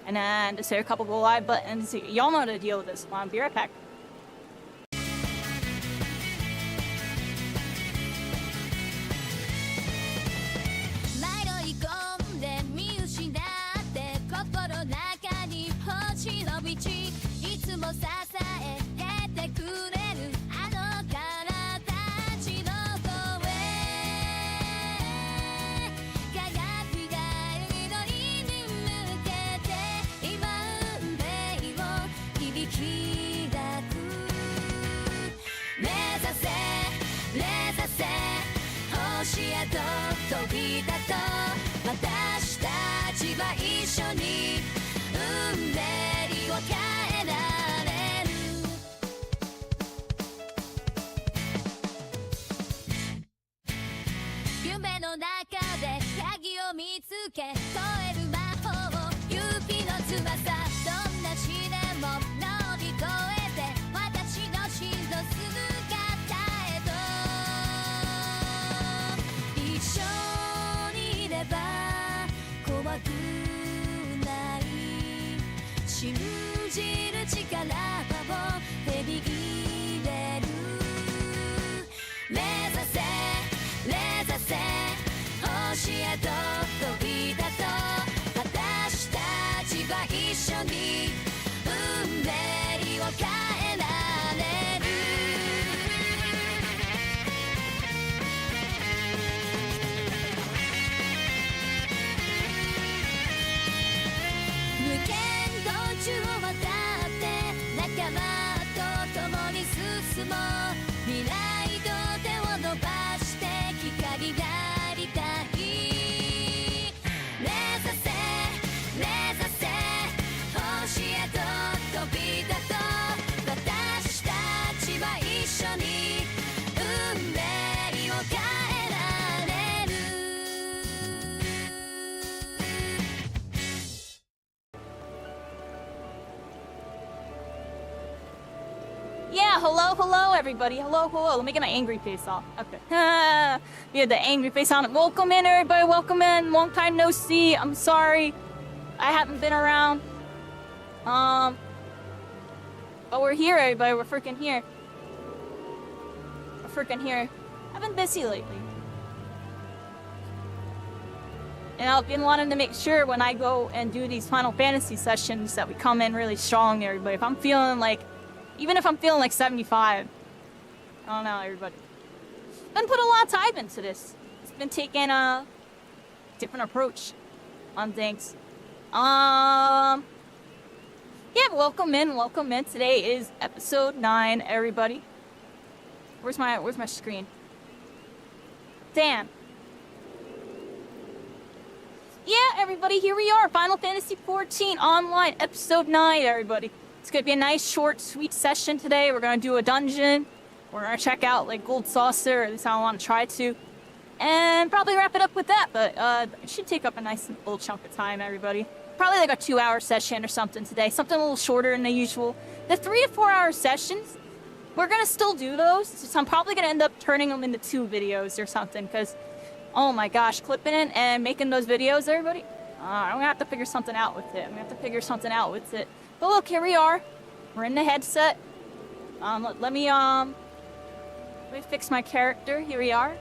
and then just hit a couple go live buttons. Y'all know the deal with this. I'll be right back. Hello, everybody. Hello. Let me get my angry face off. Okay. We had the angry face on. Welcome in, everybody. Welcome in. Long time no see. I'm sorry. I haven't been around. But we're here, everybody. We're freaking here. I've been busy lately. And I've been wanting to make sure when I go and do these Final Fantasy sessions that we come in really strong, everybody. If I'm feeling like... Even if I'm feeling like 75. I don't know, everybody. Been put a lot of time into this. It's been taking a different approach on things. Yeah, welcome in. Today is episode 9, everybody. Where's my screen? Damn. Yeah, everybody, here we are. Final Fantasy XIV Online, episode 9, everybody. It's gonna be a nice, short, sweet session today. We're gonna do a dungeon. We're gonna check out, like, Gold Saucer, or at least I want to try to. And probably wrap it up with that, but it should take up a nice little chunk of time, everybody. Probably like a 2-hour session or something today. Something a little shorter than the usual. The 3 to 4 hour sessions, we're gonna still do those. So I'm probably gonna end up turning them into 2 videos or something, because, oh my gosh, clipping it and making those videos, everybody, I'm gonna have to figure something out with it. But look, here we are. We're in the headset. Let me fix my character. Here we are.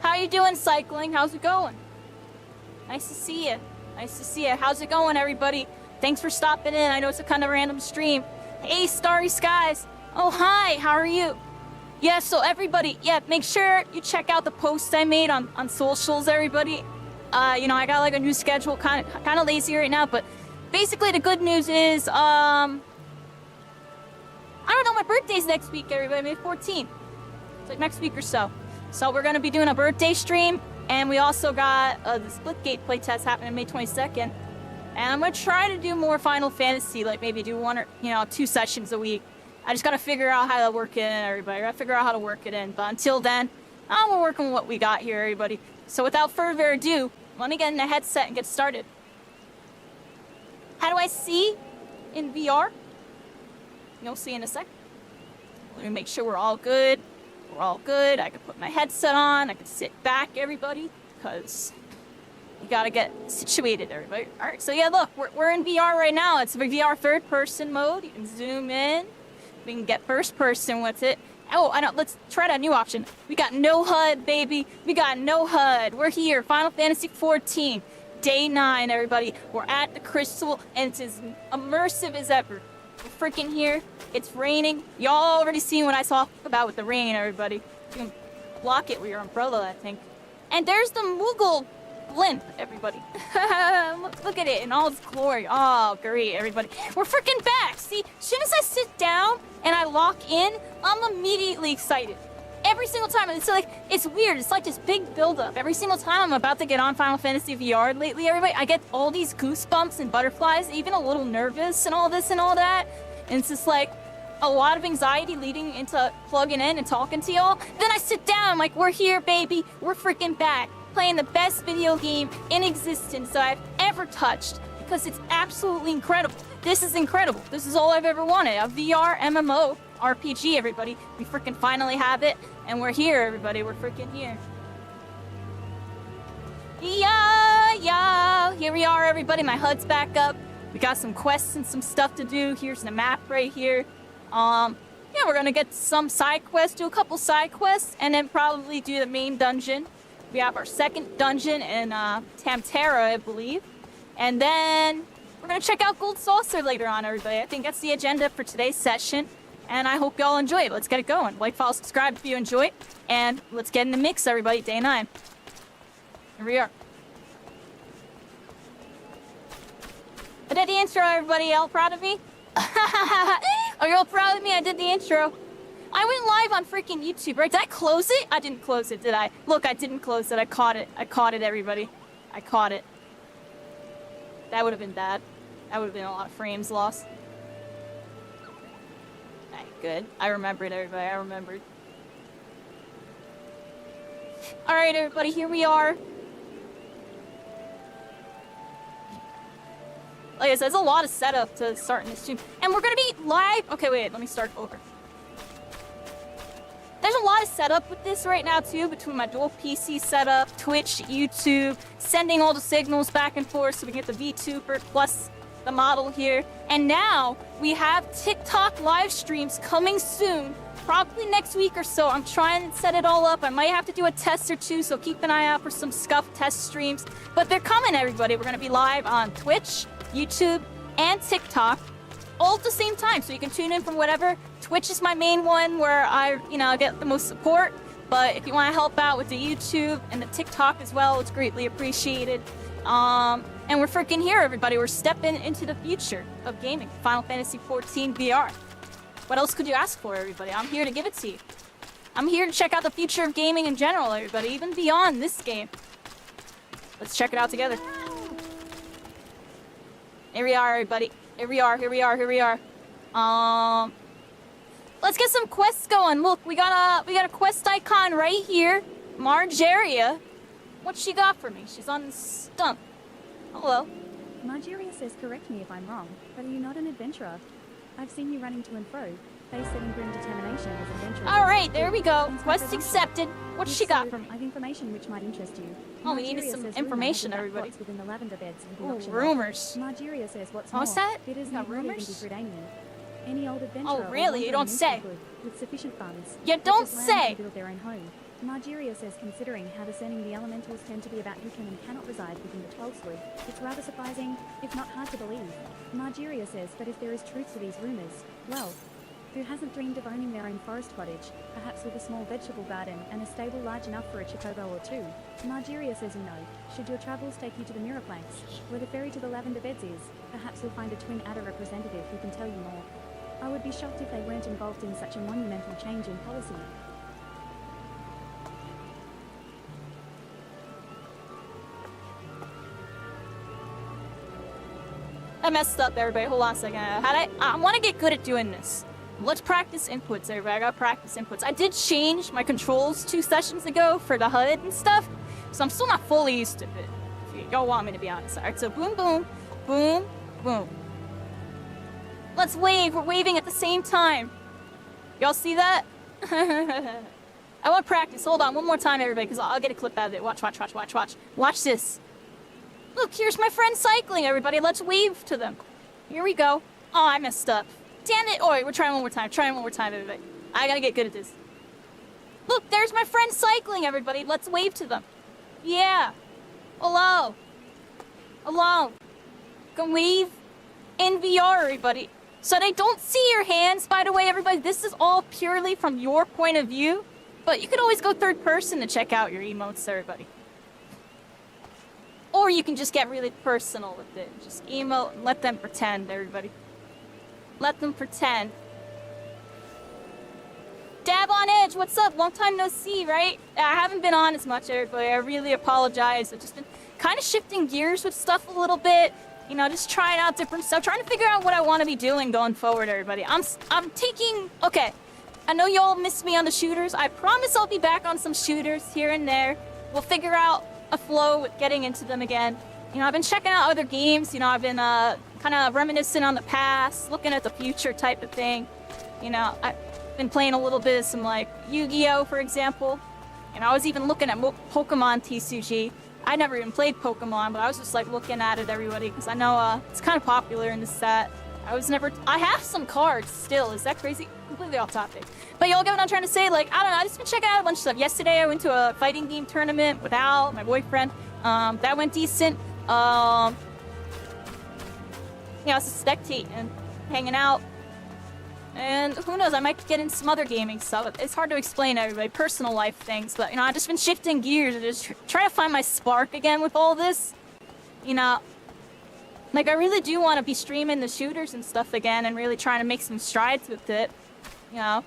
How you doing, Cycling? How's it going? Nice to see you. How's it going, everybody? Thanks for stopping in. I know it's a kind of random stream. Hey, Starry Skies. Oh, hi. How are you? Yeah, so everybody, make sure you check out the posts I made on socials, everybody. You know, I got like a new schedule, kind of lazy right now, but basically the good news is, I don't know, my birthday's next week, everybody, May 14th. It's like next week or so. So we're gonna be doing a birthday stream, and we also got the Splitgate playtest happening May 22nd. And I'm gonna try to do more Final Fantasy, like maybe do 1 or 2 sessions a week. I just gotta figure out how to work it in, everybody. But until then, we're working with what we got here, everybody. So without further ado, let me get in the headset and get started. How do I see in VR? You'll see in a sec. Let me make sure we're all good. I can put my headset on. I can sit back, everybody, because You gotta get situated, everybody. All right, so yeah, look, we're in VR right now. It's VR third person mode. You can zoom in. We can get first person with it. Oh, I know. Let's try that new option. We got no HUD, baby. We got no HUD. We're here. Final Fantasy XIV. Day 9, everybody. We're at the Crystal, and it's as immersive as ever. We're freaking here. It's raining. Y'all already seen what I talked about with the rain, everybody. You can block it with your umbrella, I think. And there's the Moogle blimp, everybody. look at it in all its glory. Oh, great, everybody. We're freaking back. See, as soon as I sit down and I lock in, I'm immediately excited. Every single time. It's like, it's weird. It's like this big buildup. Every single time I'm about to get on Final Fantasy VR lately, everybody, I get all these goosebumps and butterflies, even a little nervous and all this and all that. And it's just like a lot of anxiety leading into plugging in and talking to y'all. Then I sit down, I'm like, we're here, baby. We're freaking back. Playing the best video game in existence that I've ever touched, because it's absolutely incredible. This is incredible. This is all I've ever wanted. A VR MMO RPG, everybody. We freaking finally have it, and we're here, everybody. We're freaking here. Yeah. Here we are, everybody. My HUD's back up. We got some quests and some stuff to do. Here's the map right here. Yeah, we're gonna get some side quests, do a couple side quests, and then probably do the main dungeon. We have our second dungeon in Tamtera, I believe. And then we're going to check out Gold Saucer later on, everybody. I think that's the agenda for today's session. And I hope y'all enjoy it. Let's get it going. Like, follow, subscribe if you enjoy it. And let's get in the mix, everybody. Day 9. Here we are. I did the intro, everybody. Y'all proud of me? Are you all proud of me? I did the intro. I went live on freaking YouTube, right? Did I close it? I didn't close it, did I? Look, I didn't close it. I caught it. I caught it, everybody. I caught it. That would have been bad. That would have been a lot of frames lost. Alright, good. I remembered, everybody. I remembered. Alright, everybody. Here we are. Like I said, there's a lot of setup to start in this stream. And we're gonna be live. Okay, wait. Let me start over. There's a lot of setup with this right now, too, between my dual PC setup, Twitch, YouTube, sending all the signals back and forth so we get the VTuber plus the model here. And now we have TikTok live streams coming soon, probably next week or so. I'm trying to set it all up. I might have to do a test or two, so keep an eye out for some scuff test streams. But they're coming, everybody. We're going to be live on Twitch, YouTube, and TikTok all at the same time, so you can tune in from whatever. Twitch is my main one where I, get the most support. But if you want to help out with the YouTube and the TikTok as well, it's greatly appreciated. And we're freaking here, everybody. We're stepping into the future of gaming. Final Fantasy XIV VR. What else could you ask for, everybody? I'm here to give it to you. I'm here to check out the future of gaming in general, everybody, even beyond this game. Let's check it out together. Here we are, everybody. Here we are. Let's get some quests going. Look, we got a quest icon right here. Margeria. What's she got for me? She's on the stump. Hello. Margeria says, correct me if I'm wrong, but are you not an adventurer? I've seen you running to and fro, face-setting grim determination as adventurers. Alright, there we go. Quest accepted. What's she got for me? I've information which might interest you. Oh, we needed some information, everybody. Within the lavender beds Ooh, rumors. Margeria says what's What's that? It is got rumors? Any old adventurer. Oh, really? You don't say. With sufficient funds. You don't say. Build their own home. Margeria says, considering how discerning the elementals tend to be about who can and cannot reside within the 12th wood, it's rather surprising, if not hard to believe. Margeria says that if there is truth to these rumors, well, who hasn't dreamed of owning their own forest cottage, perhaps with a small vegetable garden and a stable large enough for a chocobo or two? Margeria says, should your travels take you to the Mirror Planks, where the ferry to the lavender beds is, perhaps you'll find a twin adder representative who can tell you more. I would be shocked if they weren't involved in such a monumental change in policy. I messed up, everybody. Hold on a second. I want to get good at doing this. Let's practice inputs, everybody. I gotta practice inputs. I did change my controls 2 sessions ago for the HUD and stuff, so I'm still not fully used to it. If y'all want me to be honest. Alright, so boom, boom, boom, boom. Let's wave. We're waving at the same time. Y'all see that? I want to practice. Hold on, one more time, everybody, because I'll get a clip out of it. Watch. Watch this. Look, here's my friend cycling, everybody. Let's wave to them. Here we go. Oh, I messed up. Damn it. Oh, wait, we're trying one more time. Trying one more time, everybody. I gotta get good at this. Look, there's my friend cycling, everybody. Let's wave to them. Yeah. Hello. Hello. Can wave in VR, everybody. So they don't see your hands, by the way, everybody. This is all purely from your point of view. But you can always go third person to check out your emotes, everybody. Or you can just get really personal with it. Just emote and let them pretend, everybody. Let them pretend. Dab on Edge, what's up? Long time no see, right? I haven't been on as much, everybody. I really apologize. I've just been kind of shifting gears with stuff a little bit. You know, just trying out different stuff. Trying to figure out what I want to be doing going forward, everybody. I'm taking... Okay. I know y'all missed me on the shooters. I promise I'll be back on some shooters here and there. We'll figure out a flow with getting into them again. You know, I've been checking out other games. You know, I've been kind of reminiscing on the past, looking at the future type of thing. You know, I've been playing a little bit of some, like, Yu-Gi-Oh, for example. And I was even looking at Pokemon TCG. I never even played Pokemon, but I was just, like, looking at it, everybody, because I know it's kind of popular in the set. I have some cards still. Is that crazy? Completely off topic. But y'all get what I'm trying to say? Like, I don't know. I just been checking out a bunch of stuff. Yesterday, I went to a fighting game tournament with Al, my boyfriend. That went decent. Yeah, I was just spectating, hanging out. And who knows, I might get into some other gaming stuff. It's hard to explain to everybody, personal life things. But, you know, I've just been shifting gears and just trying to find my spark again with all this. You know, like, I really do want to be streaming the shooters and stuff again and really trying to make some strides with it. You know,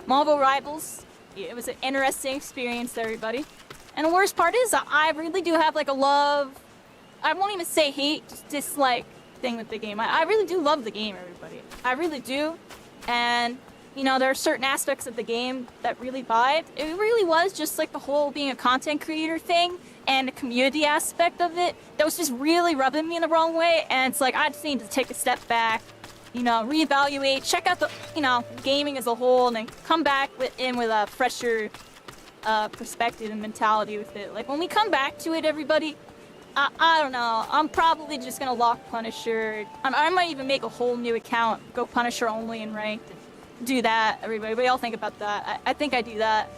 Marvel Rivals, it was an interesting experience, everybody. And the worst part is, I really do have, like, a love... I won't even say hate, just dislike thing with the game. I really do love the game, everybody. I really do. And, you know, there are certain aspects of the game that really vibed. It really was just, like, the whole being a content creator thing and the community aspect of it that was just really rubbing me in the wrong way. And it's like, I just need to take a step back, you know, reevaluate, check out the, you know, gaming as a whole, and then come back with a fresher perspective and mentality with it. Like, when we come back to it, everybody, I don't know, I'm probably just gonna lock Punisher. I might even make a whole new account, go Punisher only in ranked, and do that, everybody. What do y'all think about that? I think I do that.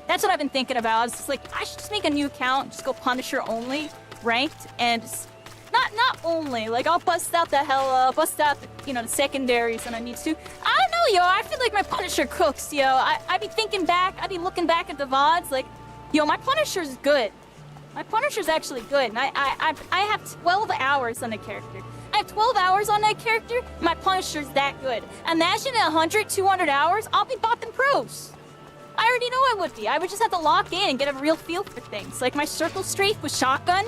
That's what I've been thinking about. I was just like, I should just make a new account, just go Punisher only, ranked, and just, not only, like, I'll bust out the Hella, bust out the, you know, the secondaries when I need to. I don't know, yo, I feel like my Punisher cooks, yo. I be thinking back, I be looking back at the VODs, like, yo, my Punisher's good. My Punisher's actually good, and I have 12 hours on the character. I have 12 hours on that character, my Punisher's that good. Imagine 100, 200 hours, I'll be bopping pros. I already know I would be. I would just have to lock in and get a real feel for things. Like, my circle strafe with shotgun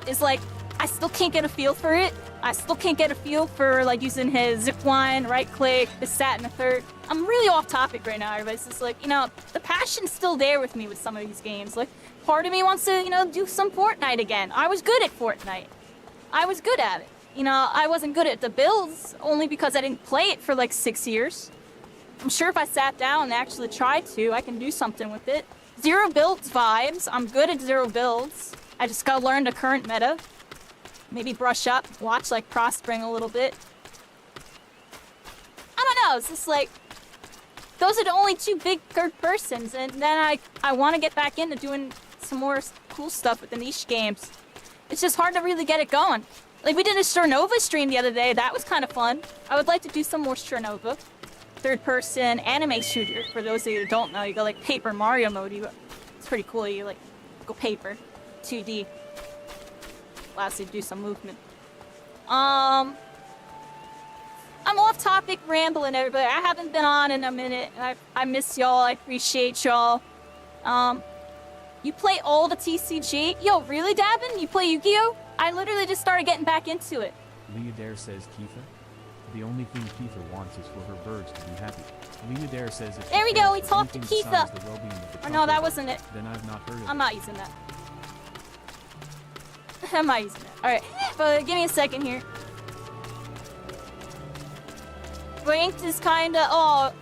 is like, I still can't get a feel for it. I still can't get a feel for, like, using his zip line, right click, this, that, and the third. I'm really off topic right now, everybody. It's just like, you know, the passion's still there with me with some of these games. Like, part of me wants to, you know, do some Fortnite again. I was good at Fortnite. I was good at it. You know, I wasn't good at the builds only because I didn't play it for, like, 6 years. I'm sure if I sat down and actually tried to, I can do something with it. Zero builds vibes. I'm good at zero builds. I just gotta learn the current meta. Maybe brush up, watch, like, Prospering a little bit. I don't know, it's just like, those are the only two big third persons, and then I want to get back into doing some more cool stuff with the niche games. It's just hard to really get it going. Like, we did a Chernova stream the other day, that was kind of fun. I would like to do some more Chernova. Third person anime shooter, for those of you who don't know, you go like Paper Mario mode, it's pretty cool, you like go paper, 2D. Allows you to do some movement. I'm off topic rambling, everybody. I haven't been on in a minute. I miss y'all. I appreciate y'all. You play all the TCG? Yo, really, Davin? You play Yu-Gi-Oh? I literally just started getting back into it. Leodare says Kifa. The only thing Kifa wants is for her birds to be happy. Leodare says if there we go. We talked to Kifa. Or no, that wasn't it. Then I've not heard of I'm not using that. I'm not using it. Alright, but give me a second here. Ranked is kinda, oh,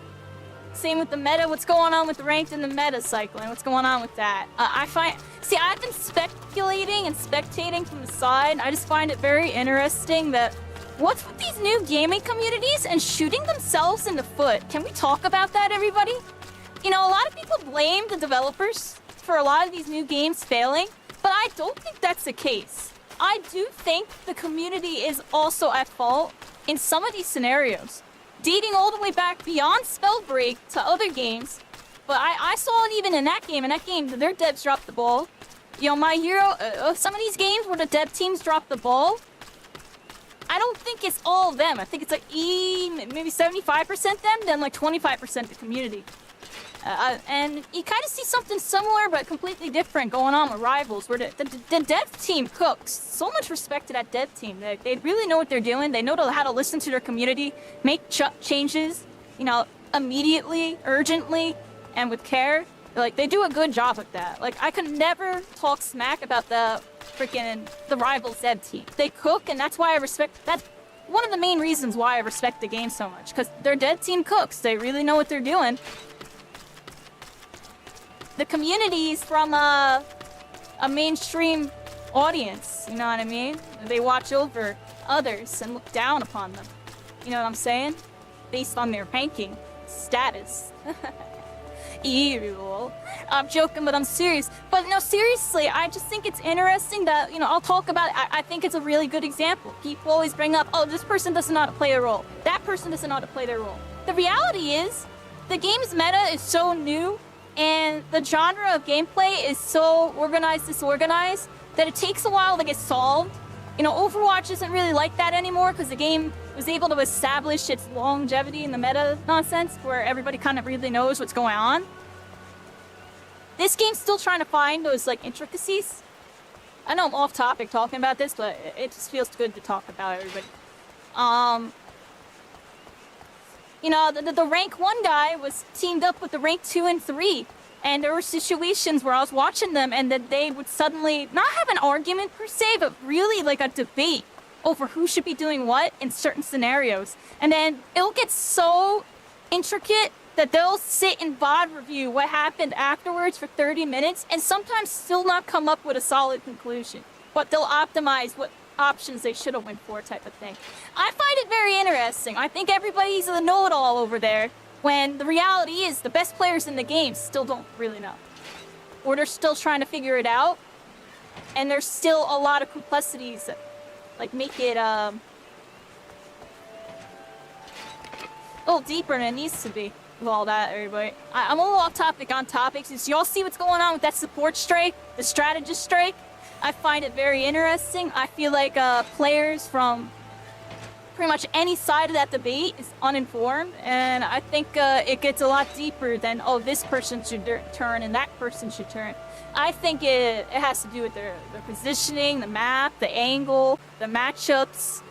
same with the meta. What's going on with the ranked and the meta cycling? What's going on with that? I find, See, I've been speculating and spectating from the side. I just find it very interesting that what's with these new gaming communities and shooting themselves in the foot? Can we talk about that, everybody? You know, a lot of people blame the developers for a lot of these new games failing, but I don't think that's the case. I do think the community is also at fault in some of these scenarios, dating all the way back beyond Spellbreak to other games. But I saw it even in that game. In that game, their devs dropped the ball. You know, My Hero, some of these games where the dev teams drop the ball, I don't think it's all of them. I think it's like maybe 75% them, then like 25% the community. And you kind of see something similar but completely different going on with Rivals, where the dev team cooks. So much respect to that dev team. They really know what they're doing. They know how to listen to their community, make changes, you know, immediately, urgently, and with care. Like, they do a good job with that. Like, I could never talk smack about the Rivals dev team. They cook, and that's why I respect. That's one of the main reasons why I respect the game so much, because their dev team cooks. They really know what they're doing. The community's from a mainstream audience, you know what I mean? They watch over others and look down upon them. You know what I'm saying? Based on their ranking status. Ew. I'm joking, but I'm serious. But no, seriously, I just think it's interesting that, you know, I'll talk about it. I think it's a really good example. People always bring up, oh, this person doesn't know how to play a role. That person doesn't know how to play their role. The reality is, the game's meta is so new, and the genre of gameplay is so organized, disorganized, that it takes a while to get solved. You know, Overwatch isn't really like that anymore because the game was able to establish its longevity in the meta nonsense where everybody kind of really knows what's going on. This game's still trying to find those, like, intricacies. I know I'm off topic talking about this, but it just feels good to talk about everybody. You know, the rank 1 guy was teamed up with the rank 2 and 3. And there were situations where I was watching them and that they would suddenly not have an argument per se, but really like a debate over who should be doing what in certain scenarios. And then it'll get so intricate that they'll sit and VOD review what happened afterwards for 30 minutes and sometimes still not come up with a solid conclusion. But they'll optimize what options they should have went for, type of thing. I find it very interesting. I think everybody's a know-it-all over there, when the reality is the best players in the game still don't really know. Or they're still trying to figure it out, and there's still a lot of complexities that, like, make it a little deeper than it needs to be with all that, everybody. I'm a little off topic on topics. Do y'all see what's going on with that support strike, the strategist strike? I find it very interesting. I feel like players from pretty much any side of that debate is uninformed, and I think it gets a lot deeper than, oh, this person should turn and that person should turn. I think it has to do with their positioning, the map, the angle, the matchups,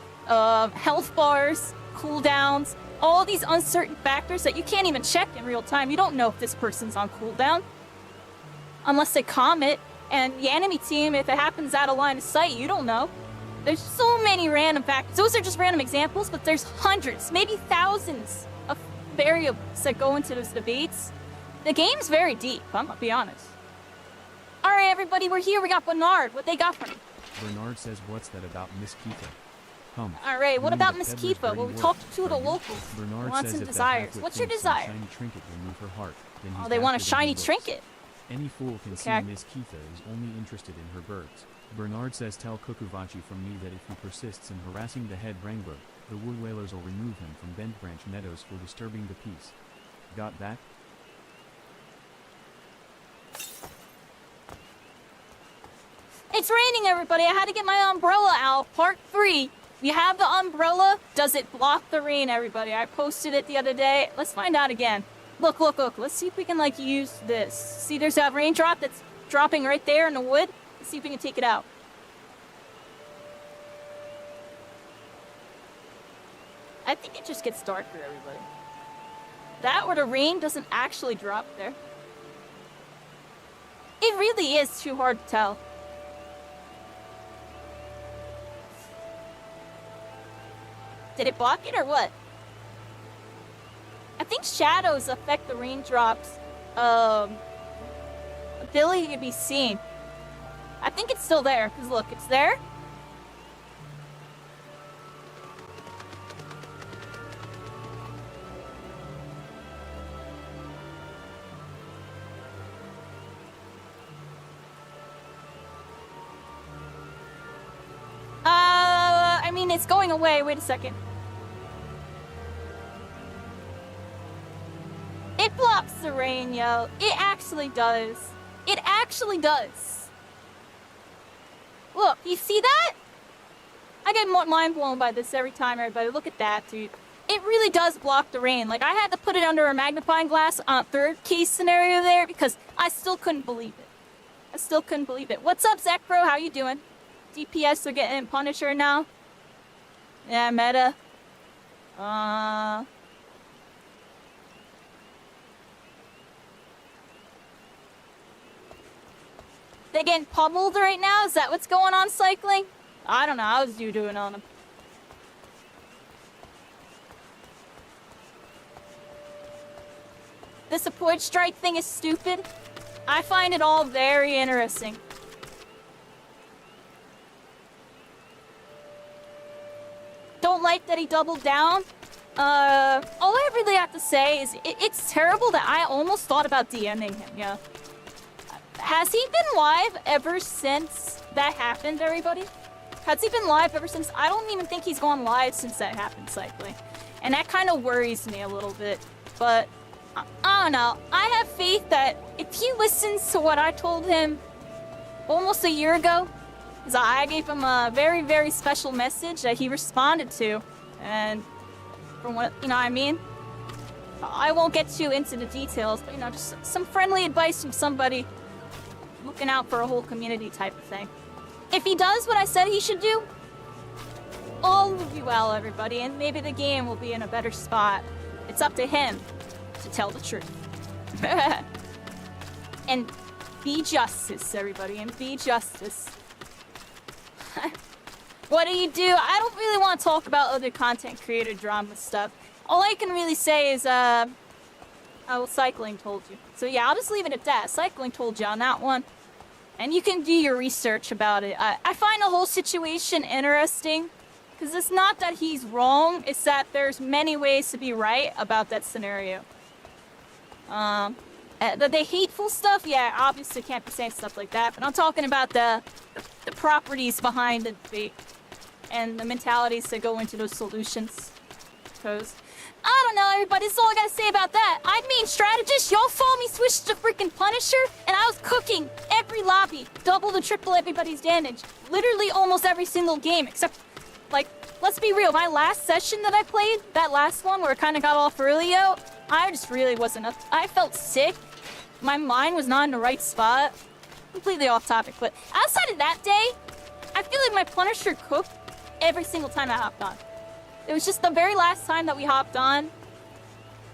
health bars, cooldowns, all these uncertain factors that you can't even check in real time. You don't know if this person's on cooldown unless they comment. And the enemy team, if it happens out of line of sight, you don't know. There's so many random factors. Those are just random examples, but there's hundreds, maybe thousands of variables that go into those debates. The game's very deep, I'm gonna be honest. All right, everybody, we're here. We got Bernard. What they got for me? Bernard says, what's that about Miss Kifa? All right, what You about the Miss peddler's Kifa? dirty Well, we work, talked to the Bernie. locals. Bernard Wants says and if desires. that What's your thinks some desire? shiny trinket will move her heart, then he's Oh, they want a after the shiny new looks. trinket. Any fool can Okay. see Miss Kifa is only interested in her birds. Bernard says tell Kukuvachi from me that if he persists in harassing the head wrangler, the wood whalers will remove him from Bent Branch Meadows for disturbing the peace. Got that? It's raining, everybody. I had to get my umbrella out. Part 3. You have the umbrella. Does it block the rain, everybody? I posted it the other day. Let's find out again. Look, look, look. Let's see if we can, like, use this. See, there's that raindrop that's dropping right there in the wood. Let's see if we can take it out. I think it just gets darker, everybody. That or the rain doesn't actually drop there. It really is too hard to tell. Did it block it or what? I think shadows affect the raindrops' ability to be seen. I think it's still there, because look, it's there. I mean, it's going away. Wait a second. It blocks the rain, yo. It actually does. It actually does. Look, you see that? I get mind blown by this every time, everybody. Look at that, dude. It really does block the rain. Like, I had to put it under a magnifying glass on third case scenario there because I still couldn't believe it. I still couldn't believe it. What's up, Zekro? How you doing? DPS are getting Punisher now. Yeah, meta. They getting pummeled right now? Is that what's going on, cycling? I don't know. How's you doing on them? The support strike thing is stupid. I find it all very interesting. Don't like that he doubled down. All I really have to say is it's terrible that I almost thought about DMing him, yeah. Has he been live ever since that happened, everybody? Has he been live ever since? I don't even think he's gone live since that happened, cycling. And that kind of worries me a little bit. But, I don't know. I have faith that if he listens to what I told him almost a year ago, because I gave him a very, very special message that he responded to. And from what, you know what I mean? I won't get too into the details, but, you know, just some friendly advice from somebody looking out for a whole community type of thing. If he does what I said he should do, all will be well, everybody, and maybe the game will be in a better spot. It's up to him to tell the truth. And be justice, everybody, and be justice. What do? I don't really want to talk about other content creator drama stuff. All I can really say is, oh, cycling told you. So yeah, I'll just leave it at that. Cycling told you on that one. And you can do your research about it. I find the whole situation interesting. Because it's not that he's wrong, it's that there's many ways to be right about that scenario. The hateful stuff, yeah, obviously can't be saying stuff like that. But I'm talking about the properties behind the debate. And the mentalities that go into those solutions. Because I don't know, everybody. That's all I gotta say about that. I mean, strategist, y'all saw me switch to freaking Punisher, and I was cooking every lobby, double to triple everybody's damage. Literally almost every single game, except, like, let's be real. My last session that I played, that last one where it kind of got off early, yo, I just really wasn't up. I felt sick. My mind was not in the right spot. Completely off topic, but outside of that day, I feel like my Punisher cooked every single time I hopped on. It was just the very last time that we hopped on.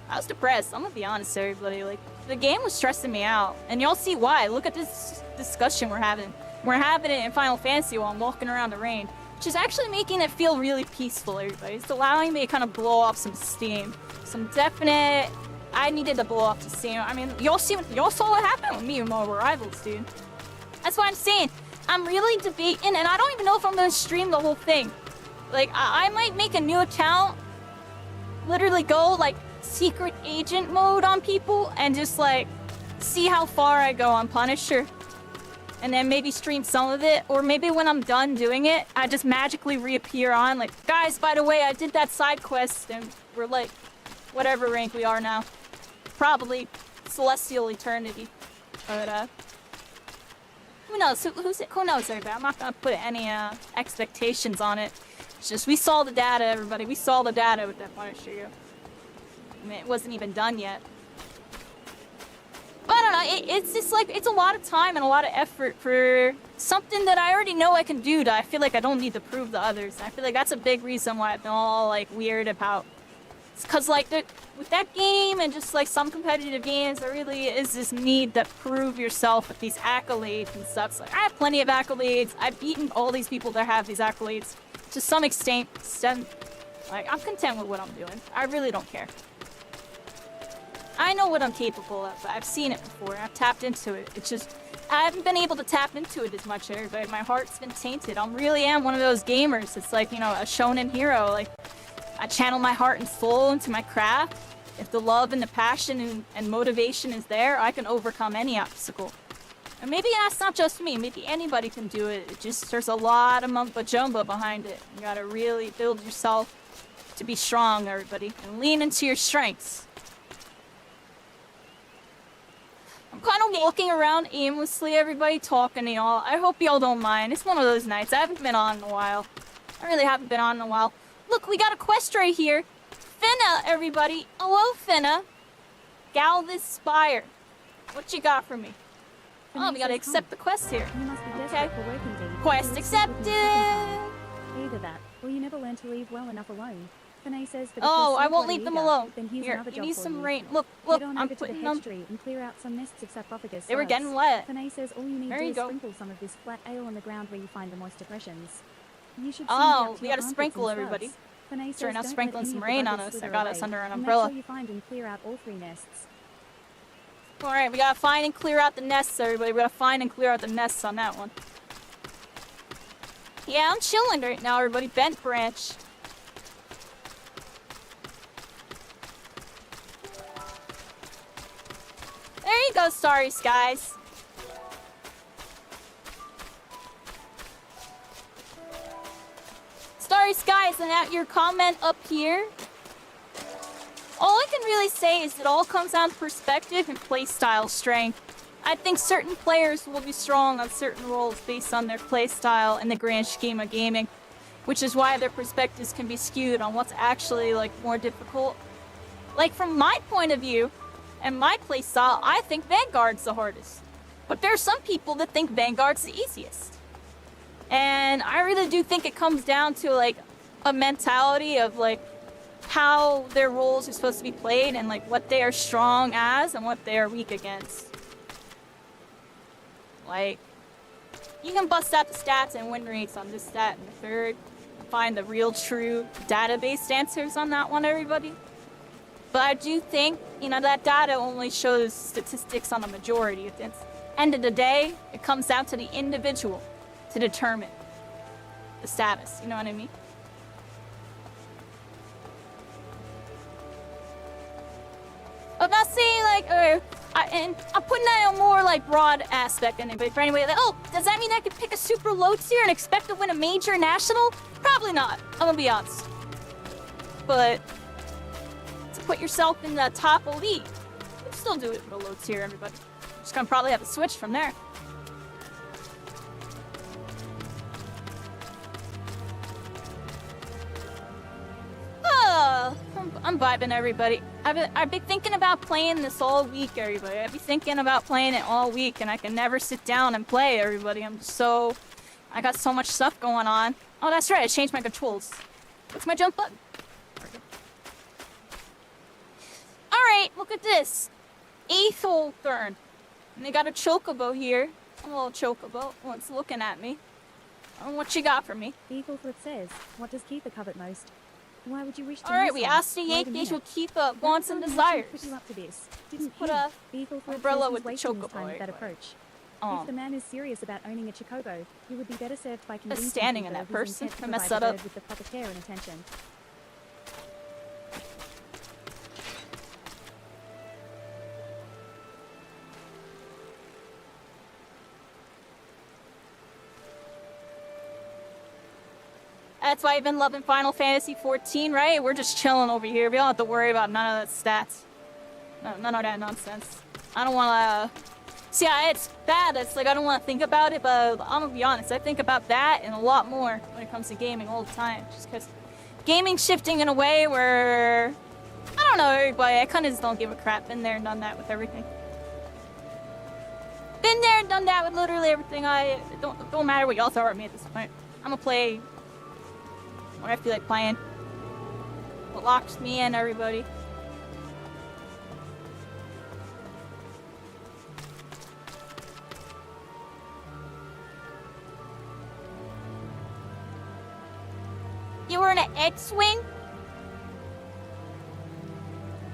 I was depressed. I'm gonna be honest, everybody. Like, the game was stressing me out. And y'all see why. Look at this discussion we're having. We're having it in Final Fantasy while I'm walking around the rain. Which is actually making it feel really peaceful, everybody. It's allowing me to kind of blow off some steam. Some definite... I needed to blow off the steam. I mean, y'all saw what happened with me and my rivals, dude. That's what I'm saying. I'm really debating, and I don't even know if I'm gonna stream the whole thing. Like, I might make a new account, literally go, like, secret agent mode on people, and just, like, see how far I go on Punisher. And then maybe stream some of it, or maybe when I'm done doing it, I just magically reappear on, like, guys, by the way, I did that side quest, and we're, like, whatever rank we are now. Probably Celestial Eternity. But, who knows? Who knows, everybody? I'm not gonna put any, expectations on it. It's just, we saw the data, everybody. We saw the data with that Punisher. I mean, it wasn't even done yet. But I don't know, it's just like, it's a lot of time and a lot of effort for something that I already know I can do that I feel like I don't need to prove to others. And I feel like that's a big reason why I've been all, like, weird about. It's because, like, with that game and just, like, some competitive games, there really is this need to prove yourself with these accolades and stuff. So, like, I have plenty of accolades. I've beaten all these people that have these accolades. To some extent, like, I'm content with what I'm doing. I really don't care. I know what I'm capable of. I've seen it before. I've tapped into it. It's just, I haven't been able to tap into it as much, everybody. My heart's been tainted. I really am one of those gamers. It's like, you know, a shonen hero. Like, I channel my heart and soul into my craft. If the love and the passion and motivation is there, I can overcome any obstacle. And maybe that's not just me. Maybe anybody can do it. It just, there's a lot of mumbo jumbo behind it. You gotta really build yourself to be strong, everybody. And lean into your strengths. I'm kind of walking around aimlessly, everybody, talking to y'all. I hope y'all don't mind. It's one of those nights. I haven't been on in a while. I really haven't been on in a while. Look, we got a quest right here. Finna, everybody. Hello, Finna. Galvis Spire. What you got for me? Oh, we gotta accept the quest here. You must be Okay. desperate for work indeed. Quest You accepted! Either that, or you never learn to leave well enough alone. Finay says that if Oh, you're I so won't bloody leave them eager, alone. Then here's Here, another give job me for some you. rain. Look, Head on I'm over to the putting hedge them. tree and clear out some nests of sarcophagus. They were slugs. getting wet. Finay says all you need There to do you is go. sprinkle some of this flat ale on the ground where you find the moist depressions. You should Oh, we your gotta armpits sprinkle and everybody. scrubs. Finay Sure, says now don't let sprinkling any some of the rain on buggers us. I slither got us away, under an and umbrella. Make sure you find and clear out all 3 nests. Alright, we gotta find and clear out the nests, everybody. We gotta find and clear out the nests on that one. Yeah, I'm chilling right now, everybody. Bent branch. There you go, Starry Skies. Starry Skies, and at your comment up here, all I can really say is it all comes down to perspective and playstyle strength. I think certain players will be strong on certain roles based on their playstyle and the grand scheme of gaming, which is why their perspectives can be skewed on what's actually, like, more difficult. Like, from my point of view and my playstyle, I think Vanguard's the hardest. But there are some people that think Vanguard's the easiest. And I really do think it comes down to, like, a mentality of, like, how their roles are supposed to be played and, like, what they are strong as and what they are weak against. Like, you can bust out the stats and win rates on this, that, and the third. Find the real, true database answers on that one, everybody. But I do think, you know, that data only shows statistics on a majority. At the end of the day, it comes down to the individual to determine the status. You know what I mean? I'm not saying, like, and I'm putting that on a more, like, broad aspect than anybody. For anybody, like, oh, does that mean I could pick a super low tier and expect to win a major national? Probably not. I'm gonna be honest. But to put yourself in the top elite, you can still do it with a low tier, everybody. Just gonna probably have to switch from there. I'm vibing, everybody. I've been thinking about playing this all week, everybody. I've been thinking about playing it all week, and I can never sit down and play, everybody. I got so much stuff going on. Oh, that's right, I changed my controls. What's my jump button? Alright, look at this. 8th hole turn. And they got a chocobo here. A little chocobo. Oh, it's looking at me. Oh, what you got for me? Eagleflip says, what does Keitha covet most? Why would you wish to Alright, know we some? asked the Wait a Yankees will minute. keep up wants and Someone actually desires. put you up to this. Didn't put he? a Eagleflip umbrella says with he's the wasting his chocobo time with that anyway. approach. Oh. If the man is serious about owning a chocobo, he would be better served by convincing standing in Keitha that who's person intent to to mess provide that the up. bird with the proper care and attention. That's why I've been loving Final Fantasy XIV, right? We're just chilling over here. We don't have to worry about none of that stats. No, none of that nonsense. I don't want to... See, it's bad. It's like I don't want to think about it, but I'm going to be honest. I think about that and a lot more when it comes to gaming all the time. Just because gaming's shifting in a way where... I don't know, everybody. I kind of just don't give a crap. Been there and done that with everything. Been there and done that with literally everything. It don't matter what y'all throw at me at this point. I'm going to play... what I feel like playing. What locks me in, everybody. You were in an X-Wing?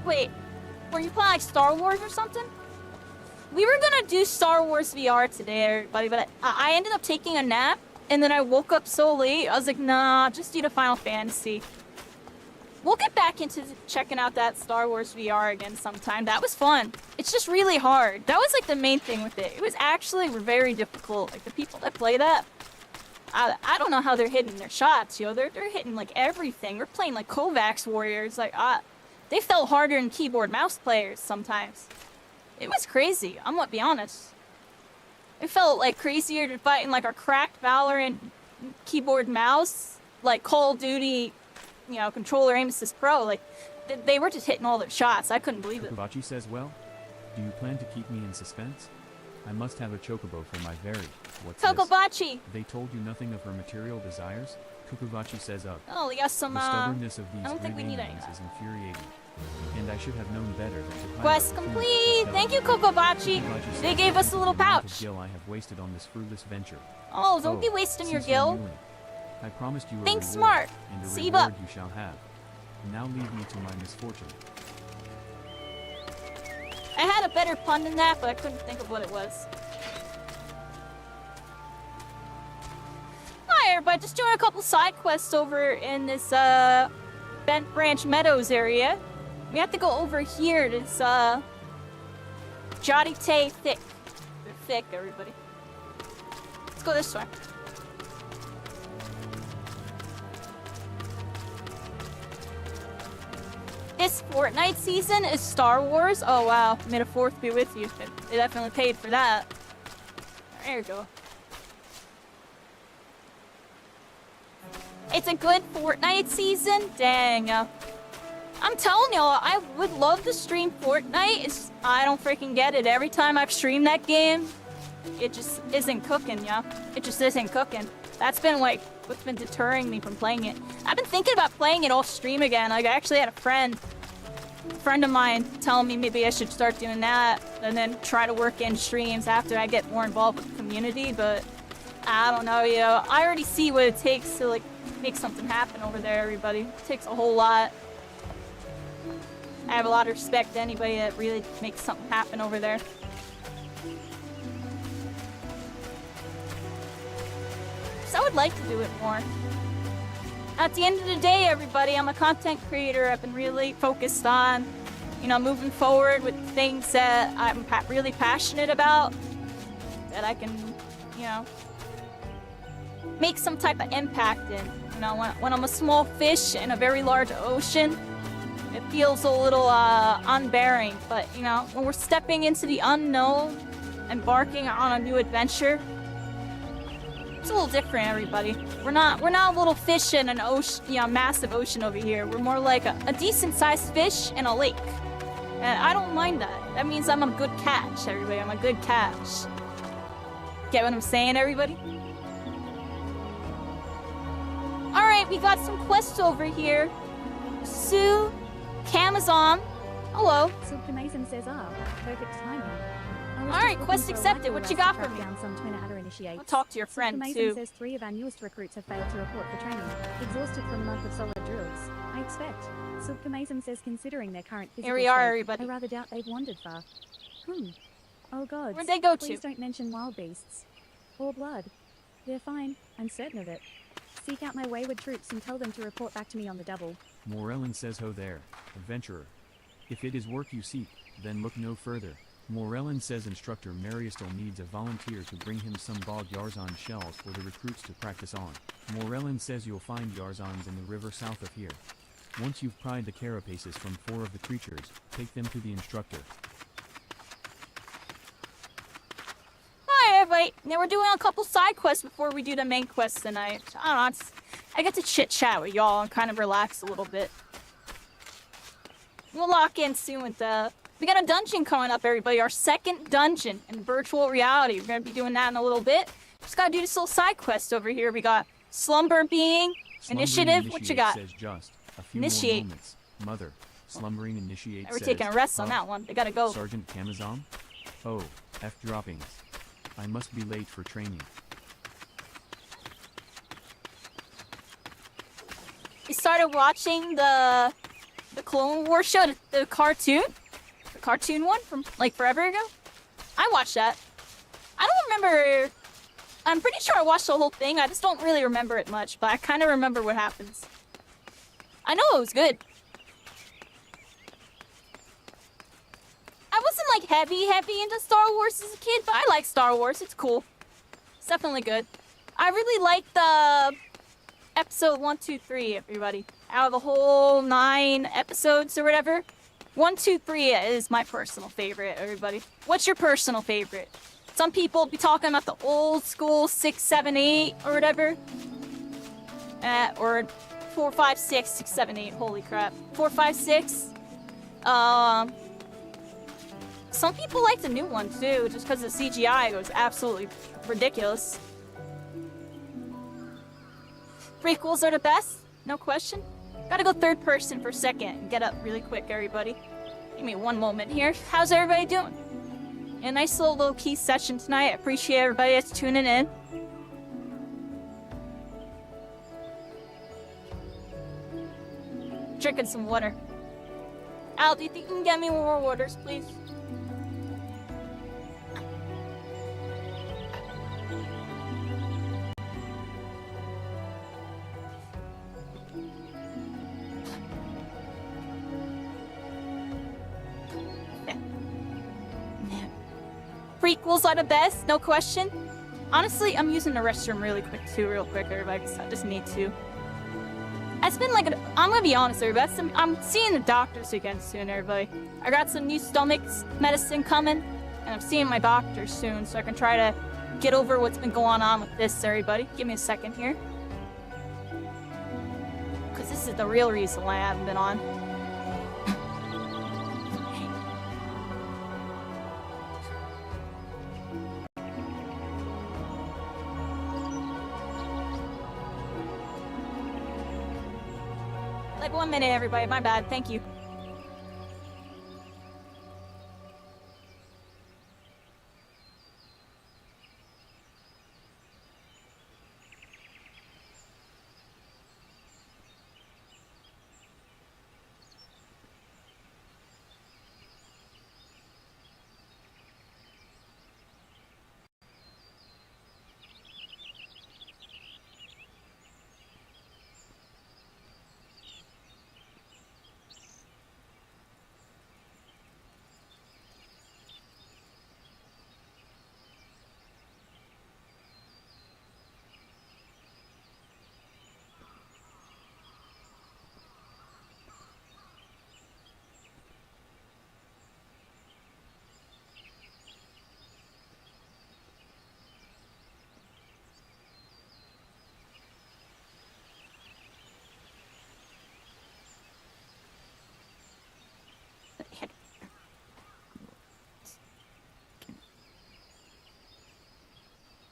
Wait, were you playing like Star Wars or something? we were gonna do Star Wars VR today, everybody, but I ended up taking a nap, and then I woke up so late, I was like, nah, just do the Final Fantasy. We'll get back into checking out that Star Wars VR again sometime. That was fun. It's just really hard. That was like the main thing with it. It was actually very difficult. Like the people that play that, I don't know how they're hitting their shots, yo. They're hitting like everything. We're playing like Kovacs warriors. Like they felt harder than keyboard mouse players sometimes. It was crazy. I'm gonna be honest. It felt like crazier than fighting like a cracked Valorant keyboard mouse, like Call of Duty, you know, controller aim assist pro. Like they were just hitting all their shots. I couldn't believe it. Kokubachi says, well, do you plan to keep me in suspense? I must have a chocobo for my very... What's Kokubachi! This? They told you nothing of her material desires? Kokubachi says up. Oh, we got some, The stubbornness of these I don't think we need any. is infuriating. And I should have known better than to hide Quest the food complete! for Thank you, selling. Kokubachi! Kokubachi They says, gave us a little "The amount of pouch. gil I have wasted on this fruitless venture. Oh, don't be wasting your cease your gil. mewing. I promised you a Think reward, smart. and a Save reward up. you shall have. Now leave me to my misfortune. I had a better pun than that, but I couldn't think of what it was. Hi, everybody. Just doing a couple side quests over in this, Bent Branch Meadows area. We have to go over here to this, Jotty Tay Thick. They're thick, everybody. Let's go this way. This Fortnite season is Star Wars. Oh wow, may the 4th be with you. They definitely paid for that. There you go. It's a good Fortnite season? Dang. I'm telling y'all, I would love to stream Fortnite. I don't freaking get it. Every time I've streamed that game, it just isn't cooking, yeah. It just isn't cooking. That's been like what's been deterring me from playing it. I've been thinking about playing it off stream again. Like I actually had a friend of mine telling me maybe I should start doing that and then try to work in streams after I get more involved with the community, but I don't know, you know. I already see what it takes to like make something happen over there, everybody. It takes a whole lot. I have a lot of respect to anybody that really makes something happen over there. So I would like to do it more. At the end of the day, everybody, I'm a content creator. I've been really focused on, you know, moving forward with things that I'm really passionate about, that I can, you know, make some type of impact in. You know, when I'm a small fish in a very large ocean, it feels a little unbearing. But, you know, when we're stepping into the unknown, embarking on a new adventure, it's a little different, everybody. We're not little fish in an ocean, you know, massive ocean over here. We're more like a decent-sized fish in a lake. And I don't mind that. That means I'm a good catch, everybody. I'm a good catch. Get what I'm saying, everybody? Alright, we got some quests over here. Sue, Camazon. Hello. Silk Mason says, perfect timing. Alright, quest accepted. What you got for me? Some twin adder initiates. I'll talk to your friend, Silk too. Mason says 3 of our newest recruits have failed to report for training. Exhausted from a month of solid drills. I expect. Silk Mason says considering their current physical Here we are, state, everybody. I rather doubt they've wandered far. Oh god. Where'd they go Please to? don't mention wild beasts. Or blood. They're fine. I'm certain of it. Seek out my wayward troops and tell them to report back to me on the double. Morellin says, ho there, adventurer. If it is work you seek, then look no further. Morellin says instructor Mariustel needs a volunteer to bring him some bog Yarzan shells for the recruits to practice on. Morellin says you'll find Yarzans in the river south of here. Once you've pried the carapaces from 4 of the creatures, take them to the instructor. Hi, everybody. Now we're doing a couple side quests before we do the main quest tonight. I don't know, I get to chit-chat with y'all and kind of relax a little bit. We'll lock in soon with we got a dungeon coming up, everybody. Our 2nd dungeon in virtual reality. We're going to be doing that in a little bit. Just got to do this little side quest over here. We got Slumber Being, Initiative. What you got? Says just a few Initiate. More moments. Mother, slumbering initiate We're says, taking a rest on that one. They got to go. Sergeant Camazon? Oh, F droppings. I must be late for training. We started watching the Clone Wars show, the cartoon one from like forever ago. I watched that. I don't remember... I'm pretty sure I watched the whole thing. I just don't really remember it much, but I kind of remember what happens. I know it was good. I wasn't like heavy into Star Wars as a kid, but I like Star Wars. It's cool. It's definitely good. I really like the episode 1, 2, 3, everybody. Out of the whole 9 episodes or whatever, 1, 2, 3 is my personal favorite, everybody. What's your personal favorite? Some people be talking about the old school 6, 7, 8 or whatever. Or 4, 5, 6, 6, 7, 8. Holy crap. 4, 5, 6. Some people like the new one too, just because the CGI was absolutely ridiculous. Prequels are the best, no question. Gotta go third person for a second and get up really quick, everybody. Give me one moment here. How's everybody doing? A nice little low-key session tonight. I appreciate everybody that's tuning in. Drinking some water. Al, do you think you can get me more waters, please? Prequels are the best, no question. Honestly, I'm using the restroom real quick, everybody, because I just need to. It's been like, I'm gonna be honest, everybody, I'm seeing the doctors again soon, everybody. I got some new stomach medicine coming, and I'm seeing my doctor soon, so I can try to get over what's been going on with this, everybody. Give me a second here. Because this is the real reason why I haven't been on. Like 1 minute, everybody. My bad. Thank you.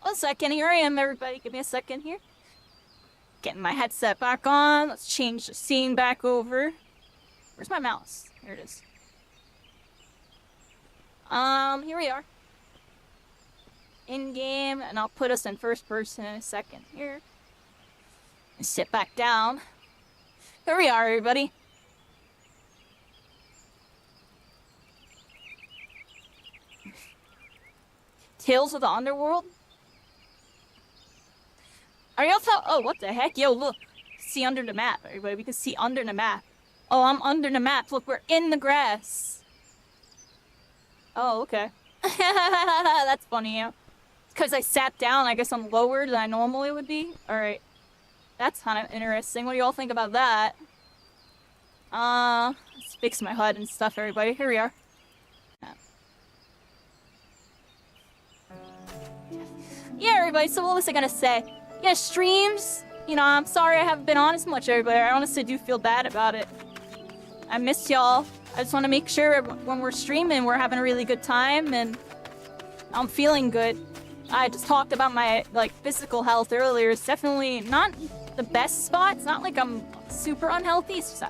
One second, here I am, everybody. Give me a second here. Getting my headset back on. Let's change the scene back over. Where's my mouse? Here it is. Here we are. In-game, and I'll put us in first person in a second here. And sit back down. Here we are, everybody. Tales of the Underworld? Are y'all oh, what the heck? Yo, look. See under the map, everybody. We can see under the map. Oh, I'm under the map. Look, we're in the grass. Oh, okay. That's funny, yeah. Because I sat down, I guess I'm lower than I normally would be. Alright. That's kind of interesting. What do y'all think about that? Let's fix my HUD and stuff, everybody. Here we are. Yeah, everybody, so what was I gonna say? Yeah, streams, you know, I'm sorry I haven't been on as much, everybody. I honestly do feel bad about it. I miss y'all. I just want to make sure when we're streaming, we're having a really good time, and I'm feeling good. I just talked about my, like, physical health earlier. It's definitely not the best spot. It's not like I'm super unhealthy. It's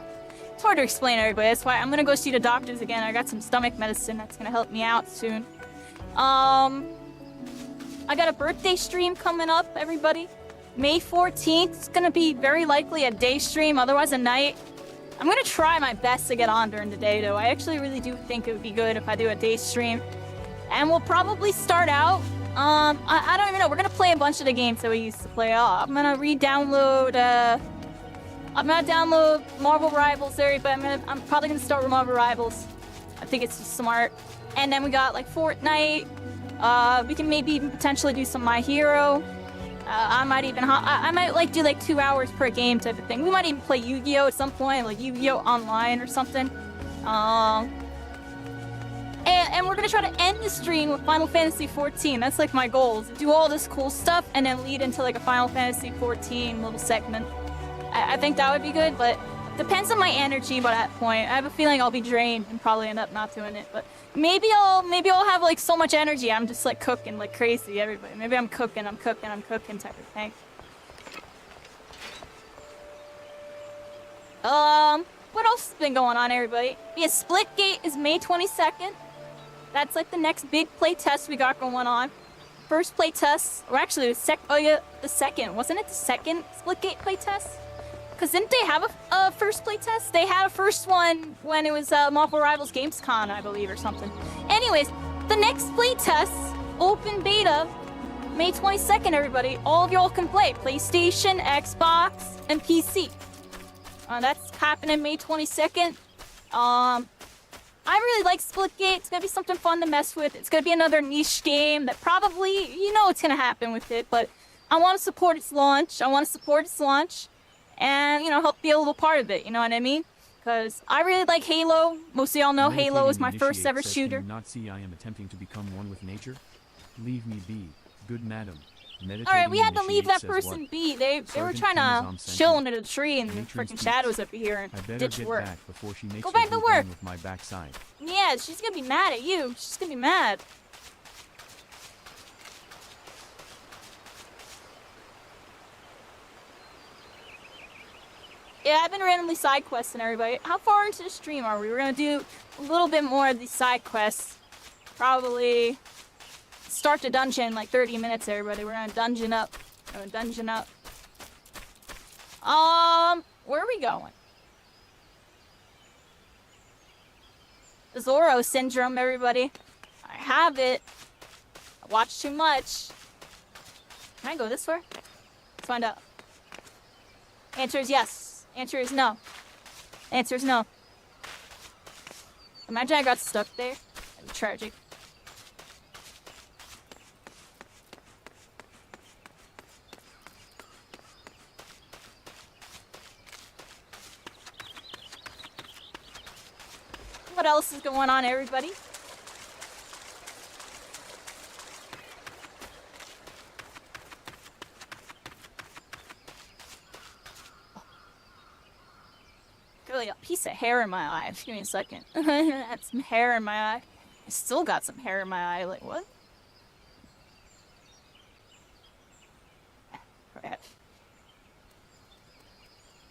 hard to explain, everybody. That's why I'm gonna go see the doctors again. I got some stomach medicine that's gonna help me out soon. I got a birthday stream coming up, everybody. May 14th. It's gonna be very likely a day stream, otherwise a night. I'm gonna try my best to get on during the day, though. I actually really do think it would be good if I do a day stream. And we'll probably start out, I don't even know, we're gonna play a bunch of the games that we used to play. I'm gonna re-download, I'm gonna download Marvel Rivals there, but I'm probably gonna start with Marvel Rivals. I think it's just smart. And then we got like Fortnite. We can maybe even potentially do some My Hero. I might like do like 2 hours per game type of thing. We might even play Yu-Gi-Oh at some point, like Yu-Gi-Oh online or something. And we're gonna try to end the stream with Final Fantasy XIV. That's like my goal, is to do all this cool stuff and then lead into like a Final Fantasy XIV little segment. I think that would be good, but depends on my energy by that point. I have a feeling I'll be drained and probably end up not doing it, but maybe I'll have like so much energy I'm just like cooking like crazy, everybody. Maybe I'm cooking type of thing. What else has been going on, everybody? Yeah, Splitgate is May 22nd. That's like the next big play test we got going on. First play test, or actually the second. Wasn't it the second Splitgate play test? Because didn't they have a first play test? They had a first one when it was Marvel Rivals Gamescom, I believe, or something. Anyways, the next play test, open beta, May 22nd, everybody. All of y'all can play. PlayStation, Xbox, and PC. That's happening May 22nd. I really like Splitgate. It's gonna be something fun to mess with. It's gonna be another niche game that probably, you know what's gonna happen with it, but I want to support its launch. And, you know, help be a little part of it, you know what I mean? Because I really like Halo. Most of y'all know Halo is my first ever shooter. Can you not see I am attempting to become one with nature? Leave me be, good madam. Alright, we had to leave that person be. They were trying to chill under the tree in the freaking shadows up here and ditch work. Go back to work! With my backside. Yeah, she's gonna be mad at you. She's gonna be mad. Yeah, I've been randomly side questing everybody. How far into the stream are we? We're gonna do a little bit more of these side quests. Probably start the dungeon in like 30 minutes, everybody. We're gonna dungeon up. Where are we going? The Zoro syndrome, everybody. I have it. I watch too much. Can I go this way? Let's find out. Answer is yes. Answer is no. Answer is no. Imagine I got stuck there. That'd be tragic. What else is going on, everybody? Really, a piece of hair in my eye. Give me a second. That's some hair in my eye. I still got some hair in my eye. Like, what? Crap.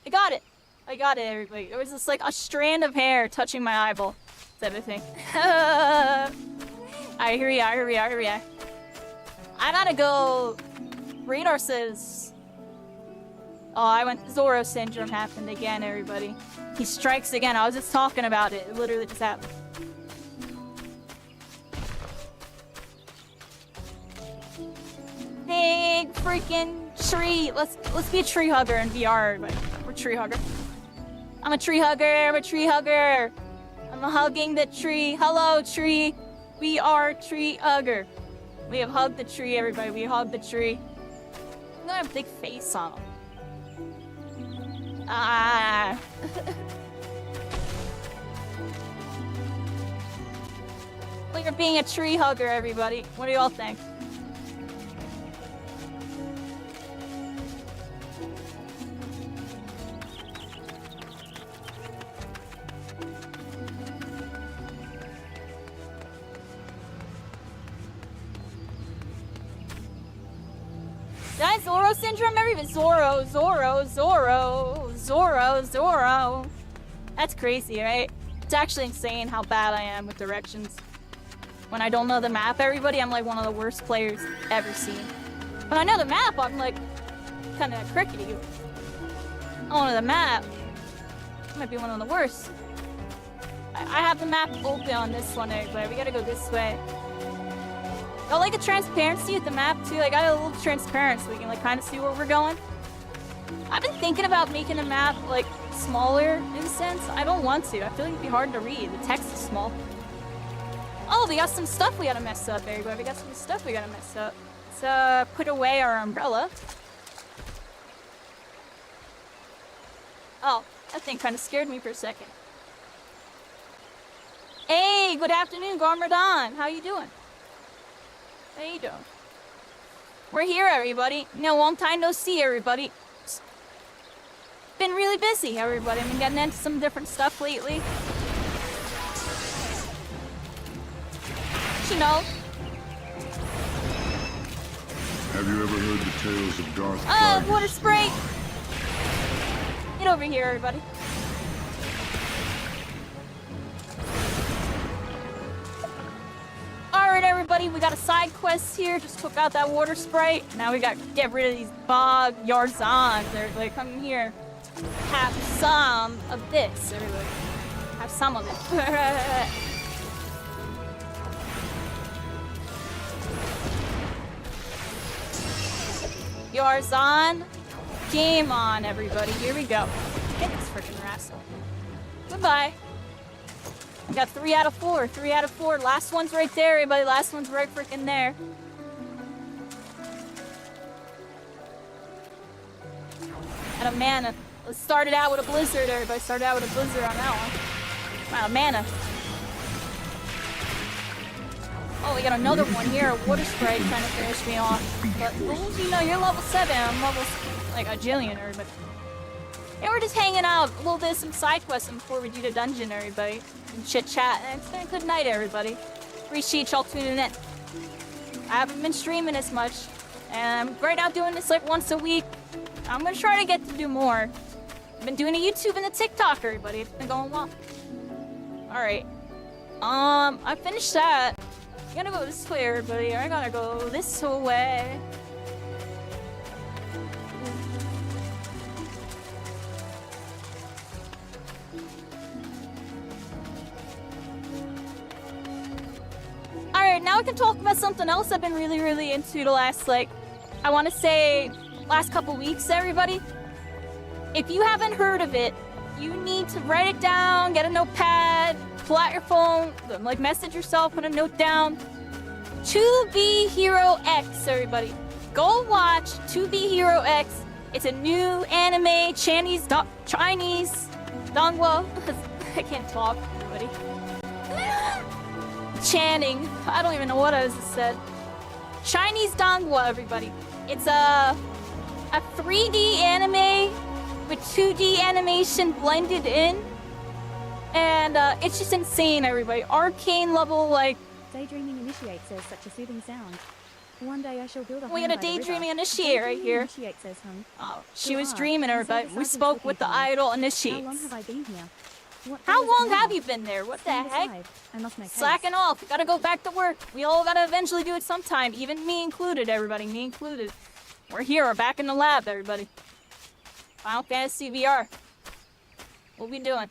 I got it, everybody. There was just like a strand of hair touching my eyeball. Type of thing. I hear ya. I gotta go. Radar says. Oh, Zoro syndrome happened again, everybody. He strikes again. I was just talking about it. It literally just happened. Big freaking tree. Let's be a tree hugger in VR, everybody. We're a tree hugger. I'm a tree hugger. I'm hugging the tree. Hello, tree. We are tree hugger. We have hugged the tree, everybody. We hugged the tree. I'm gonna have a big face on him. Ah. Look at being a tree hugger, everybody. What do y'all think? Did I Zoro syndrome? Everybody, Zoro. That's crazy, right? It's actually insane how bad I am with directions. When I don't know the map, everybody, I'm like one of the worst players ever seen. When I know the map, I'm like kind of crickety. I don't know the map. I might be one of the worst. I have the map open on this one, everybody. We gotta go this way. I like the transparency of the map too. I got a little transparent so we can like kind of see where we're going. I've been thinking about making the map like smaller in a sense. I don't want to. I feel like it'd be hard to read. The text is small. Oh, we got some stuff we gotta mess up, everybody. We got some stuff we gotta mess up. Let's put away our umbrella. Oh, that thing kind of scared me for a second. Hey, good afternoon, Garmadon. How you doing? How you doing? We're here, everybody. You know, long time no see, everybody. Been really busy, everybody. I've been getting into some different stuff lately. You know. Have you ever heard the tales of Darth Oh, water spray! Get over here, everybody. Alright, everybody, we got a side quest here. Just took out that water sprite. Now we got to get rid of these bog yarzons. Everybody, come here. Have some of this, everybody. Have some of it. Yarzon. Game on, everybody. Here we go. Get this freaking rascal. Goodbye. We got 3 out of 4. 3 out of 4. Last one's right there, everybody. Last one's right freaking there. And a mana. Let's start it out with a blizzard, everybody. Start it out with a blizzard on that one. Wow, mana. Oh, we got another one here. A water sprite trying to finish me off. But, you know, you're level 7. I'm level, like, a jillion, everybody. And we're just hanging out. A little bit of some side quests before we do the dungeon, everybody. And chit-chat. And it's been a good night, everybody. Appreciate y'all tuning in. I haven't been streaming as much. And I'm right out doing this, like, once a week. I'm gonna try to get to do more. I've been doing the YouTube and the TikTok, everybody. It's been going well. Alright. I finished that. I gotta go this way, everybody. I gotta go this way. Alright, now we can talk about something else I've been really into the last, like, I want to say, last couple weeks, everybody. If you haven't heard of it, you need to write it down, get a notepad, pull out your phone, like message yourself, put a note down. 2B Hero X, everybody. Go watch 2B Hero X. It's a new anime, Chinese Dongwa. I can't talk, everybody. Channing. I don't even know what I just said. Chinese Dongwa, everybody. It's a 3D anime with 2D animation blended in. And it's just insane, everybody. Arcane level, like... Daydreaming Initiate says such a soothing sound. One day I shall build a we home got a by the Daydreaming river. Initiate right here. Initiate says home. Oh, she was dreaming, everybody. We spoke with the idol Initiates. How long have I been here? What How day is it long now? have you been there? What the Stand heck? aside. I must make haste. Slacking off. We gotta go back to work. We all gotta eventually do it sometime. Even me included, everybody. Me included. We're here. We're back in the lab, everybody. Final Fantasy VR. What we doing?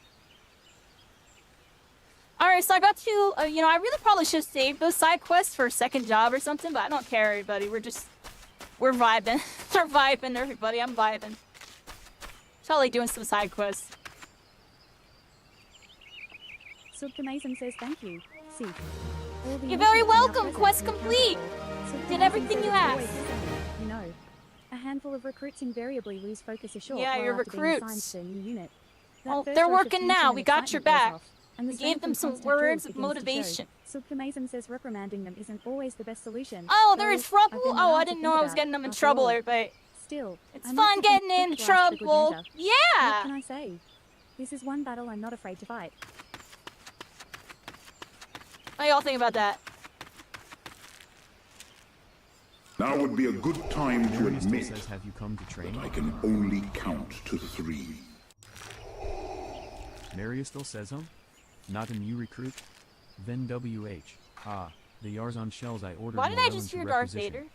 Alright, so I got to, you know, I really probably should have saved those side quests for a second job or something, but I don't care, everybody. We're vibing. We're vibing, everybody. I'm vibing. Totally doing some side quests. Subcamazon says thank you. See. All the You're very initiates are now welcome. present Quest in the complete. protocol. Did Subcamazon everything says you it's asked. always listening. You know, a handful of recruits invariably lose focus a short Yeah, while your after being recruits. assigned to a new unit. That Oh, first they're rush of working tension now. and We got your excitement wears back. off, and the We strain gave them from some constant drills words of begins to show. motivation. Subcamazon says reprimanding them isn't always the best solution. Oh, they're in Though I've trouble? been Oh, allowed I to didn't think know I was about getting them in after trouble, all. everybody. Still, It's I like fun to getting think in quick grasp the good trouble. ninja. What Yeah! can I say? This is one battle I'm not afraid to fight. What do y'all think about that? Now would be a good time to Mary still admit says, have you come to train? I can only count to 3. Maria still says, not a new recruit? Then WH. Ah, the Yarzon shells I ordered. Why did I Morellan just to hear Darth requisition. Vader?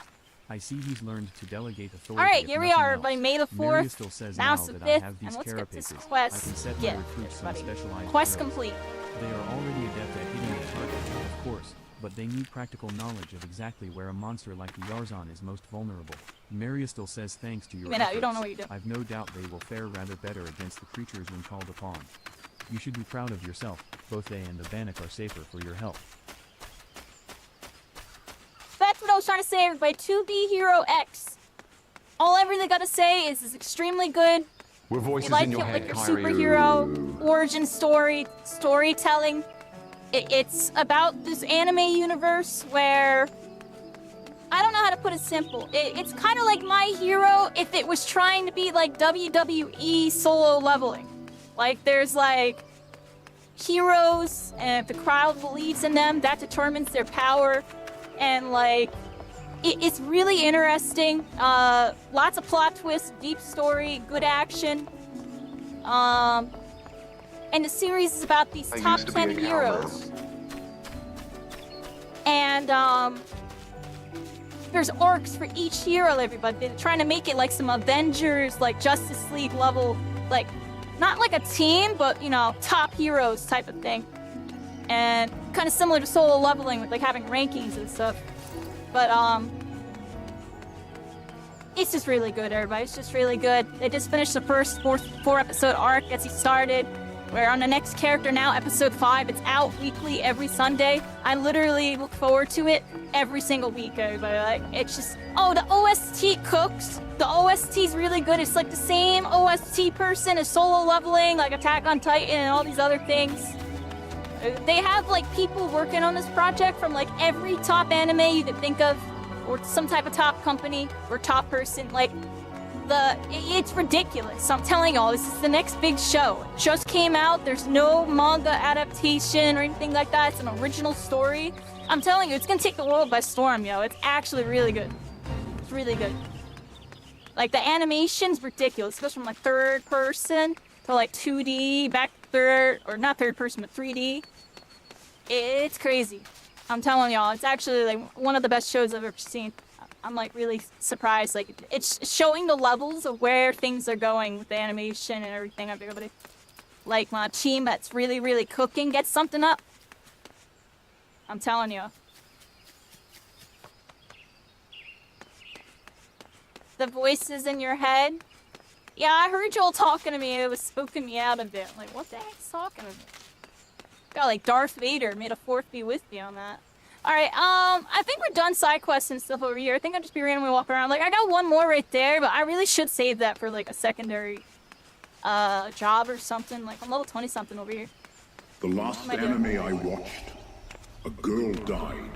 I see he's learned to delegate authority. Alright, if here we nothing are, else. everybody. May the Maria 4th. still says Now now it's the that 5th. I have these And let's get this carapaces, I quest. can set my Get recruits some everybody. specialized Quest drills. complete. They are already adept at hitting the target, of course. but they need practical knowledge of exactly where a monster like the Yarzon is most vulnerable. Mariustil says thanks to your efforts, you don't know what you do. I've no doubt they will fare rather better against the creatures when called upon. You should be proud of yourself, both they and the Bannock are safer for your help. That's what I was trying to say, everybody. 2B Hero X. All I really gotta say is it's extremely good. We're voices Like in your it, head, like your Kairi. superhero origin storytelling. It's about this anime universe where I don't know how to put it simple. It's kind of like My Hero if it was trying to be like WWE solo leveling. Like there's like heroes, and if the crowd believes in them, that determines their power. And like it's really interesting. Lots of plot twists, deep story, good action. And the series is about these I top used to be 10 a cowman. heroes. And there's arcs for each hero, everybody. They're trying to make it like some Avengers, like Justice League level, like not like a team, but you know, top heroes type of thing. And kind of similar to solo leveling with like having rankings and stuff. But it's just really good, everybody. It's just really good. They just finished the first four episode arc as he started. We're on the next character now, episode 5. It's out weekly every Sunday. I literally look forward to it every single week, everybody. Like, it's just, oh, the OST cooks. The OST's really good. It's like the same OST person as solo leveling, like Attack on Titan and all these other things. They have like people working on this project from like every top anime you could think of, or some type of top company or top person. Like, it's ridiculous. I'm telling y'all, this is the next big show. It just came out. There's no manga adaptation or anything like that. It's an original story. I'm telling you, it's gonna take the world by storm, yo. It's actually really good. It's really good. Like, the animation's ridiculous. It goes from like third person to like 2D, back to third, or not third person, but 3D. It's crazy. I'm telling y'all, it's actually like one of the best shows I've ever seen. I'm like really surprised. Like, it's showing the levels of where things are going with the animation and everything. Everybody, like my team that's really, really cooking, gets something up. I'm telling you. The voices in your head. Yeah, I heard y'all talking to me. It was spooking me out a bit. Like, what the heck's talking to me? Got like Darth Vader made a fourth be with me on that. Alright, I think we're done side quests and stuff over here. I think I'll just be randomly walking around. Like, I got one more right there, but I really should save that for, like, a secondary, job or something. Like, I'm level 20-something over here. The last anime I watched, a girl died,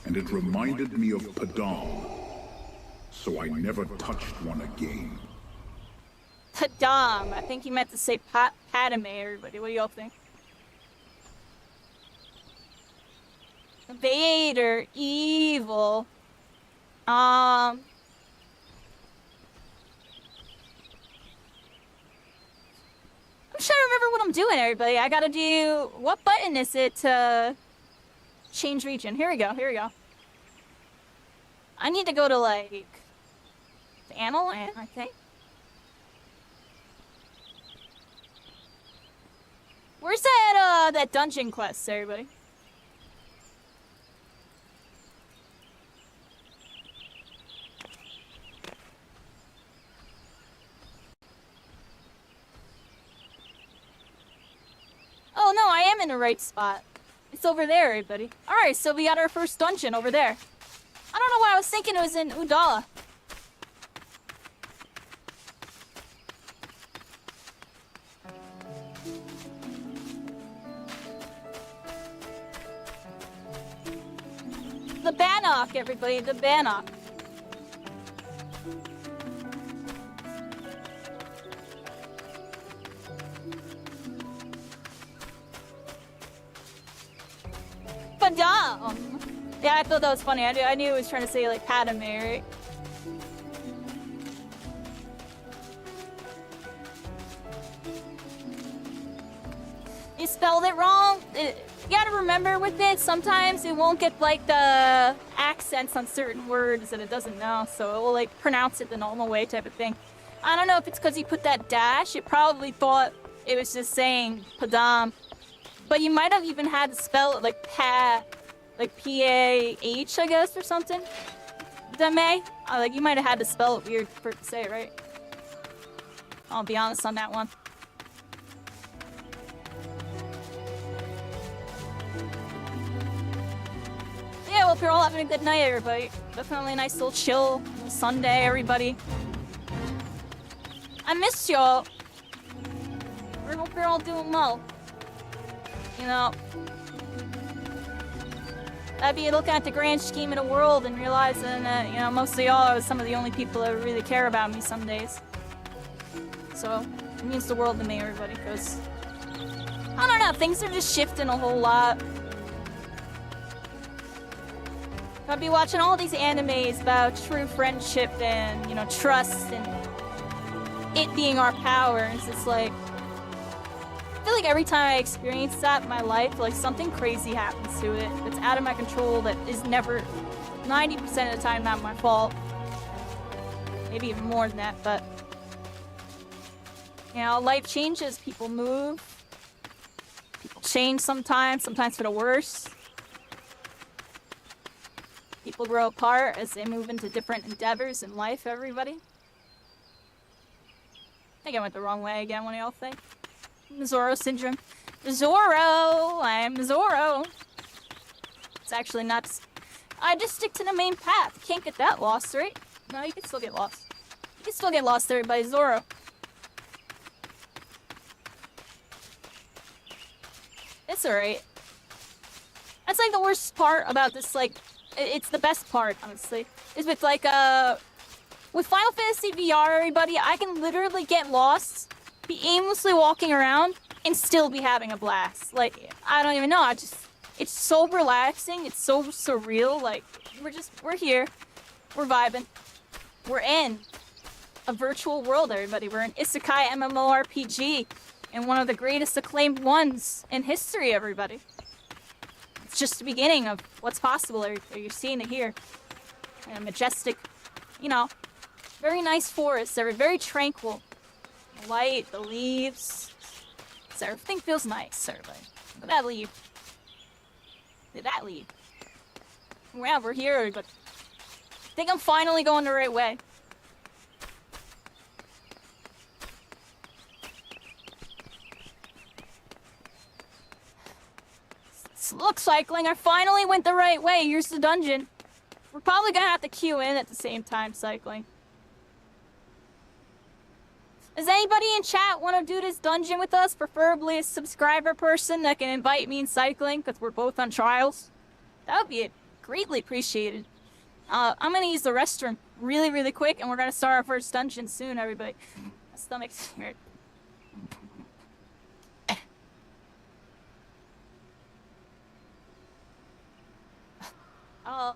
and it reminded me of Padam, so I never touched one again. Padam. I think he meant to say Padme, everybody. What do y'all think? Vader, evil. I'm trying to remember what I'm doing, everybody. I gotta do... What button is it to change region? Here we go, here we go. I need to go to, like... the Analand, I think. Where's that dungeon quest, everybody? Oh no, I am in the right spot. It's over there, everybody. Alright, so we got our first dungeon over there. I don't know why I was thinking it was in Udala. The Bannock, everybody, the Bannock. Padam! Yeah, I thought that was funny. I knew it was trying to say, like, Padme, right? You spelled it wrong. You gotta remember with it, sometimes it won't get, like, the accents on certain words that it doesn't know, so it will, like, pronounce it the normal way type of thing. I don't know if it's because you put that dash. It probably thought it was just saying Padam. But you might have even had to spell it like like P-A-H, I guess, or something. Dame? Like, you might have had to spell it weird for it to say it, right? I'll be honest on that one. Yeah, well, if you're all having a good night, everybody. Definitely a nice little chill Sunday, everybody. I missed y'all. I hope you're all doing well. You know, I'd be looking at the grand scheme of the world and realizing that, you know, most of y'all are some of the only people that really care about me some days. So, it means the world to me, everybody, because, I don't know, things are just shifting a whole lot. I'd be watching all these animes about true friendship and, you know, trust and it being our power. And it's just like, I feel like every time I experience that in my life, like something crazy happens to it. It's out of my control that is never, 90% of the time, not my fault. Maybe even more than that, but, you know, life changes, people move. People change sometimes for the worse. People grow apart as they move into different endeavors in life, everybody. I think I went the wrong way again, what do y'all think? Zorro syndrome. Zorro! I'm Zorro! It's actually not... I just stick to the main path. Can't get that lost, right? No, you can still get lost. You can still get lost, everybody. Zorro. It's alright. That's like the worst part about this, like... It's the best part, honestly. Is with, like, with Final Fantasy VR, everybody, I can literally get lost, be aimlessly walking around, and still be having a blast. Like, I don't even know, it's so relaxing, it's so surreal, like, we're here, we're vibing, we're in a virtual world, everybody. We're in Isekai MMORPG, and one of the greatest acclaimed ones in history, everybody. It's just the beginning of what's possible. You're seeing it here. And a majestic, you know, very nice forest. They're very tranquil. The light, the leaves. So everything feels nice, everybody. Look at that leaf. Look at that leaf. Yeah, we're here, but I think I'm finally going the right way. Look, cycling, I finally went the right way. Here's the dungeon. We're probably gonna have to queue in at the same time, cycling. Does anybody in chat want to do this dungeon with us? Preferably a subscriber person that can invite me in cycling, because we're both on trials. That would be greatly appreciated. I'm gonna use the restroom really, really quick, and we're gonna start our first dungeon soon, everybody. My stomach's hurt. Oh.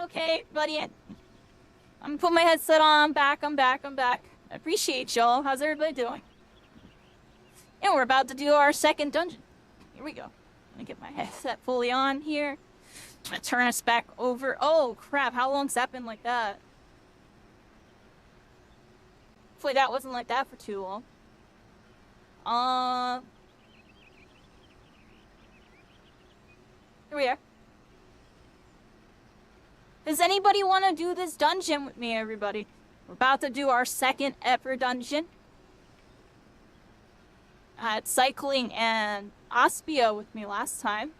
Okay, buddy. I'm gonna put my headset on. I'm back. I appreciate y'all. How's everybody doing? And we're about to do our second dungeon. Here we go. I'm gonna get my headset fully on here. I'm gonna turn us back over. Oh, crap. How long's that been like that? Hopefully that wasn't like that for too long. Here we are. Does anybody want to do this dungeon with me, everybody? We're about to do our second ever dungeon. I had Cycling and Aspia with me last time.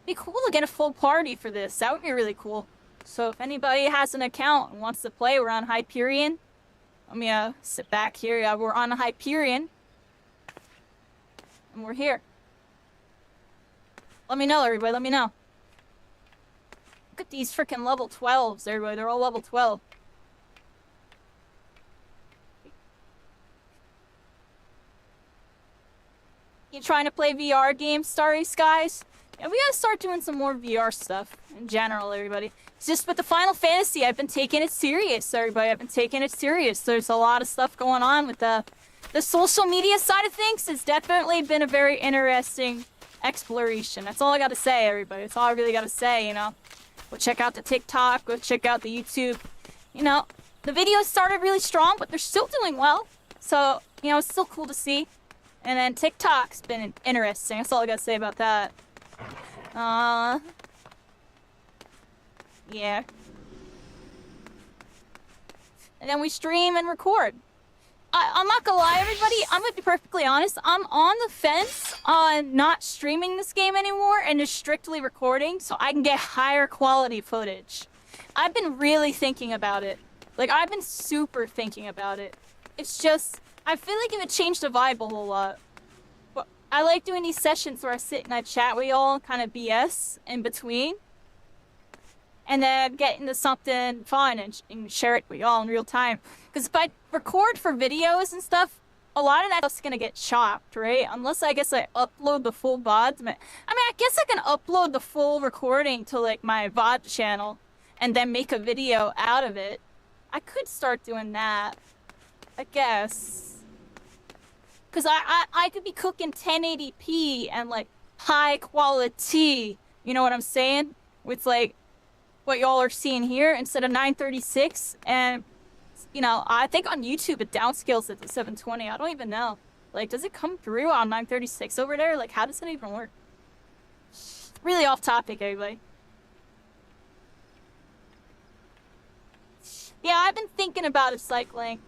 Be cool to get a full party for this. That would be really cool. So if anybody has an account and wants to play, we're on Hyperion. Let me sit back here. Yeah, we're on Hyperion. And we're here. Let me know, everybody. Let me know. Look at these freaking level 12s, everybody. They're all level 12. You trying to play VR games, Starry Skies? Yeah, we gotta start doing some more VR stuff in general, everybody. It's just with the Final Fantasy, I've been taking it serious, everybody. I've been taking it serious. There's a lot of stuff going on with the social media side of things. It's definitely been a very interesting exploration. That's all I gotta say, everybody. That's all I really gotta say, you know. Go check out the TikTok. Go check out the YouTube. You know, the videos started really strong, but they're still doing well. So, you know, it's still cool to see. And then TikTok's been interesting. That's all I gotta say about that. Yeah. And then we stream and record. I'm not gonna lie, everybody. I'm gonna be perfectly honest. I'm on the fence on not streaming this game anymore and just strictly recording so I can get higher quality footage. I've been really thinking about it. Like, I've been super thinking about it. It's just, I feel like it would change the vibe a whole lot. But I like doing these sessions where I sit and I chat with y'all and kind of BS in between. And then get into something fun and share it with y'all in real time. Because if I record for videos and stuff, a lot of that stuff's gonna get chopped, right? Unless I guess I upload the full VODs. I mean, I guess I can upload the full recording to like my VOD channel and then make a video out of it. I could start doing that, I guess. Because I could be cooking 1080p and like high quality, you know what I'm saying? With like what y'all are seeing here instead of 936. And you know, I think on YouTube it downscales it to 720. I don't even know. Like, does it come through on 936 over there? Like, how does it even work? Really off topic, everybody. Yeah, I've been thinking about it, Cycling.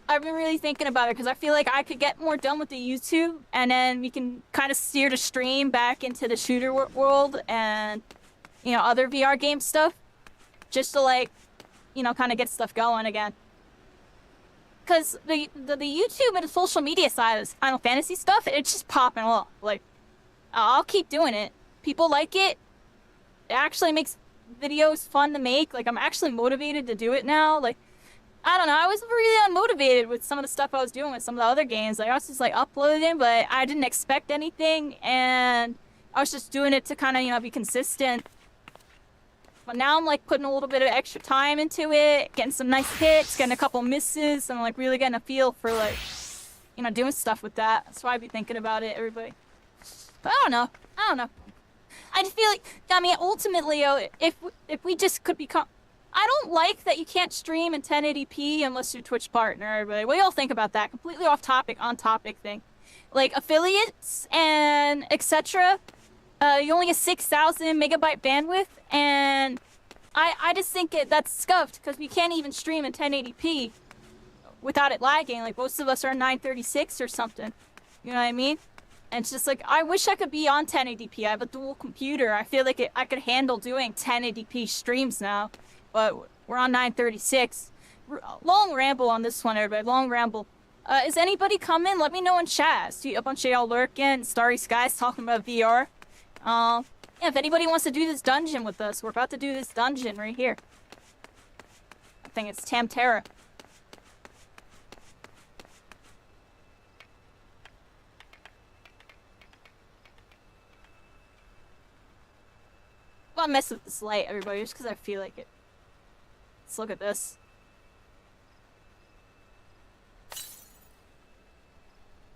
I've been really thinking about it because I feel like I could get more done with the YouTube and then we can kind of steer the stream back into the shooter world and, you know, other VR game stuff. Just to, like, you know, kind of get stuff going again. Because the YouTube and the social media side of Final Fantasy stuff, it's just popping off. Like, I'll keep doing it. People like it. It actually makes videos fun to make. Like, I'm actually motivated to do it now. Like, I don't know. I was really unmotivated with some of the stuff I was doing with some of the other games. Like, I was just, like, uploading, but I didn't expect anything. And I was just doing it to kind of, you know, be consistent. But now I'm like putting a little bit of extra time into it, getting some nice hits, getting a couple misses, and like really getting a feel for like, you know, doing stuff with that. That's why I'd be thinking about it, everybody. But I don't know. I just feel like, I mean, ultimately, if we just could become, I don't like that you can't stream in 1080p unless you're a Twitch partner, everybody. What do y'all think about that? Completely off topic, on topic thing. Like affiliates and etc. You only get 6,000 megabyte bandwidth, and I just think that's scuffed because we can't even stream in 1080p without it lagging. Like most of us are 936 or something. You know what I mean? And it's just like, I wish I could be on 1080p. I have a dual computer. I feel like I could handle doing 1080p streams now, but we're on 936. Long ramble on this one, everybody. Long ramble. Is anybody coming? Let me know in chat. I see a bunch of y'all lurking. Starry Skies talking about VR. Yeah, if anybody wants to do this dungeon with us, we're about to do this dungeon right here. I think it's Tamterra. Come want to mess with this light, everybody, just because I feel like it. Let's look at this.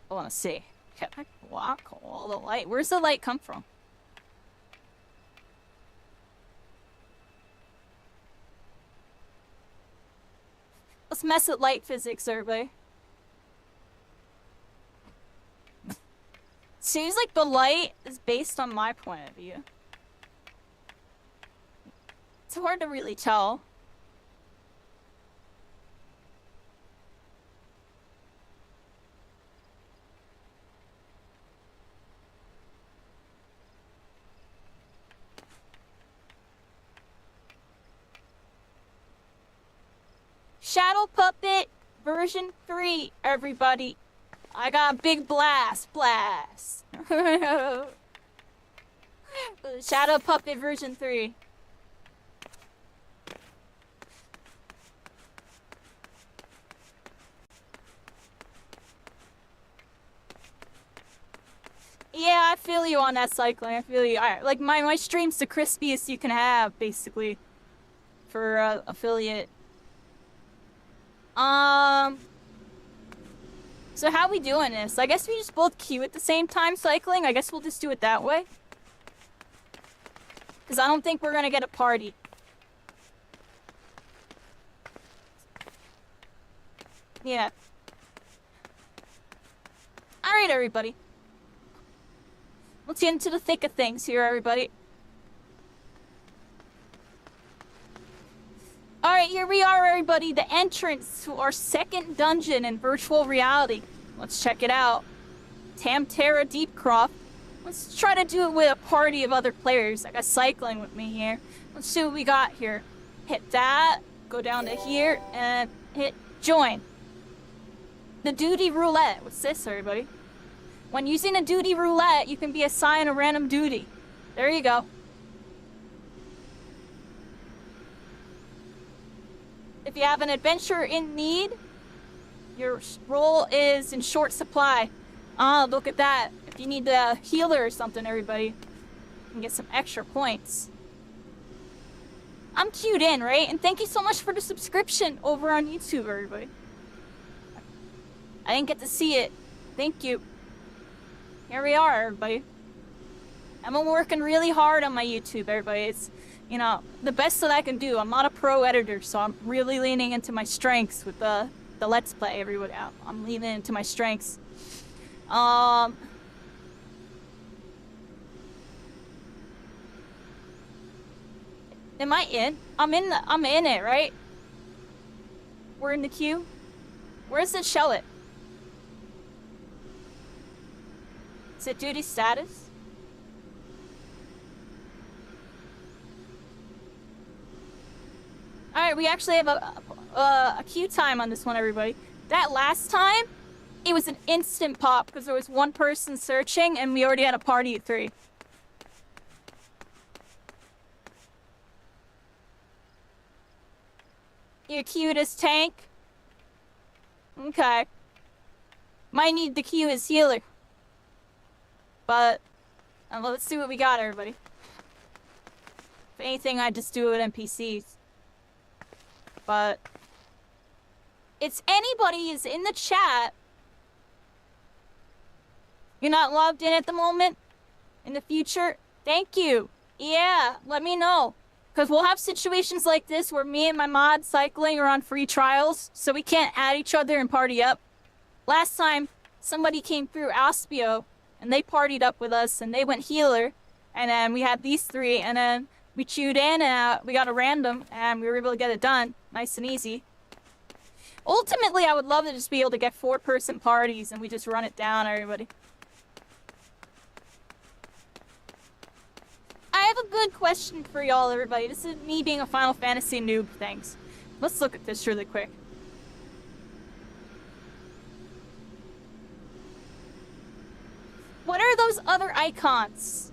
I want to see. Can I block all the light? Where's the light come from? Let's mess with light physics, everybody. Seems like the light is based on my point of view. It's hard to really tell. Shadow Puppet version 3, everybody. I got a big blast. Shadow Puppet version 3. Yeah, I feel you on that, cycling. I feel you. Like my stream's the crispiest you can have, basically, for affiliate. So how we doing this? I guess we just both queue at the same time, cycling. I guess we'll just do it that way. Because I don't think we're gonna get a party. Yeah. Alright, everybody. Let's get into the thick of things here, everybody. Alright, here we are, everybody. The entrance to our second dungeon in virtual reality. Let's check it out. Tamtara Deepcroft. Let's try to do it with a party of other players. I got cycling with me here. Let's see what we got here. Hit that, go down to here, and hit join. The duty roulette. What's this, everybody? When using a duty roulette, you can be assigned a random duty. There you go. If you have an adventure in need, your role is in short supply. Look at that. If you need a healer or something, everybody, you can get some extra points. I'm queued in, right? And thank you so much for the subscription over on YouTube, everybody. I didn't get to see it. Thank you. Here we are, everybody. I'm working really hard on my YouTube, everybody. It's, you know, the best that I can do. I'm not a pro editor, so I'm really leaning into my strengths with the Let's Play, everybody. I'm leaning into my strengths. Am I in? I'm in it, right? We're in the queue. Where's the show it? Is it duty status? Alright, we actually have a queue time on this one, everybody. That last time, it was an instant pop because there was one person searching and we already had a party of 3. You're queued as tank? Okay. Might need the queue as healer. But, let's see what we got, everybody. If anything, I just do it with NPCs. But, it's anybody is in the chat. You're not logged in at the moment? In the future? Thank you. Yeah, let me know. Because we'll have situations like this where me and my mod cycling are on free trials, so we can't add each other and party up. Last time, somebody came through Aspio, and they partied up with us, and they went healer, and then we had these 3, and then we queued in, and we got a random, and we were able to get it done. Nice and easy. Ultimately, I would love to just be able to get 4-person parties, and we just run it down, everybody. I have a good question for y'all, everybody. This is me being a Final Fantasy noob, thanks. Let's look at this really quick. What are those other icons?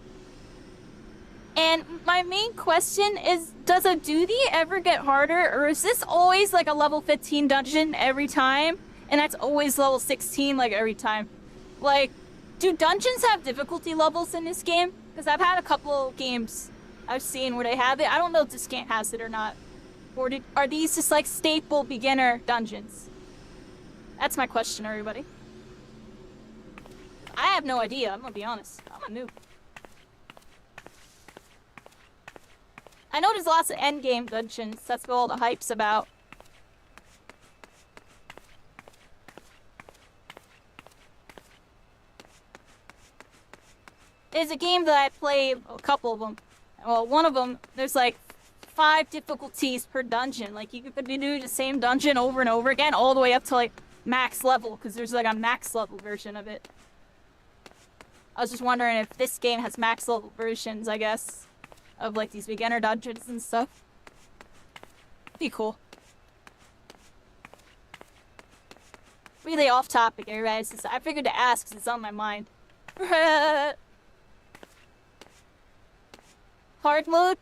And my main question is, does a duty ever get harder, or is this always like a level 15 dungeon every time, and that's always level 16 like every time? Like, do dungeons have difficulty levels in this game? Because I've had a couple games I've seen where they have it. I don't know if this game has it or not. Or are these just like staple beginner dungeons? That's my question, everybody. I have no idea, I'm gonna be honest. I'm a noob. I know there's lots of endgame dungeons. That's what all the hype's about. There's a game that I play, a couple of them. Well, one of them, there's like 5 difficulties per dungeon. Like, you could do the same dungeon over and over again, all the way up to like max level, because there's like a max level version of it. I was just wondering if this game has max level versions, I guess, of like these beginner dungeons and stuff. Be cool. Really off topic, everybody. I figured to ask because it's on my mind. Hard mode.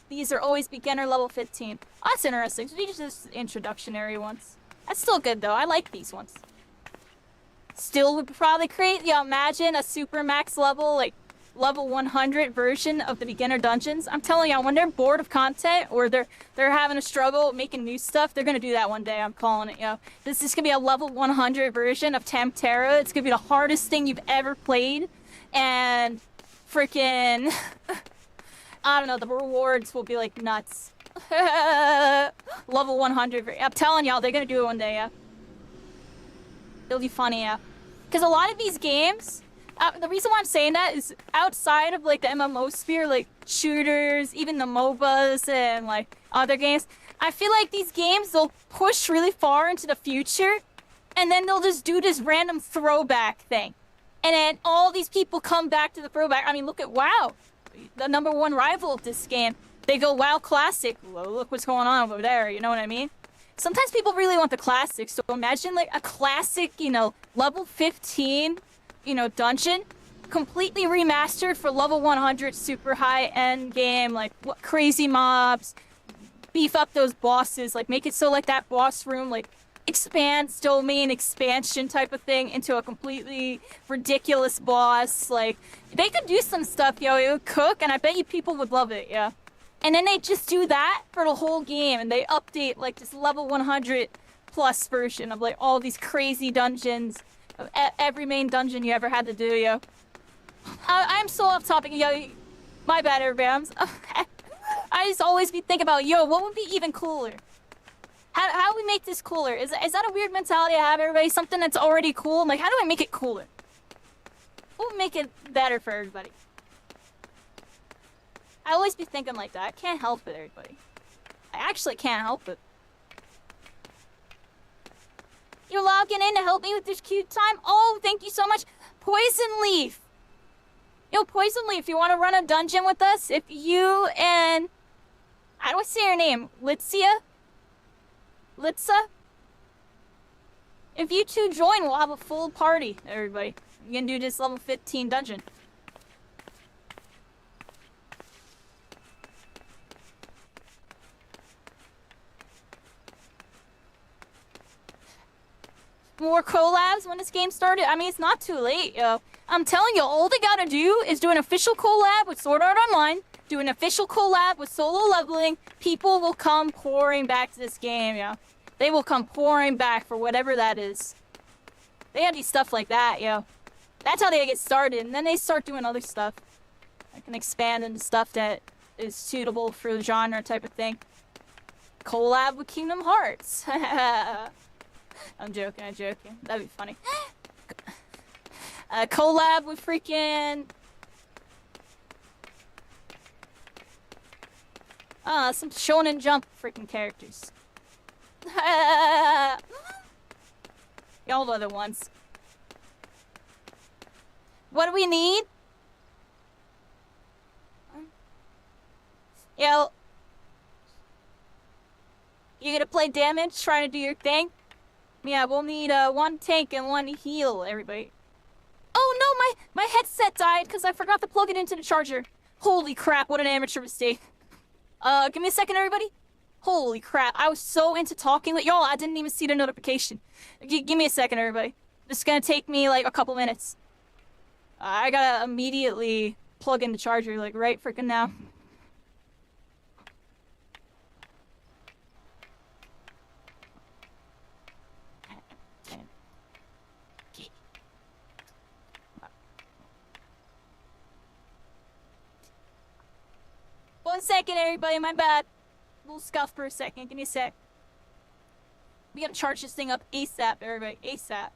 These are always beginner level 15. Oh, that's interesting. So these are just introductionary ones. That's still good though. I like these ones. Still would probably create, imagine a super max level, like level 100 version of the beginner dungeons. I'm telling y'all, when they're bored of content or they're having a struggle making new stuff, they're gonna do that one day. I'm calling it, This is gonna be a level 100 version of Tempterra. It's gonna be the hardest thing you've ever played, and freaking, I don't know, the rewards will be like nuts. Level 100. I'm telling y'all, they're gonna do it one day, It'll be funny, Because a lot of these games, the reason why I'm saying that is outside of like the MMO sphere, like shooters, even the MOBAs and like other games, I feel like these games, they'll push really far into the future and then they'll just do this random throwback thing. And then all these people come back to the throwback. I mean, look at WoW, the #1 rival of this game. They go WoW Classic. Well, look what's going on over there, you know what I mean? Sometimes people really want the classics, so imagine like a classic, level 15, dungeon, completely remastered for level 100, super high-end game, like what crazy mobs, beef up those bosses, like make it so like that boss room, like expands domain expansion type of thing into a completely ridiculous boss. Like, they could do some stuff, it would cook, and I bet you people would love it, And then they just do that for the whole game, and they update like this level 100 plus version of like all these crazy dungeons, of every main dungeon you ever had to do, I'm so off topic, my bad, everybody. I just always be thinking about, what would be even cooler? How do we make this cooler? Is that a weird mentality I have, everybody? Something that's already cool? I'm like, how do I make it cooler? What would make it better for everybody? I always be thinking like that. I can't help it, everybody. I actually can't help it. You're logging in to help me with this cute time? Oh, thank you so much. Poison Leaf. Poison Leaf, you want to run a dungeon with us? If you and... How do I say your name? Litsa? If you two join, we'll have a full party, everybody. We can do this level 15 dungeon. More collabs when this game started. I mean, it's not too late, I'm telling you, all they gotta do is do an official collab with Sword Art Online, do an official collab with Solo Leveling. People will come pouring back to this game, They will come pouring back for whatever that is. They have these stuff like that, That's how they get started, and then they start doing other stuff. I can expand into stuff that is suitable for the genre type of thing. Collab with Kingdom Hearts. I'm joking. That'd be funny. Collab with freaking... some Shonen Jump freaking characters. Y'all are the ones. What do we need? You gonna play damage, trying to do your thing? Yeah, we'll need 1 tank and 1 heal, everybody. Oh no, my headset died because I forgot to plug it into the charger. Holy crap, what an amateur mistake. Give me a second, everybody. Holy crap, I was so into talking with y'all, I didn't even see the notification. Give me a second, everybody. This is gonna take me like a couple minutes. I gotta immediately plug in the charger, like, right freaking now. One second, everybody, my bad. A little scuff for a second, give me a sec. We gotta charge this thing up ASAP, everybody, ASAP.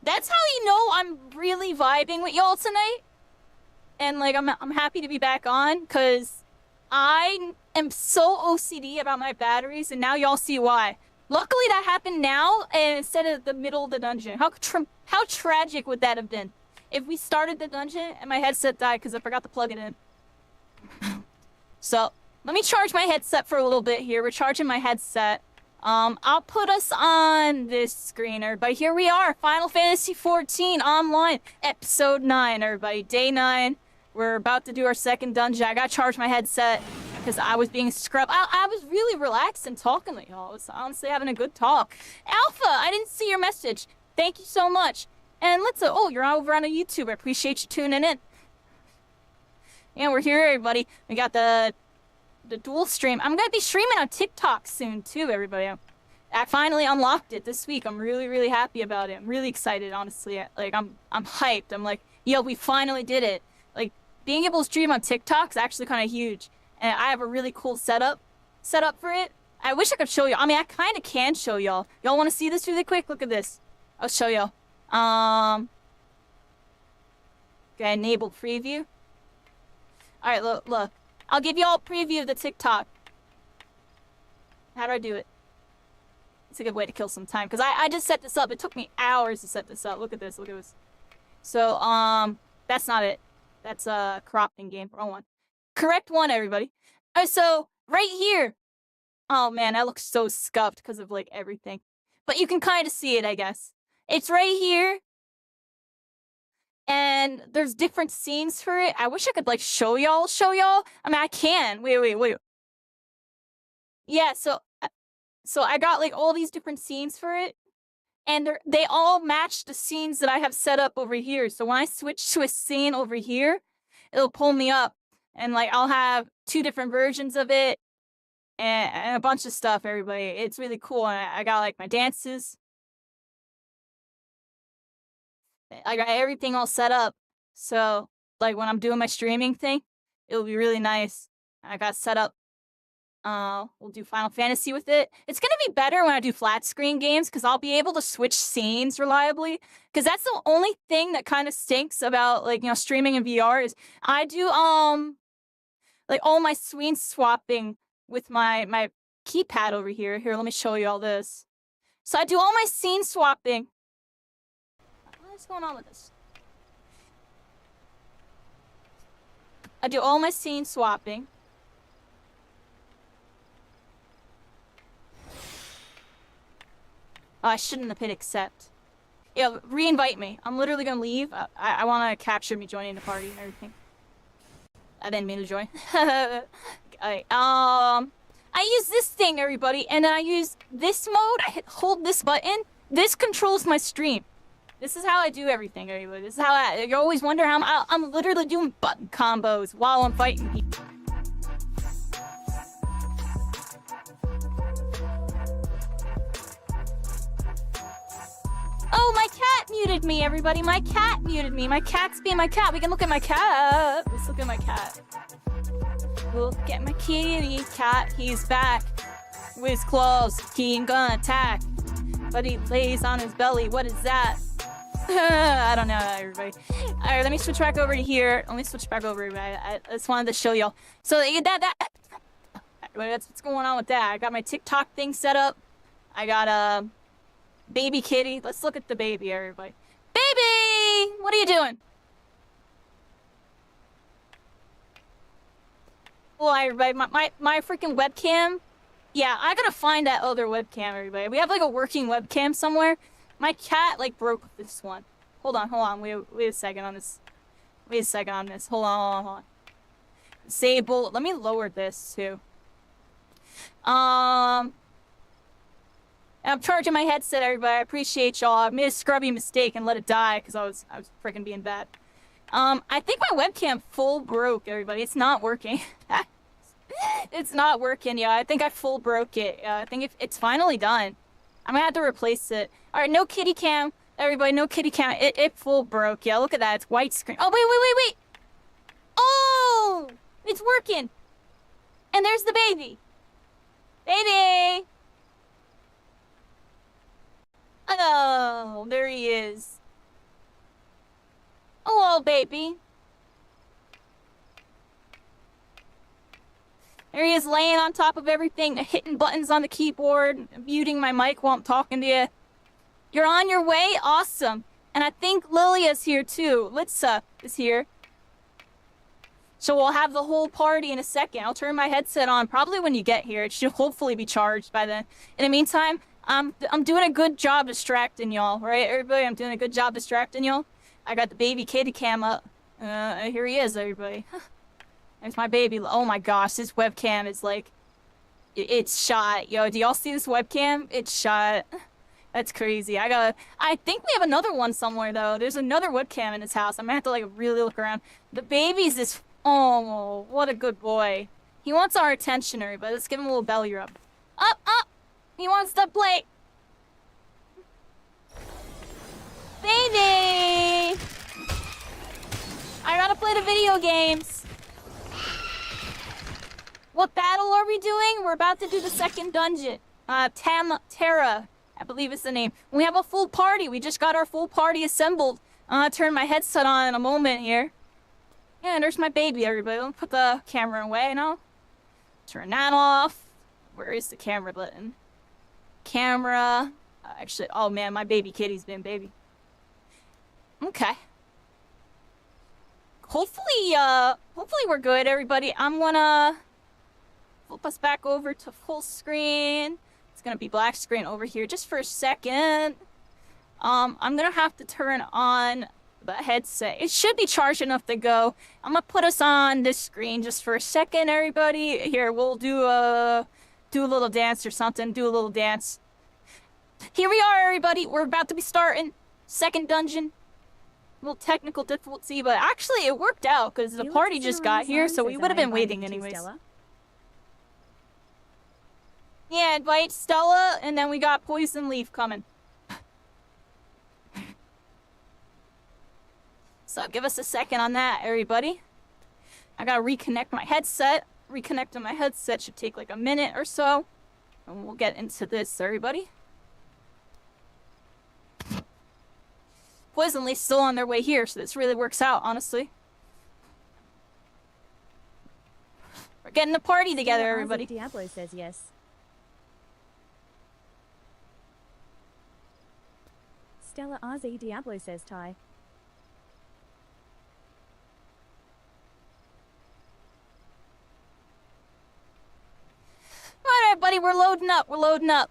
That's how you know I'm really vibing with y'all tonight. And like I'm happy to be back on, cause I am so OCD about my batteries, and now y'all see why. Luckily that happened now, and instead of the middle of the dungeon. How tragic would that have been if we started the dungeon and my headset died because I forgot to plug it in. So let me charge my headset for a little bit here. We're charging my headset. I'll put us on this screen, everybody. Here we are, Final Fantasy XIV Online, Episode 9, everybody. Day 9. We're about to do our second dungeon. I gotta charge my headset because I was being scrubbed. I was really relaxed and talking to y'all. I was honestly having a good talk. Alpha, I didn't see your message. Thank you so much. And let's, oh, you're over on a YouTube. I appreciate you tuning in. Yeah, we're here, everybody. We got the dual stream. I'm gonna be streaming on TikTok soon too, everybody. I finally unlocked it this week. I'm really, really happy about it. I'm really excited, honestly. Like, I'm hyped. I'm like, yo, we finally did it. Like, being able to stream on TikTok is actually kind of huge. And I have a really cool setup for it. I wish I could show you. I mean, I kind of can show y'all. Y'all want to see this really quick? Look at this. I'll show y'all. Okay, enable preview. All right, look. I'll give y'all a preview of the TikTok. How do I do it? It's a good way to kill some time, because I just set this up. It took me hours to set this up. Look at this. Look at this. So, that's not it. That's cropped in game. Wrong one. Correct one, everybody. All right, so right here. Oh man, that looks so scuffed because of like everything. But you can kind of see it, I guess. It's right here. And there's different scenes for it. I wish I could like show y'all. I mean, I can. Wait. Yeah, so I got like all these different scenes for it. And they all match the scenes that I have set up over here. So when I switch to a scene over here, it'll pull me up. And like I'll have 2 different versions of it. And a bunch of stuff, everybody. It's really cool. And I got like my dances. I got everything all set up. So like when I'm doing my streaming thing, it'll be really nice. I got set up. We'll do Final Fantasy with it. It's gonna be better when I do flat screen games because I'll be able to switch scenes reliably. Because that's the only thing that kind of stinks about like, you know, streaming in VR is I do like all my screen swapping with my keypad over here. Here, let me show you all this. So I do all my scene swapping. What's going on with this? I do all my scene swapping. Oh, I shouldn't have hit accept. Yeah, re-invite me. I'm literally gonna leave. I want to capture me joining the party and everything. I didn't mean to join. Okay, I use this thing, everybody, and then I use this mode. I hold this button. This controls my stream. This is how I do everything, everybody. This is how you always wonder how I'm literally doing button combos while I'm fighting people. Oh, my cat muted me, everybody. My cat muted me. My cat's being my cat. We can look at my cat. Let's look at my cat. Look at my kitty cat. He's back with his claws. He ain't gonna attack, but he lays on his belly. What is that? I don't know, everybody. All right, let me switch back over to here. Let me switch back over. I just wanted to show y'all. So that's what's going on with that. I got my TikTok thing set up. I got a baby kitty. Let's look at the baby, everybody. Baby, what are you doing? Well, everybody, my freaking webcam. Yeah, I gotta find that other webcam, everybody. We have like a working webcam somewhere. My cat like broke this one. Hold on. Wait a second on this. Hold on. Disable. Let me lower this too. I'm charging my headset, everybody. I appreciate y'all. I made a scrubby mistake and let it die because I was freaking being bad. I think my webcam full broke, everybody. It's not working. It's not working, yeah. I think I full broke it. I think it's finally done. I'm gonna have to replace it. All right, no kitty cam, everybody. No kitty cam. It full broke. Yeah, look at that. It's white screen. Oh wait. Oh, it's working. And there's the baby. Baby. Oh, there he is. Hello, baby. There he is laying on top of everything, hitting buttons on the keyboard, muting my mic while I'm talking to you. You're on your way? Awesome. And I think Lilia's here too. Litsa is here. So we'll have the whole party in a second. I'll turn my headset on probably when you get here. It should hopefully be charged by then. In the meantime, I'm doing a good job distracting y'all, right? Everybody, I'm doing a good job distracting y'all. I got the baby kitty cam up. Here he is, everybody. There's my baby. Oh my gosh, this webcam is like... It's shot. Yo, do y'all see this webcam? It's shot. That's crazy. I think we have another one somewhere, though. There's another webcam in his house. I'm gonna have to, like, really look around. The baby's this... Oh, what a good boy. He wants our attention, everybody. Let's give him a little belly rub. Up! He wants to play! Baby! I gotta play the video games. What battle are we doing? We're about to do the second dungeon. Terra, I believe is the name. We have a full party. We just got our full party assembled. I'll turn my headset on in a moment here. Yeah, there's my baby, everybody. Let me put the camera away now. Turn that off. Where is the camera button? Camera. Actually, oh man, my baby kitty's been baby. Okay. Hopefully we're good, everybody. I'm gonna flip us back over to full screen. It's gonna be black screen over here just for a second. I'm gonna have to turn on the headset. It should be charged enough to go. I'm gonna put us on this screen just for a second, everybody. Here, we'll do a little dance or something. Do a little dance. Here we are, everybody. We're about to be starting second dungeon. A little technical difficulty, but actually it worked out because the party just got here, so we would have been waiting anyways. Yeah, invite Stella, and then we got Poison Leaf coming. So give us a second on that, everybody. I gotta reconnect my headset. Reconnecting my headset should take like a minute or so. And we'll get into this, everybody. Poison Leaf's still on their way here, so this really works out, honestly. We're getting the party together, everybody. Diablo says yes. Stella RZ Diablo says Ty. Alright, everybody, we're loading up. We're loading up.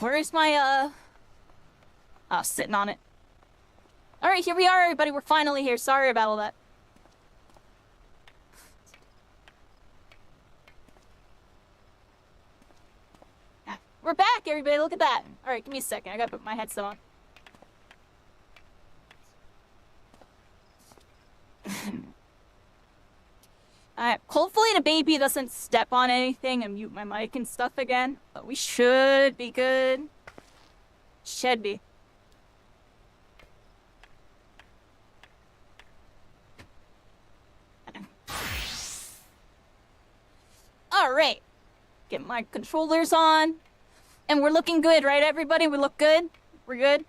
Where's my, Oh, sitting on it. Alright, here we are, everybody. We're finally here. Sorry about all that. We're back, everybody. Look at that. Alright, give me a second. I gotta put my headset on. Alright, hopefully the baby doesn't step on anything and mute my mic and stuff again. But we should be good. Should be. Alright. Get my controllers on. And we're looking good, right, everybody? We look good? We're good?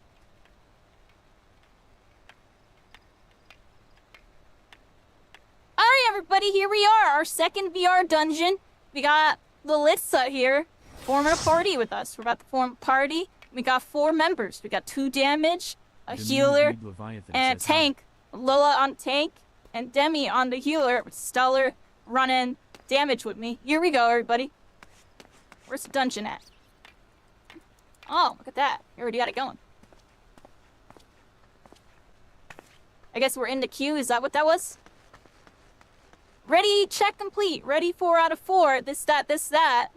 Alright, everybody, here we are. Our second VR dungeon. We got Lilitza here, forming a party with us. We're about to form a party. We got 4 members. We got 2 damage, a healer, and a tank. Lola on tank, and Demi on the healer with Stellar running damage with me. Here we go, everybody. Where's the dungeon at? Oh, look at that. You already got it going. I guess we're in the queue. Is that what that was? Ready, check complete. Ready 4 out of 4. This, that.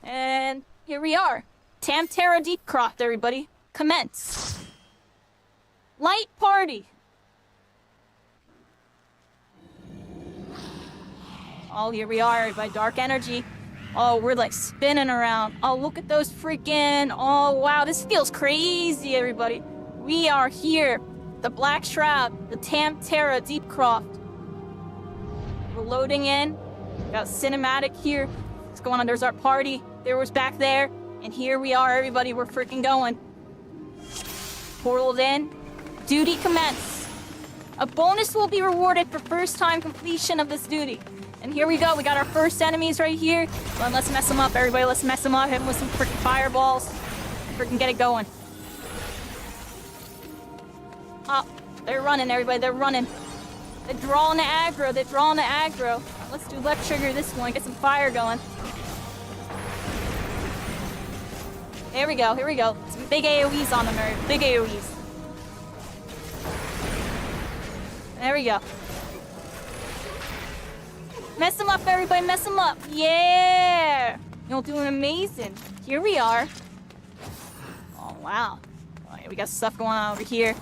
And here we are. Tamtara Deepcroft, everybody. Commence. Light party. Oh, here we are by Dark Energy. Oh, we're like spinning around. Oh, look at those freaking... Oh, wow, this feels crazy, everybody. We are here. The Black Shroud, the Tamtara Deepcroft. We're loading in. We got cinematic here. What's going on? There's our party. There was back there. And here we are, everybody. We're freaking going. Portaled in. Duty commence. A bonus will be rewarded for first time completion of this duty. And here we go. We got our first enemies right here. Well, let's mess them up, everybody. Let's mess them up. Hit them with some freaking fireballs. Freaking get it going. Oh, they're running, everybody. They're running. They're drawing the aggro. They're drawing the aggro. Let's do left trigger this one. Get some fire going. There we go. Here we go. Some big AoEs on them, everybody. Big AoEs. There we go. Mess them up, everybody. Mess them up. Yeah. You're doing amazing. Here we are. Oh, wow. Oh, yeah, we got stuff going on over here.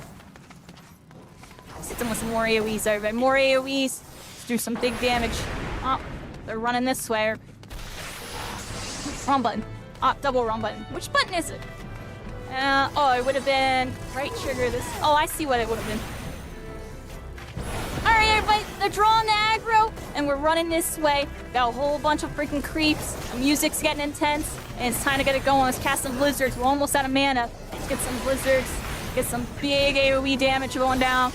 Let's hit them with some more AoEs, everybody. More AoEs. Let's do some big damage. Oh, they're running this way. Wrong button. Ah, double wrong button. Which button is it? Oh, it would have been right trigger this. Oh, I see what it would have been. Alright, everybody, they're drawing the aggro, and we're running this way. Got a whole bunch of freaking creeps. The music's getting intense, and it's time to get it going. Let's cast some blizzards. We're almost out of mana. Let's get some blizzards. Get some big AoE damage going down.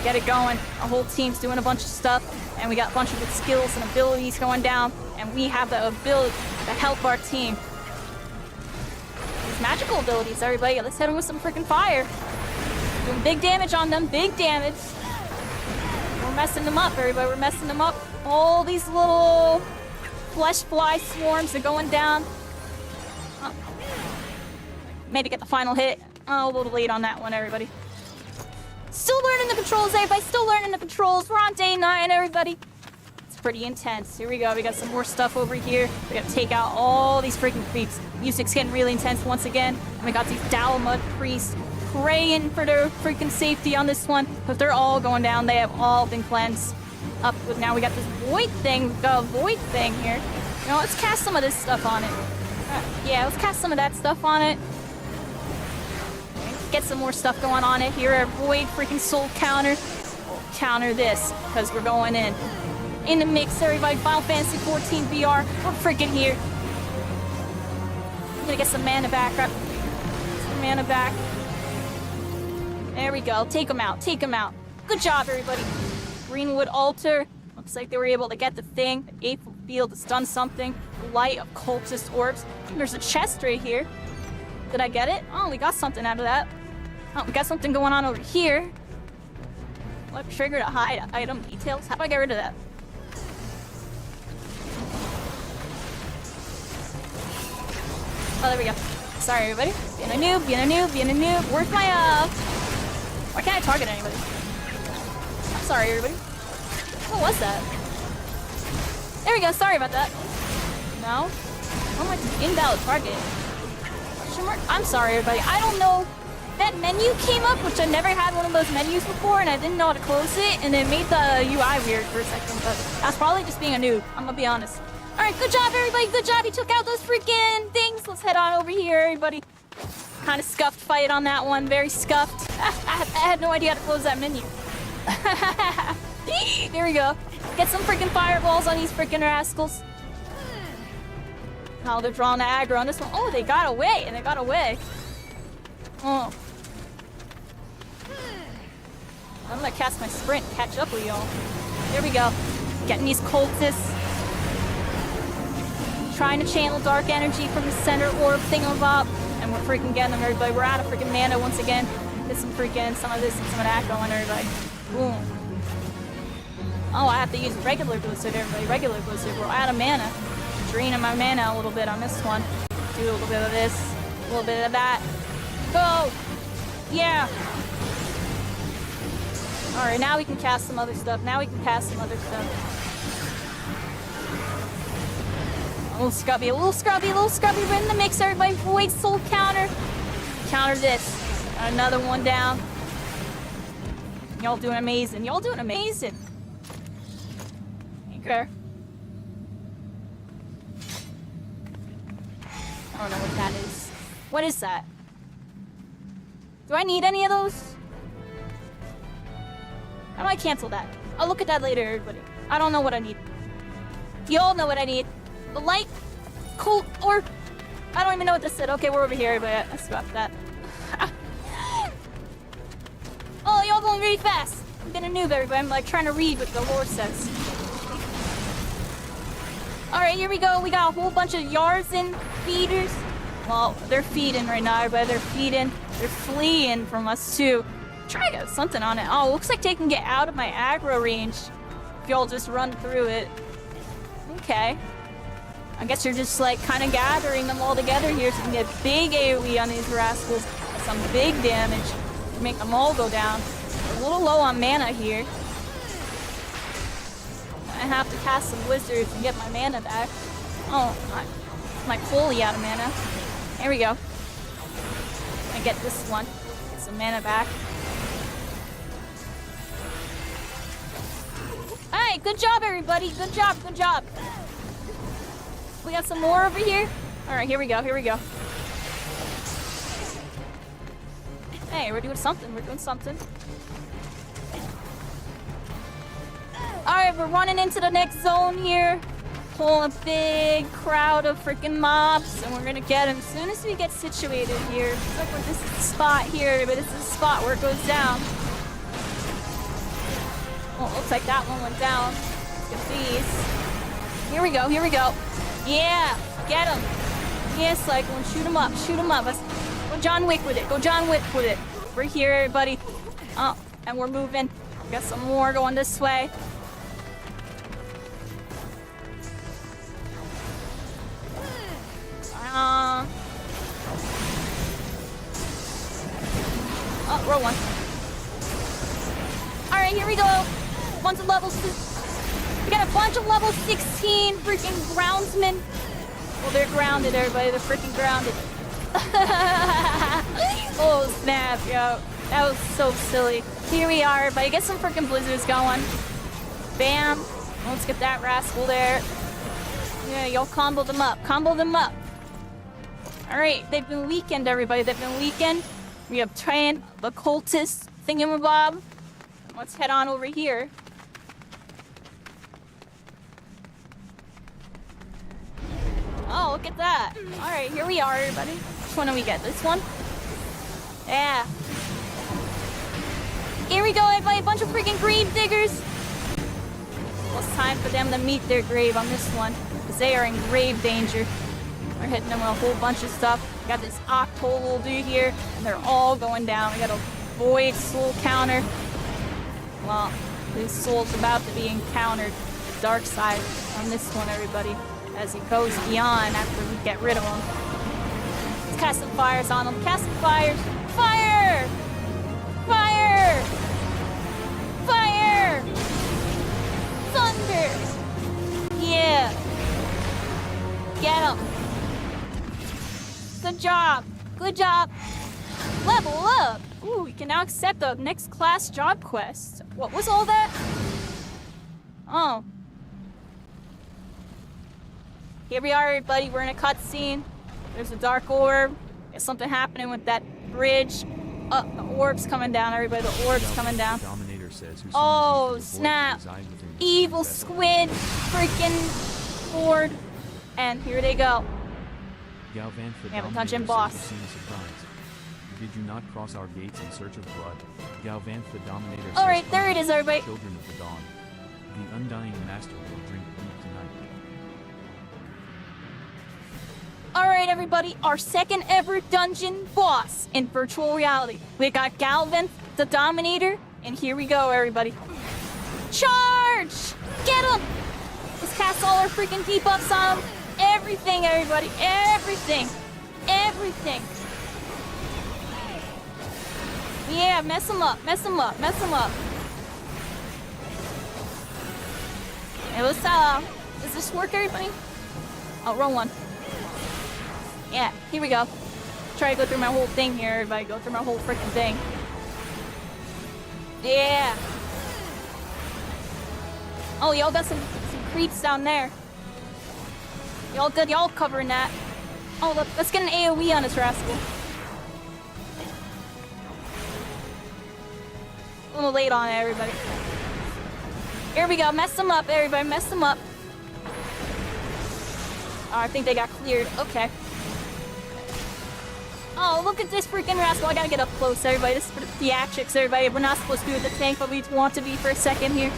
Get it going. Our whole team's doing a bunch of stuff, and we got a bunch of good skills and abilities going down, and we have the ability to help our team. These magical abilities, everybody. Let's hit them with some freaking fire. Doing big damage on them. Big damage. We're messing them up, everybody. We're messing them up. All these little flesh fly swarms are going down. Oh. Maybe get the final hit. Oh, a little late on that one, everybody. Still learning the controls, everybody. Still learning the controls. We're on day 9, everybody. It's pretty intense. Here we go. We got some more stuff over here. We gotta take out all these freaking creeps. Music's getting really intense once again. And we got these Dalmud priests praying for their freaking safety on this one, but they're all going down. They have all been cleansed. Up with now we got this void thing. We've got a void thing here. You know, let's cast some of this stuff on it. Yeah, let's cast some of that stuff on it. Get some more stuff going on it here. A void freaking soul counter. We'll counter this because we're going in the mix. Everybody, Final Fantasy 14 VR. We're freaking here. I'm gonna get some mana back. Some mana back. There we go. Take them out. Take them out. Good job, everybody. Greenwood Altar. Looks like they were able to get the thing. The April Field has done something. Light of Cultist Orbs. There's a chest right here. Did I get it? Oh, we got something out of that. Oh, we got something going on over here. What trigger to hide item details? How do I get rid of that? Oh, there we go. Sorry, everybody. Being a noob, being a noob, being a noob. Where's my, Why can't I target anybody? I'm sorry, everybody. What was that? There we go. Sorry about that. No? Oh my, invalid target. Question mark? I'm sorry, everybody. I don't know. That menu came up, which I never had one of those menus before, and I didn't know how to close it, and it made the UI weird for a second, but that's probably just being a noob. I'm gonna be honest. Alright, good job, everybody. Good job. You took out those freaking things. Let's head on over here, everybody. Kind of scuffed fight on that one. Very scuffed. I had no idea how to close that menu. There we go. Get some freaking fireballs on these freaking rascals. Oh, they're drawing the aggro on this one. Oh, they got away. And they got away. Oh. I'm gonna cast my sprint and catch up with y'all. There we go. Getting these cultists. Trying to channel dark energy from the center orb thingamabob. And we're freaking getting them, everybody. We're out of freaking mana once again. Get some freaking, some of this and some of that going, everybody. Boom. Oh, I have to use regular blizzard, everybody. Regular blizzard. We're out of mana. draining my mana a little bit on this one. Do a little bit of this, a little bit of that. Go! Yeah! Alright, now we can cast some other stuff. A little scrubby, We're in the mix, everybody. Void soul counter. Counter this. Got another one down. Y'all doing amazing. Okay. I don't know what that is. What is that? Do I need any of those? How do I cancel that? I'll look at that later, everybody. I don't know what I need. Y'all know what I need. The light, cold, or... I don't even know what this said. Okay, we're over here, but I swapped that. Oh, y'all going really fast. I'm getting a noob, everybody. I'm like trying to read what the lore says. Alright, here we go. We got a whole bunch of Yarzen feeders. Well, they're feeding right now, everybody. They're feeding. They're fleeing from us, too. Try to get something on it. Oh, looks like they can get out of my aggro range. If y'all just run through it. Okay. I guess you're just like kind of gathering them all together here so you can get big AoE on these rascals. Some big damage to make them all go down. A little low on mana here. I have to cast some wizards and get my mana back. Oh, my fully out of mana. There we go. I get this one. Get some mana back. Alright, good job, everybody. Good job. We got some more over here. Alright, here we go. Hey, we're doing something. Alright, we're running into the next zone here. Pulling a big crowd of freaking mobs, and we're gonna get them as soon as we get situated here. Looks like this is the spot here, but this is the spot where it goes down. Well, it looks like that one went down. Let's get these. Here we go. Yeah, get him. Yeah, Cyclone, shoot him up. Let's go John Wick with it. We're here, everybody. Oh, and we're moving. We got some more going this way. Oh, roll one. Alright, here we go. Bunch of level 6. We got a bunch of level 16 freaking groundsmen. Well, they're grounded, everybody. They're freaking grounded. Oh, snap, yo. That was so silly. Here we are, everybody. Get some freaking blizzards going. Bam. Let's get that rascal there. Yeah, y'all combo them up. Alright, they've been weakened, everybody. We obtained the cultist thingamabob. Let's head on over here. Oh, look at that. Alright, here we are, everybody. Which one do we get? This one? Yeah. Here we go, everybody. A bunch of freaking grave diggers. Well, it's time for them to meet their grave on this one, because they are in grave danger. We're hitting them with a whole bunch of stuff. We got this octole little dude here, and they're all going down. We got a void soul counter. Well, his soul's about to be encountered. The dark side on this one, everybody, as he goes beyond after we get rid of him. Let's cast some fires on him. Cast some fires. Fire! Fire! Fire! Thunder! Yeah! Get him! Good job! Level up! Ooh, we can now accept the next class job quest. What was all that? Oh. Here we are, everybody. We're in a cutscene. There's a dark orb. There's something happening with that bridge. The orb's coming down, everybody. The orb's coming down. Oh, snap. Evil squid freaking board. And here they go. We have a dungeon boss. Did you not cross our gates in search of blood? Galvanth the Dominator says, alright, there it is, everybody. Children of the Dawn. The Undying Master will drink deep tonight. Alright, everybody, our second ever dungeon boss in virtual reality. We got Galvanth the Dominator, and here we go, everybody. Charge! Get him! Let's cast all our freaking debuffs on him. Everything, everybody. Everything. Everything. Yeah, mess him up. Mess him up. Mess him up. Hey, let's, does this work, everybody? Oh, wrong one. Yeah, here we go. Try to go through my whole thing here, everybody. Go through my whole freaking thing. Yeah. Oh, y'all got some creeps down there. Y'all good? Y'all covering that. Oh, look, let's get an AoE on this rascal. A little late on it, everybody. Here we go. Mess them up, everybody. Mess them up. Oh, I think they got cleared. Okay. Oh, look at this freaking rascal. I gotta get up close, everybody. This is for the theatrics, everybody. We're not supposed to be with the tank, but we want to be for a second here.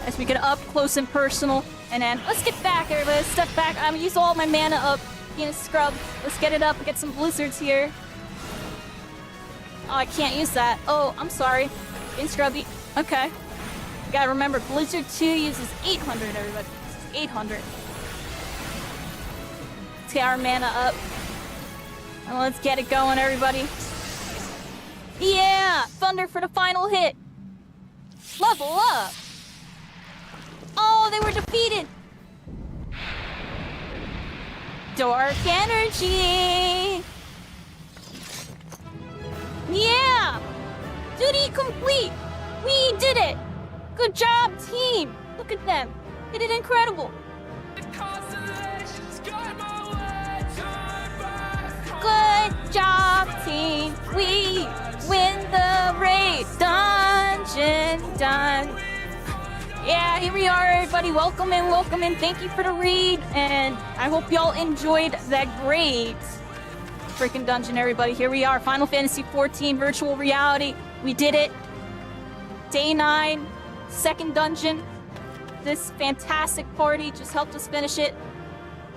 As we get up close and personal. And then, let's get back, everybody. Let's step back. I'm gonna use all my mana up. Being a scrub. Let's get it up and get some blizzards here. Oh, I can't use that. Oh, I'm sorry. Being scrubby. Okay. You gotta remember, Blizzard 2 uses 800, everybody. This is 800. Let's get our mana up. And let's get it going, everybody. Yeah! Thunder for the final hit. Level up. Oh, they were defeated. Dark energy. Yeah! Duty complete. We did it. Good job, team. Look at them. They did incredible. Good job, team. We win the raid. Dungeon done. Yeah, here we are, everybody. Welcome in, welcome in. Thank you for the read, and I hope y'all enjoyed that great freaking dungeon, everybody. Here we are, Final Fantasy XIV Virtual Reality. We did it. Day 9, second dungeon. This fantastic party just helped us finish it.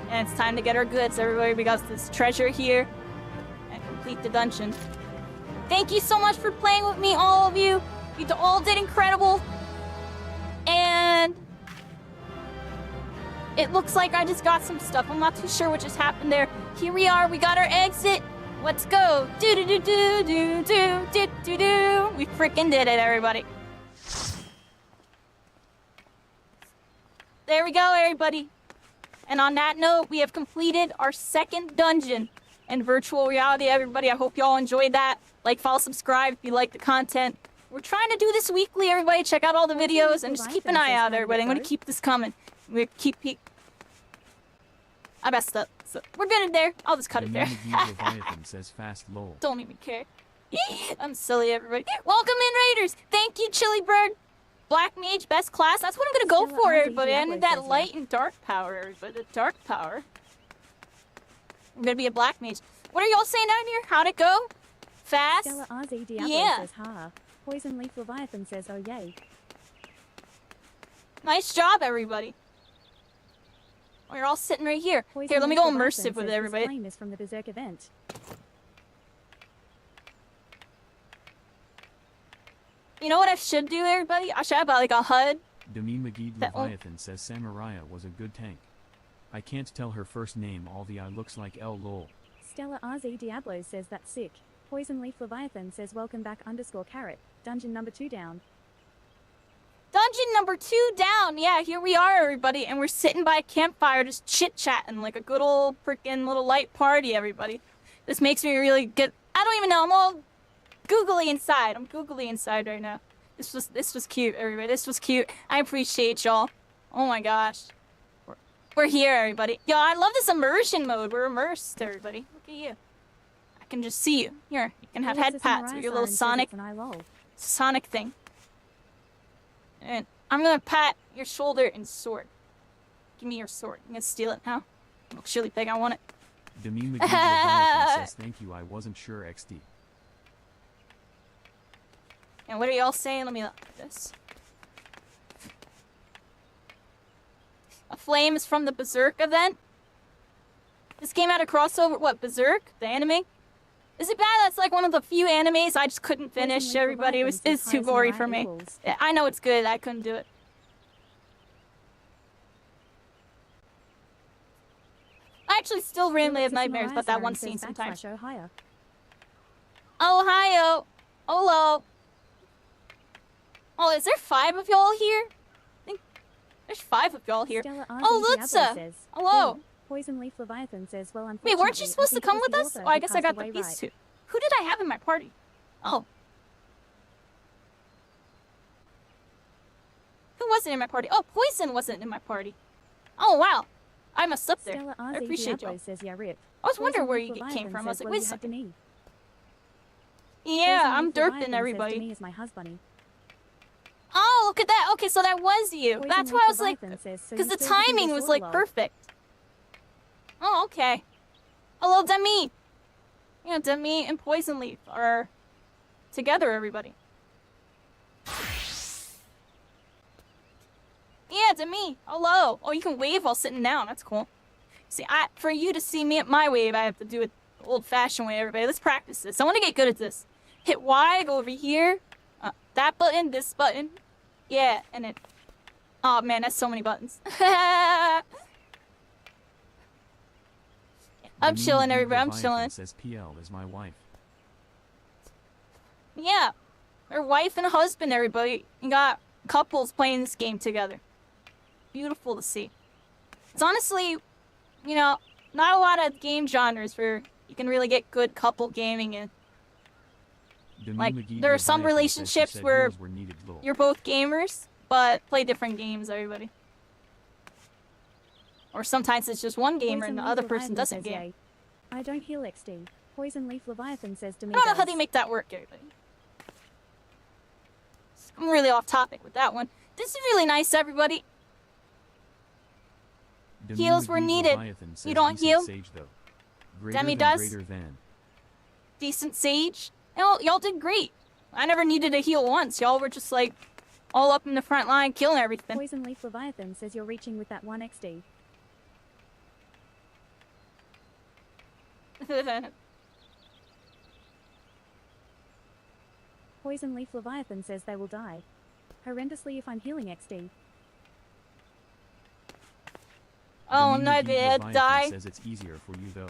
And it's time to get our goods, everybody. We got this treasure here and complete the dungeon. Thank you so much for playing with me, all of you. You all did incredible. And it looks like I just got some stuff. I'm not too sure what just happened there. Here we are. We got our exit. Let's go. Do do do do do do do do do. We freaking did it, everybody. There we go, everybody. And on that note, we have completed our second dungeon in virtual reality, everybody. I hope y'all enjoyed that. Like, follow, subscribe if you like the content. We're trying to do this weekly, everybody. Check out all the videos and just keep an eye out, everybody. I'm going to keep this coming. We're I messed up. So we're good in there. I'll just cut it there. Leviathan says fast lol. Don't even care. I'm silly, everybody. Welcome in, Raiders. Thank you, Chili Bird. Black Mage, best class. That's what I'm going to go for, everybody. I need that light and dark power, everybody. The dark power. I'm going to be a Black Mage. What are y'all saying down here? How'd it go? Fast? Stella RZ Diablo says ha. Poison Leaf Leviathan says oh yay. Nice job, everybody. Oh, you're all sitting right here. Poison Here, let me Leaf go Leviathan immersive with says everybody. This flame is from the Berserk event. You know what I should do, everybody? I should have like a HUD. Demi McGee Leviathan says Samaraya was a good tank. I can't tell her first name, all the I looks like L lol. Stella RZ Diablo says that's sick. Poison Leaf Leviathan says welcome back _carrot. Dungeon number 2 down. Dungeon number 2 down. Yeah, here we are, everybody. And we're sitting by a campfire just chit-chatting like a good old freaking little light party, everybody. This makes me really get... I don't even know. I'm all googly inside. I'm googly inside right now. This was cute, everybody. This was cute. I appreciate y'all. Oh my gosh. We're here, everybody. Yo, I love this immersion mode. We're immersed, everybody. Look at you. I can just see you. Here, you can have head pats with your little Sonic thing. And I'm gonna pat your shoulder and sword. Give me your sword. I'm gonna steal it now. Little chili pig, I want it. Demi McGee Leviathan says thank you, I wasn't sure XD. And what are y'all saying? Let me look at this. A flame is from the Berserk event. This came out of crossover. What, Berserk? The anime? Is it bad? That's like one of the few animes I just couldn't finish, everybody. It's too gory for me. Yeah, I know it's good. I couldn't do it. actually still randomly have Sister nightmares Mariah about that Siren one says scene sometimes. /Ohio. Ohio. Hello. Oh, is there 5 of y'all here? I think there's 5 of y'all here. Stella RZ Oh, Diablo Lutza. says, Hello. "Ooh, Poison Leaf Leviathan says, well, Wait, unfortunately, weren't you supposed I to think it come was with the us? author Oh, I who guess I passed got the away piece right. too. Who did I have in my party? Oh. Who wasn't in my party? Oh, Poison wasn't in my party. Oh, wow. I must up there. Stella I RZ appreciate Diablo y'all. says, yeah, rip. I was wondering Poison where Leaf you came Leviathan from. I was says, like, well, wait a you had to second. me. Yeah, Poison I'm Leaf derping Leviathan everybody. Says, to me is my husband. Oh, look at that. Okay, so that was you. Poison That's why Leaf I was like, Leviathan says, so because you the still do timing this was order like log. perfect. Oh, okay. Hello, Demi. Yeah, Demi and Poison Leaf are together, everybody. Yeah, Demi. Hello. Oh, you can wave while sitting down. That's cool. See, for you to see me at my wave, I have to do it the old-fashioned way, everybody. Let's practice this. I want to get good at this. Hit Y, go over here. That button, this button. Yeah, and it... Oh, man, that's so many buttons. I'm chilling, everybody. I'm chilling. Says PL is my wife. Yeah. Her wife and husband, everybody. You got couples playing this game together. Beautiful to see. It's honestly, you know, not a lot of game genres where you can really get good couple gaming in. Like, there are some relationships where you're both gamers, but play different games, everybody. Or sometimes it's just one gamer and the other person doesn't game. I don't heal XD. Poison Leaf Leviathan says to me, I don't know how they make that work, everybody. I'm really off topic with that one. This is really nice, everybody. Heals were needed. You don't heal? Demi does. Decent Sage. Y'all did great. I never needed a heal once. Y'all were just like all up in the front line killing everything. Poison Leaf Leviathan says you're reaching with that 1 XD. Poison Leaf Leviathan says they will die. Horrendously if I'm healing XD. Oh no, they die. Says it's easier for you though.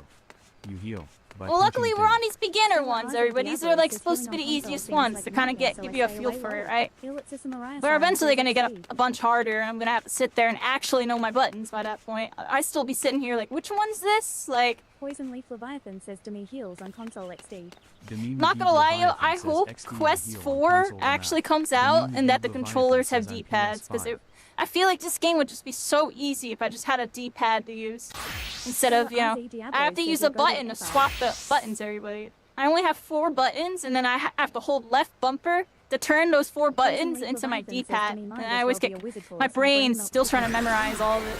You heal. Well, luckily we're on these beginner ones, everybody. These are like supposed to be the easiest ones to kind of give you a feel for it, right? We're eventually gonna get a bunch harder, and I'm gonna have to sit there and actually know my buttons by that point. I still be sitting here like, which one's this? Like, Poison Leaf Leviathan says to me heals on console XD. Not gonna lie, yo, I hope Quest 4 actually comes out and that the controllers have D-pads, because I feel like this game would just be so easy if I just had a D-pad to use. Instead of, you know, I have to use a button to swap the buttons, everybody. I only have 4 buttons, and then I have to hold left bumper to turn those 4 buttons into my D-pad. And I always get, my brain's still trying to memorize all of it.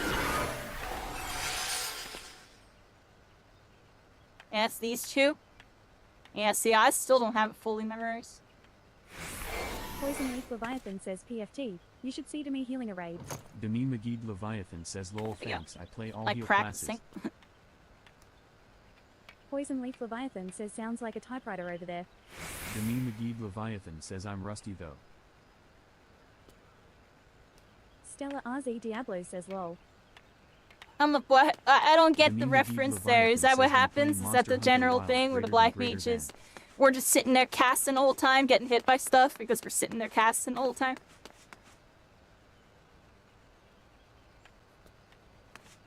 Yeah, it's these 2. Yeah, see, I still don't have it fully memorized. Poison Leaf Leviathan says PFT. You should see to me healing a raid. Demi McGee Leviathan says lol thanks. I play all like heal practicing. classes. Poison Leaf Leviathan says sounds like a typewriter over there. Demi McGee Leviathan says I'm rusty though. Stella RZ Diablo says lol. I don't get the reference there. Is that what happens? Is that the general thing where the black mages, we're just sitting there casting the whole time, getting hit by stuff because we're sitting there casting the whole time?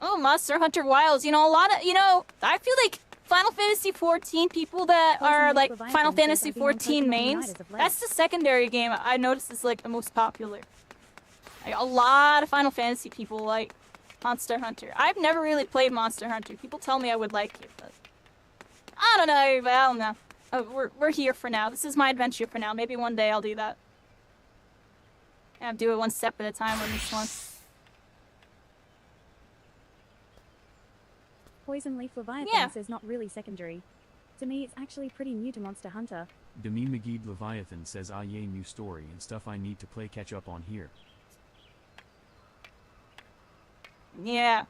Oh, Monster Hunter Wilds. You know, a lot of, you know, I feel like Final Fantasy XIV people that are like Final Fantasy XIV mains, that's the secondary game I noticed is like the most popular. Like, a lot of Final Fantasy people like Monster Hunter. I've never really played Monster Hunter. People tell me I would like it, but I don't know, everybody. I don't know. Oh, we're here for now. This is my adventure for now. Maybe one day I'll do that. I'll do it one step at a time on this one. Poison Leaf Leviathan says not really secondary. To me, it's actually pretty new to Monster Hunter. Demi McGee Leviathan says ah yay, new story and stuff I need to play catch up on here. Yeah.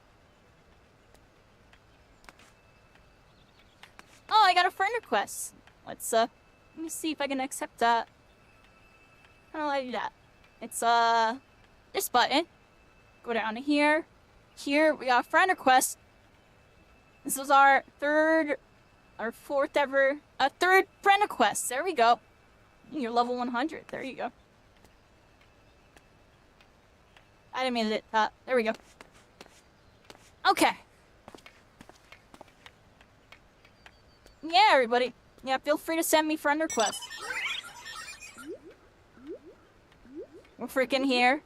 Oh, I got a friend request. Let's let me see if I can accept that. How do I do that? It's this button. Go down to here. Here we got a friend request. This was our fourth ever, third friend quest. There we go. You're level 100. There you go. I didn't mean to hit that. There we go. Okay. Yeah, everybody. Yeah, feel free to send me friend requests. We're freaking here.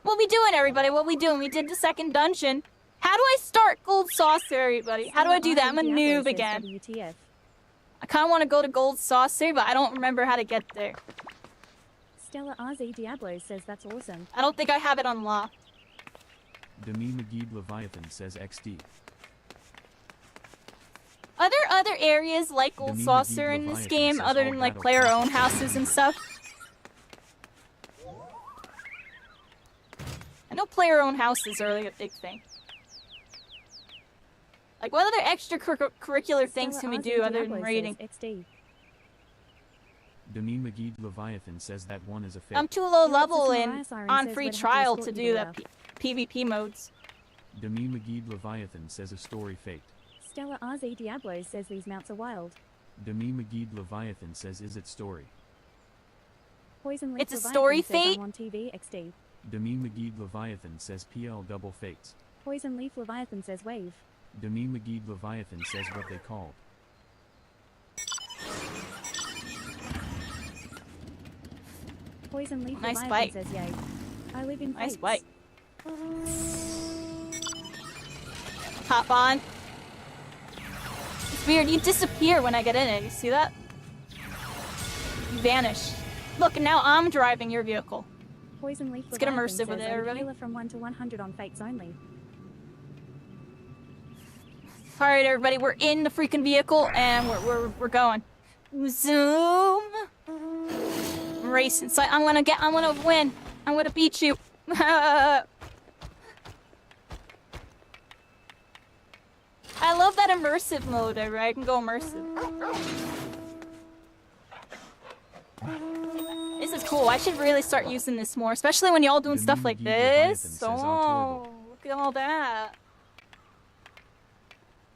What we doing, everybody? What we doing? We did the second dungeon. How do I start Gold Saucer, everybody? How do I do that? I'm a noob again. WTF. I kind of want to go to Gold Saucer, but I don't remember how to get there. Stella RZ Diablo says that's awesome. I don't think I have it unlocked. Demi McGee Leviathan says XD. Are there other areas like Gold Demi Saucer McGee in this Leviathan game says other all than like battle player-owned passes houses and stuff? I know player-owned houses are like a big thing. Like, what other extracurricular things can we do other than raiding? XD. Demi McGee Leviathan says that one is a fake. I'm too low Yeah, level it's a in Mariah Siren on says free we'd have to trial escort to you do to the PvP modes. Demi McGee Leviathan says a story faked. Stella RZ Diablo says these mounts are wild. Demi McGee Leviathan says is it story. Poison Leaf It's a Leviathan story says fate? I'm on TV XD. Demi McGee Leviathan says PL double fakes. Poison Leaf Leviathan says wave. Demi McGee Leviathan says what they called. Poison Leaf Nice Leviathan bite. says yay. I live in Nice Fates. bite. Hop on. It's weird, you disappear when I get in it. You see that? You vanish. Look, now I'm driving your vehicle. Poison Leaf Let's get Leviathan immersive with says it, I'm a everybody. healer from 1 to 100 on Fates only. Alright, everybody, we're in the freaking vehicle and we're going. Zoom. I'm racing. So I'm gonna win. I'm gonna beat you. I love that immersive mode, right? I can go immersive. This is cool. I should really start using this more, especially when y'all doing The stuff new like McGee Leviathan this. says I'll Oh, look at all that.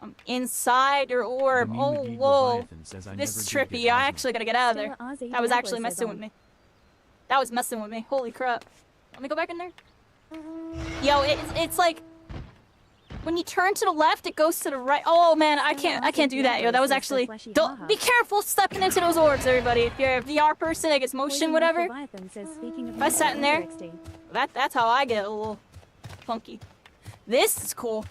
I'm inside your orb. Demi Oh, McGee whoa. Leviathan says I This never is did trippy. get I Ozma. actually gotta get out of there. Stella RZ That was Diablo actually says messing on. with me. That was messing with me. Holy crap. Let me go back in there. Yo, it's like when you turn to the left, it goes to the right. Oh man, I can't do that. Yo, that was actually. Don't be careful stepping into those orbs, everybody. If you're a VR person that gets motion, Poison Leaf whatever. Leviathan says, speaking of If I sat in there- XD. That's how I get a little funky. This is cool.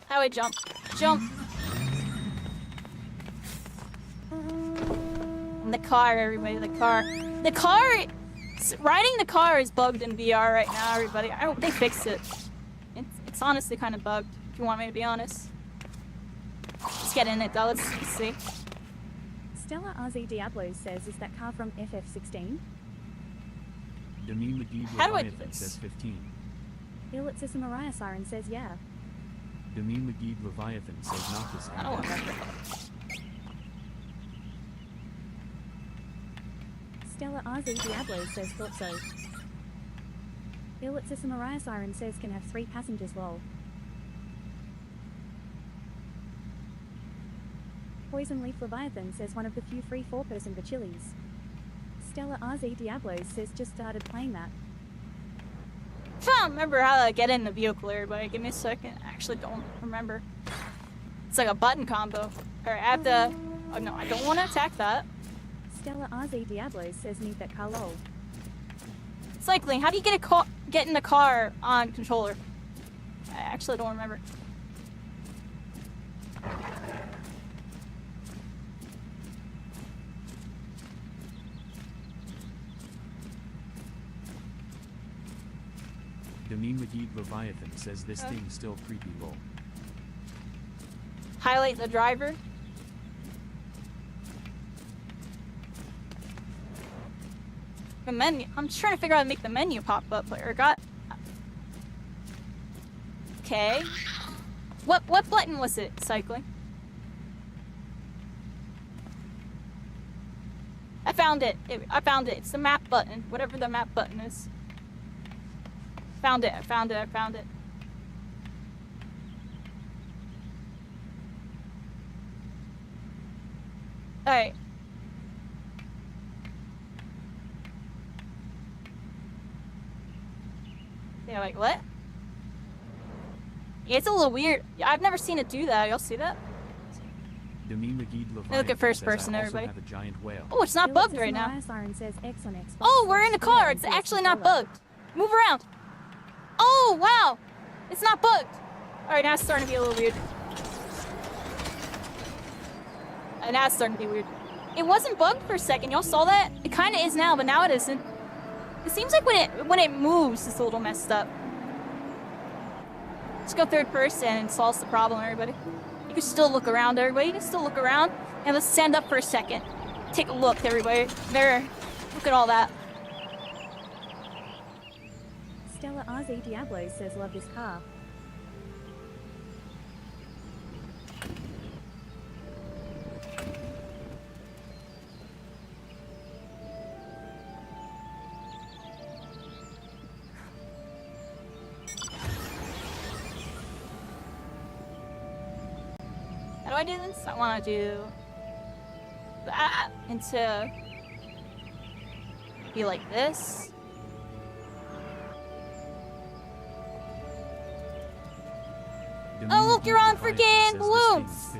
How I jump? Jump. And the car, everybody. The car. The car. Riding the car is bugged in VR right now, everybody. I hope they fix it. It's honestly kind of bugged, if you want me to be honest. Let's get in it, though. Let's see. Stella RZ Diablo says, is that car from FF16? Demi McGee How do I do Leviathan this? says 15. Ilitsis Mariah Siren says, yeah. Demi McGee Leviathan says not this. I don't remember. Stella RZ Diablo says, thought so. Ilitsis Mariah Siren says, can have 3 passengers lol. Poison Leaf Leviathan says, one of the few free 4-person for Chili's. Stella RZ Diablo says, just started playing that. I don't remember how to get in the vehicle, everybody. Give me a second. I actually don't remember. It's like a button combo. Alright, I have to... Oh no, I don't want to attack that. Stella RZ Diablo says, need that car lol. Cycling. How do you get in the car on controller? I actually don't remember. Demi McGee Leviathan says this thing's still creepy lol. Highlight the driver. The menu. I'm just trying to figure out how to make the menu pop up. Or got. Okay. What button was it? Cycling. I found it. I found it. It's the map button. Whatever the map button is. Found it. I found it. Alright. Yeah, like, what? Yeah, it's a little weird. Yeah, I've never seen it do that. Y'all see that? Look at first person, everybody. Oh, it's not bugged right now. Oh, we're in the car. It's actually not bugged. Move around. Oh, wow. It's not bugged. Alright, now it's starting to be a little weird. And now it's starting to be weird. It wasn't bugged for a second. Y'all saw that? It kind of is now, but now it isn't. It seems like when it moves, it's a little messed up. Let's go third person and solve the problem, everybody. You can still look around, everybody. You can still look around. And let's stand up for a second. Take a look, everybody. There. Look at all that. Stella RZ Diablo says love this car. How do I do this? I want to do that into be like this. Oh, look, you're on freaking balloons!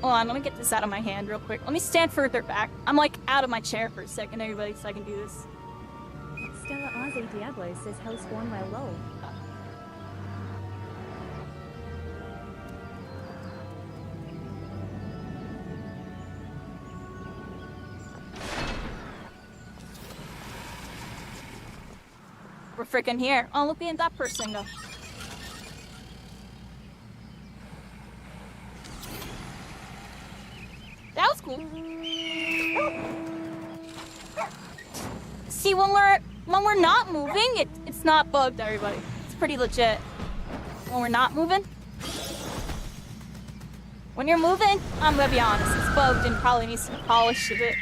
Hold on, let me get this out of my hand real quick. Let me stand further back. I'm like out of my chair for a second, everybody, so I can do this. Stella RZ Diablo says hell spawn whale lol. We're freaking here. Oh, look at that person go. That was cool. See, when we're not moving, it's not bugged, everybody. It's pretty legit. When we're not moving. When you're moving, I'm gonna be honest, it's bugged and probably needs some polish a bit.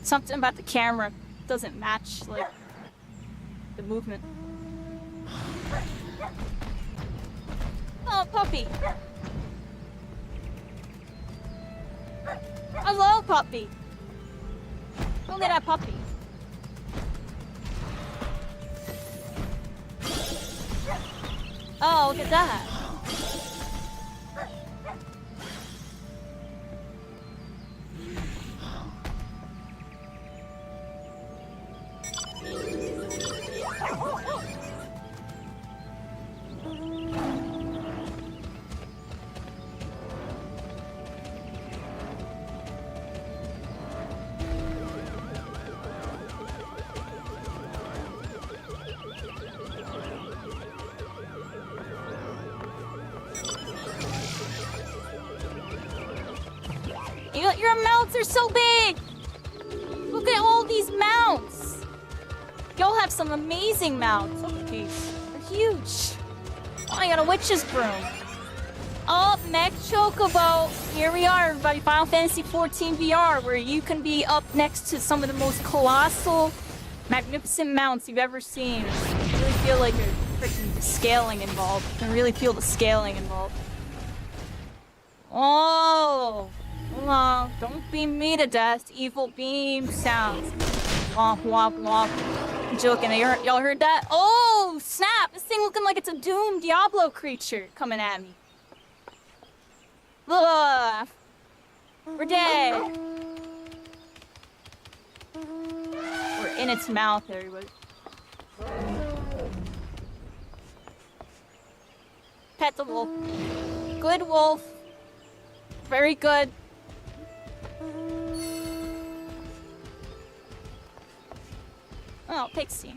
Something about the camera doesn't match, like, the movement. Oh, puppy. Hello, puppy. Look at that puppy. Oh, look at that. Your mounts are so big! Look at all these mounts! Y'all have some amazing mounts. Look at these. They're huge. Oh, I got a witch's broom. Up next, Chocobo. Here we are, everybody. Final Fantasy XIV VR, where you can be up next to some of the most colossal, magnificent mounts you've ever seen. I really feel like there's freaking scaling involved. I can really feel the scaling involved. Oh! Oh, don't beam me to death. Evil beam sounds. Womp, womp, womp. I'm joking. Y'all heard that? Oh, snap! This thing looking like it's a doomed Diablo creature coming at me. Ugh. We're dead. We're in its mouth, everybody. Pet the wolf. Good wolf. Very good. Oh, Pixie.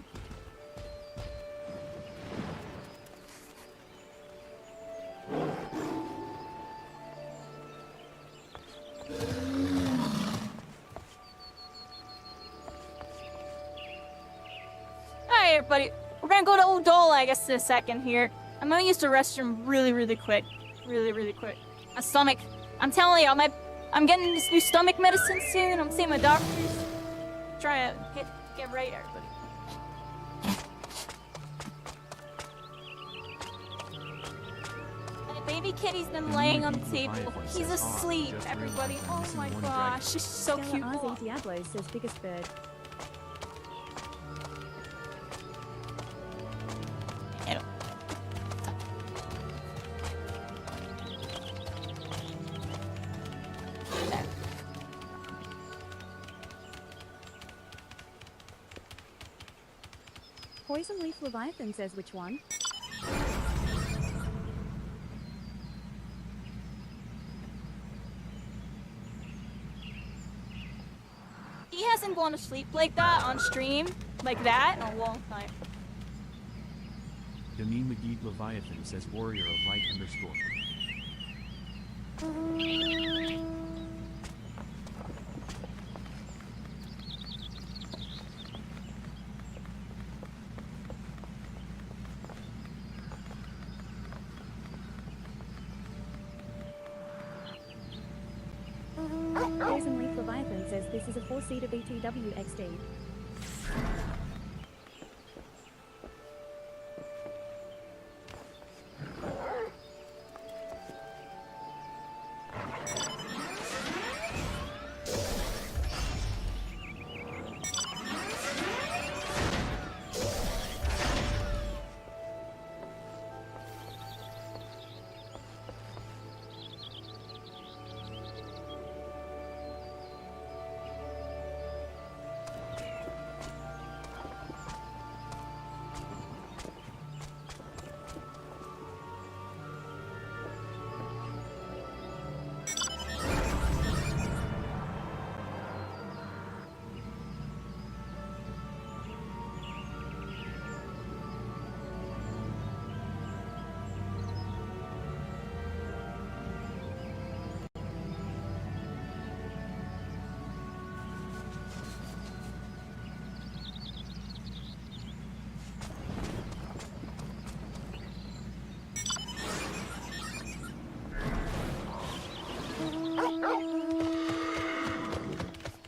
Alright, everybody. We're gonna go to Udola, I guess, in a second here. I'm gonna use the restroom really quick. Really quick. My stomach. I'm telling you, I'm getting this new stomach medicine soon. I'm seeing my doctors. Trying to get right, everybody. baby kitty's been laying on the table. He's asleep, everybody. Oh my gosh, she's so Stella cute. RZ Diablo says biggest bird. Ew. There. Poison Leaf Leviathan says which one? He hasn't gone to sleep like that on stream, like that, in a long time. Demi McGee Leviathan says warrior of light underscore. Poison Leaf Leviathan says this is a 4-seater VTW XD.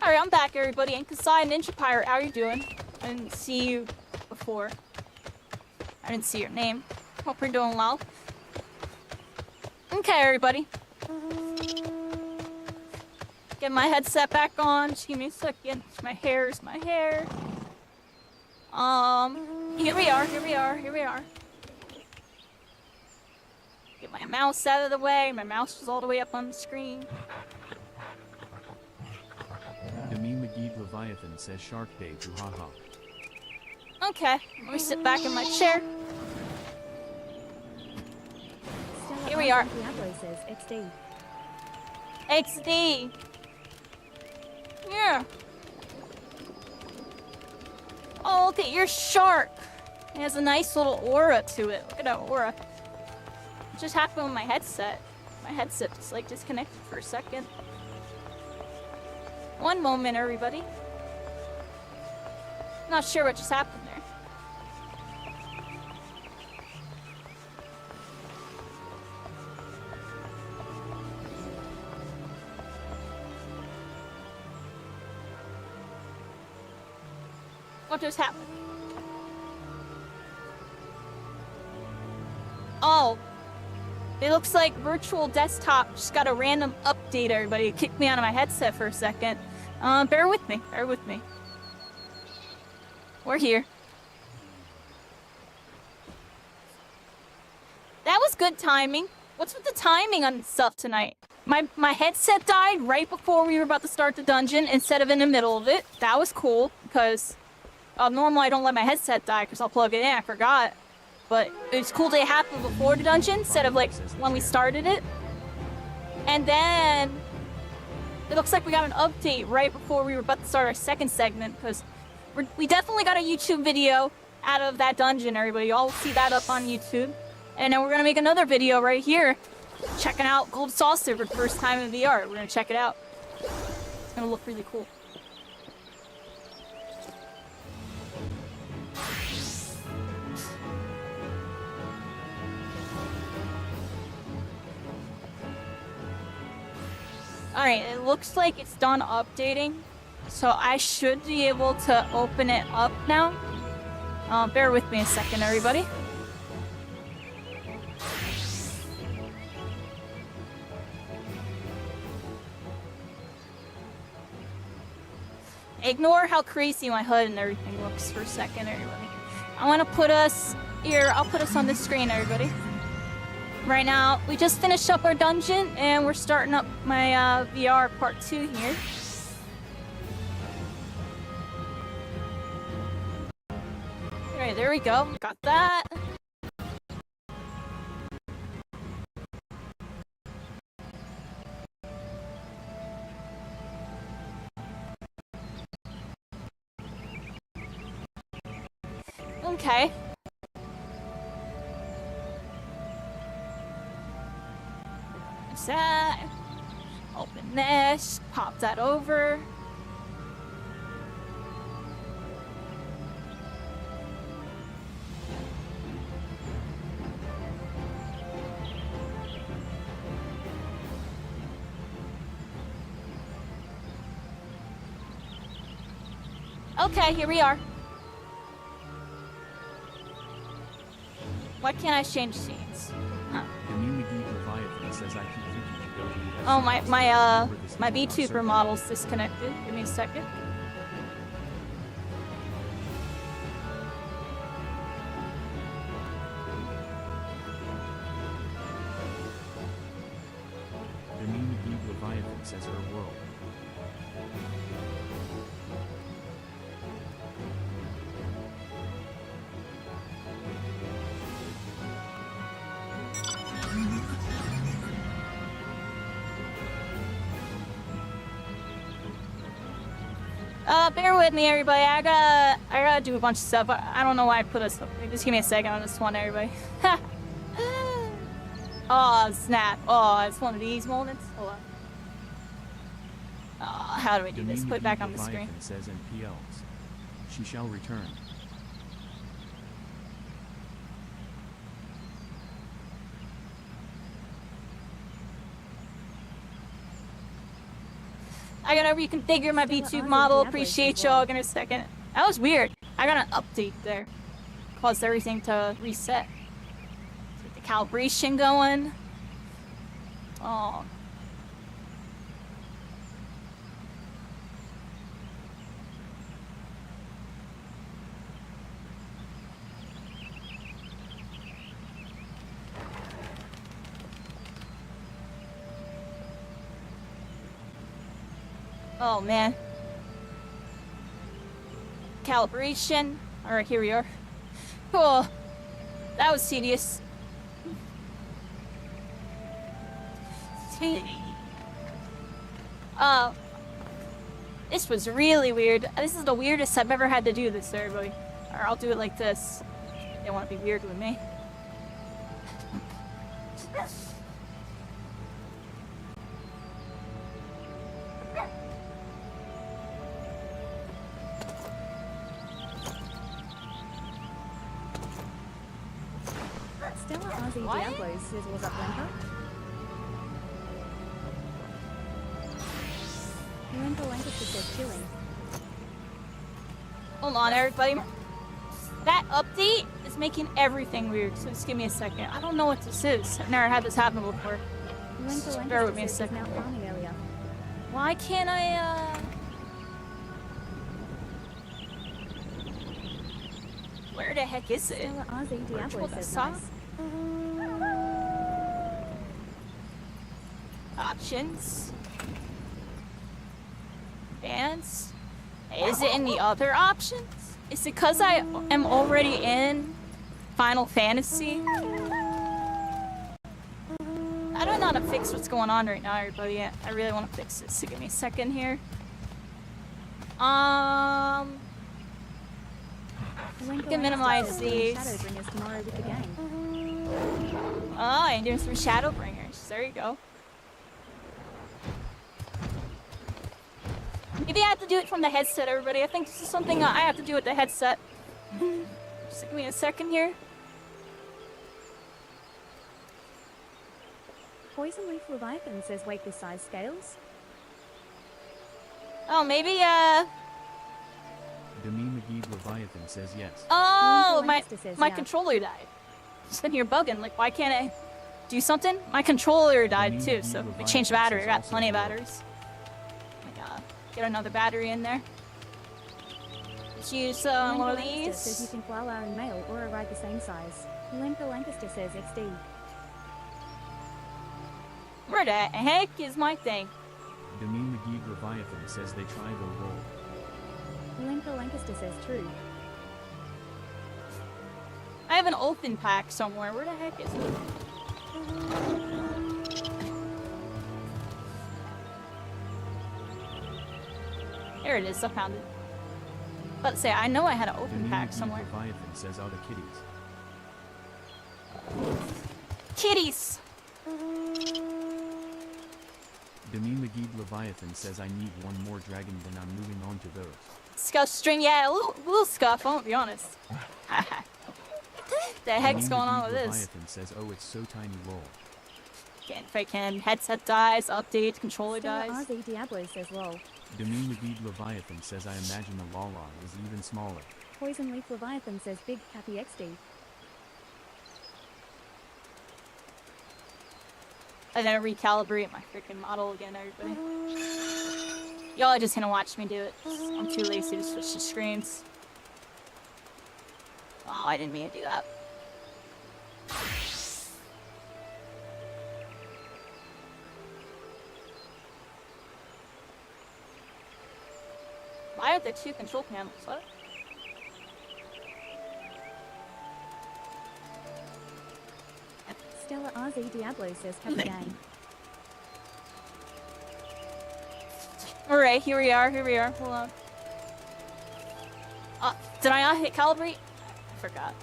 Alright, I'm back, everybody. And Kasai Ninja Pirate, how are you doing? I didn't see you before. I didn't see your name. Hope you're doing well. Okay, everybody. Get my headset back on. Just give me a second. My hair is my hair. Here we are, here we are, here we are. Get my mouse out of the way. My mouse is all the way up on the screen. Demi McGee Leviathan says Shark Day to haha. Okay, let me sit back in my chair. Stella Here we are. RZ Diablo says XD. XD. Yeah. Oh, look at your shark. It has a nice little aura to it. Look at that aura. What just happened with my headset? My headset just like disconnected for a second. One moment, everybody. Not sure what just happened there. What just happened? Oh. It looks like virtual desktop just got a random update, everybody. It kicked me out of my headset for a second. Bear with me. Bear with me. We're here. That was good timing. What's with the timing on stuff tonight? My headset died right before we were about to start the dungeon instead of in the middle of it. That was cool, because normally I don't let my headset die because I'll plug it in. I forgot. But it's cool that it happened before the dungeon instead of like when we started it. And then it looks like we got an update right before we were about to start our second segment, because we definitely got a YouTube video out of that dungeon, everybody. Y'all will see that up on YouTube. And then we're gonna make another video right here checking out Gold Saucer for the first time in VR. We're gonna check it out. It's gonna look really cool. Alright, it looks like it's done updating. So I should be able to open it up now. Bear with me a second, everybody. Ignore how crazy my HUD and everything looks for a second, everybody. I want to put us here. I'll put us on the screen, everybody. Right now, we just finished up our dungeon, and we're starting up my VR part 2 here. Alright, there we go. Got that. Okay. What's that? Open this. Pop that over. Okay, here we are. Why can't I change scenes? Huh. Oh, my VTuber model's disconnected. Give me a second. The meme geek Leviathan says her world. Bear with me, everybody. I gotta do a bunch of stuff. I don't know why I put us up there. Just give me a second on this one, everybody. Oh, snap. Oh, it's one of these moments. Hold on. Oh, how do I do this? Put it back on the screen. Says NPLs. She shall return. I gotta reconfigure my VTube model. Appreciate y'all in a second. That was weird. I got an update there. Caused everything to reset. Get the calibration going. Oh. Oh man. Calibration. Alright, here we are. Cool. That was tedious. This was really weird. This is the weirdest I've ever had to do this, everybody. Or I'll do it like this. They want to be weird with me. Stella Ozzy Diablo says, "Was up, Lenka?" Lenka Lancaster says, "Chilling." Hold on, everybody. That update is making everything weird, so just give me a second. I don't know what this is. I've never had this happen before. Lenka Just bear with me a Lancaster says, "Now second. farming earlier." Why can't I, Where the heck is it? Stella Ozzy Diablo Virtual says, desktop? "Nice." Options. Advanced. Is it in the other options? Is it because I am already in Final Fantasy? I don't know how to fix what's going on right now, everybody. I really want to fix this, so give me a second here. Lenka can minimize Lancaster says, these. "Shadowbringers tomorrow with the game." Oh, and there's some Shadowbringers. There you go. Maybe I have to do it from the headset, everybody. I think this is something I have to do with the headset. Just give me a second here. Poison Leaf Leviathan says, "Wait, this size scales." Oh, maybe, The meme geek Leviathan says yes. Oh, Lenka my Lancaster says, my "Yeah." controller died. Just been here bugging. Like, why can't I do something? My controller died too, so we changed the battery. I got plenty of batteries. Like, get another battery in there. let's use one of Lancaster says you these. think Lala and male Aura ride the same size. Lenka Lancaster says XD. Where the heck is my thing? Demi McGee Leviathan says they try the roll. Lenka Lancaster says true. I have an open pack somewhere. Where the heck is it? Here it is. I found it. Let's say I know I had an open Demi pack McGee somewhere. Leviathan says other kitties. Kitties. Demi McGee Leviathan says I need one more dragon, then I'm moving on to those. Scuff string. Yeah, a little scuff. I won't be honest. The heck's Demi going on McGee with this? Leviathan says, oh, it's so tiny, lol. Can't freaking headset dies, update, controller Stella dies. RZ Diablo says lol. Demi McGee Leviathan says I imagine the Lala is even smaller. Poison Leaf Leviathan says Big Cappy XD. I gotta recalibrate my freaking model again, everybody. Y'all just gonna watch me do it. I'm too lazy to switch the screens. Oh, I didn't mean to do that. Why are there two control panels? What? Stella RZ Diablo says Happy Gang. Alright, here we are, Hold on. Did I not hit calibrate? I forgot.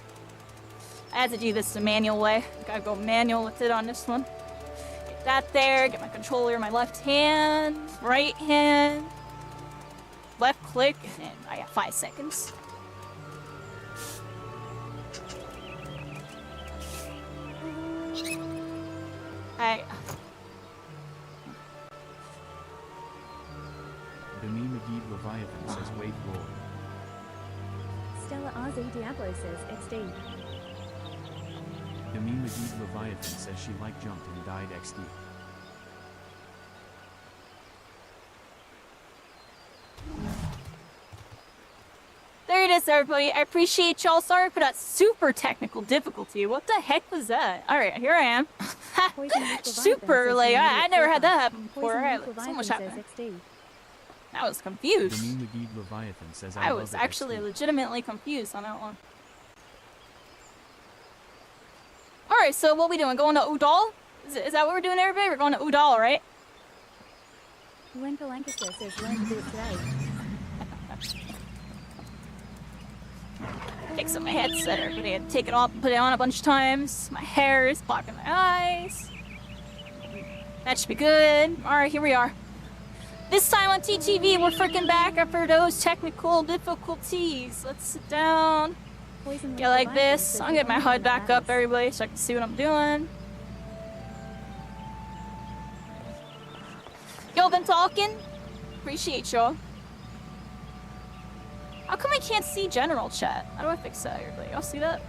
I had to do this the manual way. Gotta go manual with it on this one. Get that there, get my controller in my left hand, right hand, left click, and I got 5 seconds. Demi McGee Leviathan says wait, lol. Stella RZ Diablo says XD. Demi McGee Leviathan says she jumped and died XD. There it is, everybody. I appreciate y'all. Sorry for that super technical difficulty. What the heck was that? Alright, here I am. Poison Leaf Leviathan Super, says like, you I need never a had that happen before. Poison Alright, Leaf like, so much Leviathan happened. says XD. I was confused. Demi McGee Leviathan says I love was it, actually XD. legitimately confused on that one. Alright, so what we doing? Going to Udall? Is that what we're doing, everybody? We're going to Udall, right? Lenka Lancaster says learn to do it today. Fix up my headset, everybody. I had to take it off and put it on a bunch of times. My hair is blocking my eyes. That should be good. Alright, here we are. This time on TTV, we're freaking back after those technical difficulties. Let's sit down. Poison Leaf Get like Leviathan this. says I'll get my you HUD back up, badass. everybody, so I can see what I'm doing. Y'all been talking? Appreciate y'all. How come I can't see general chat? How do I fix that, everybody? Y'all see that?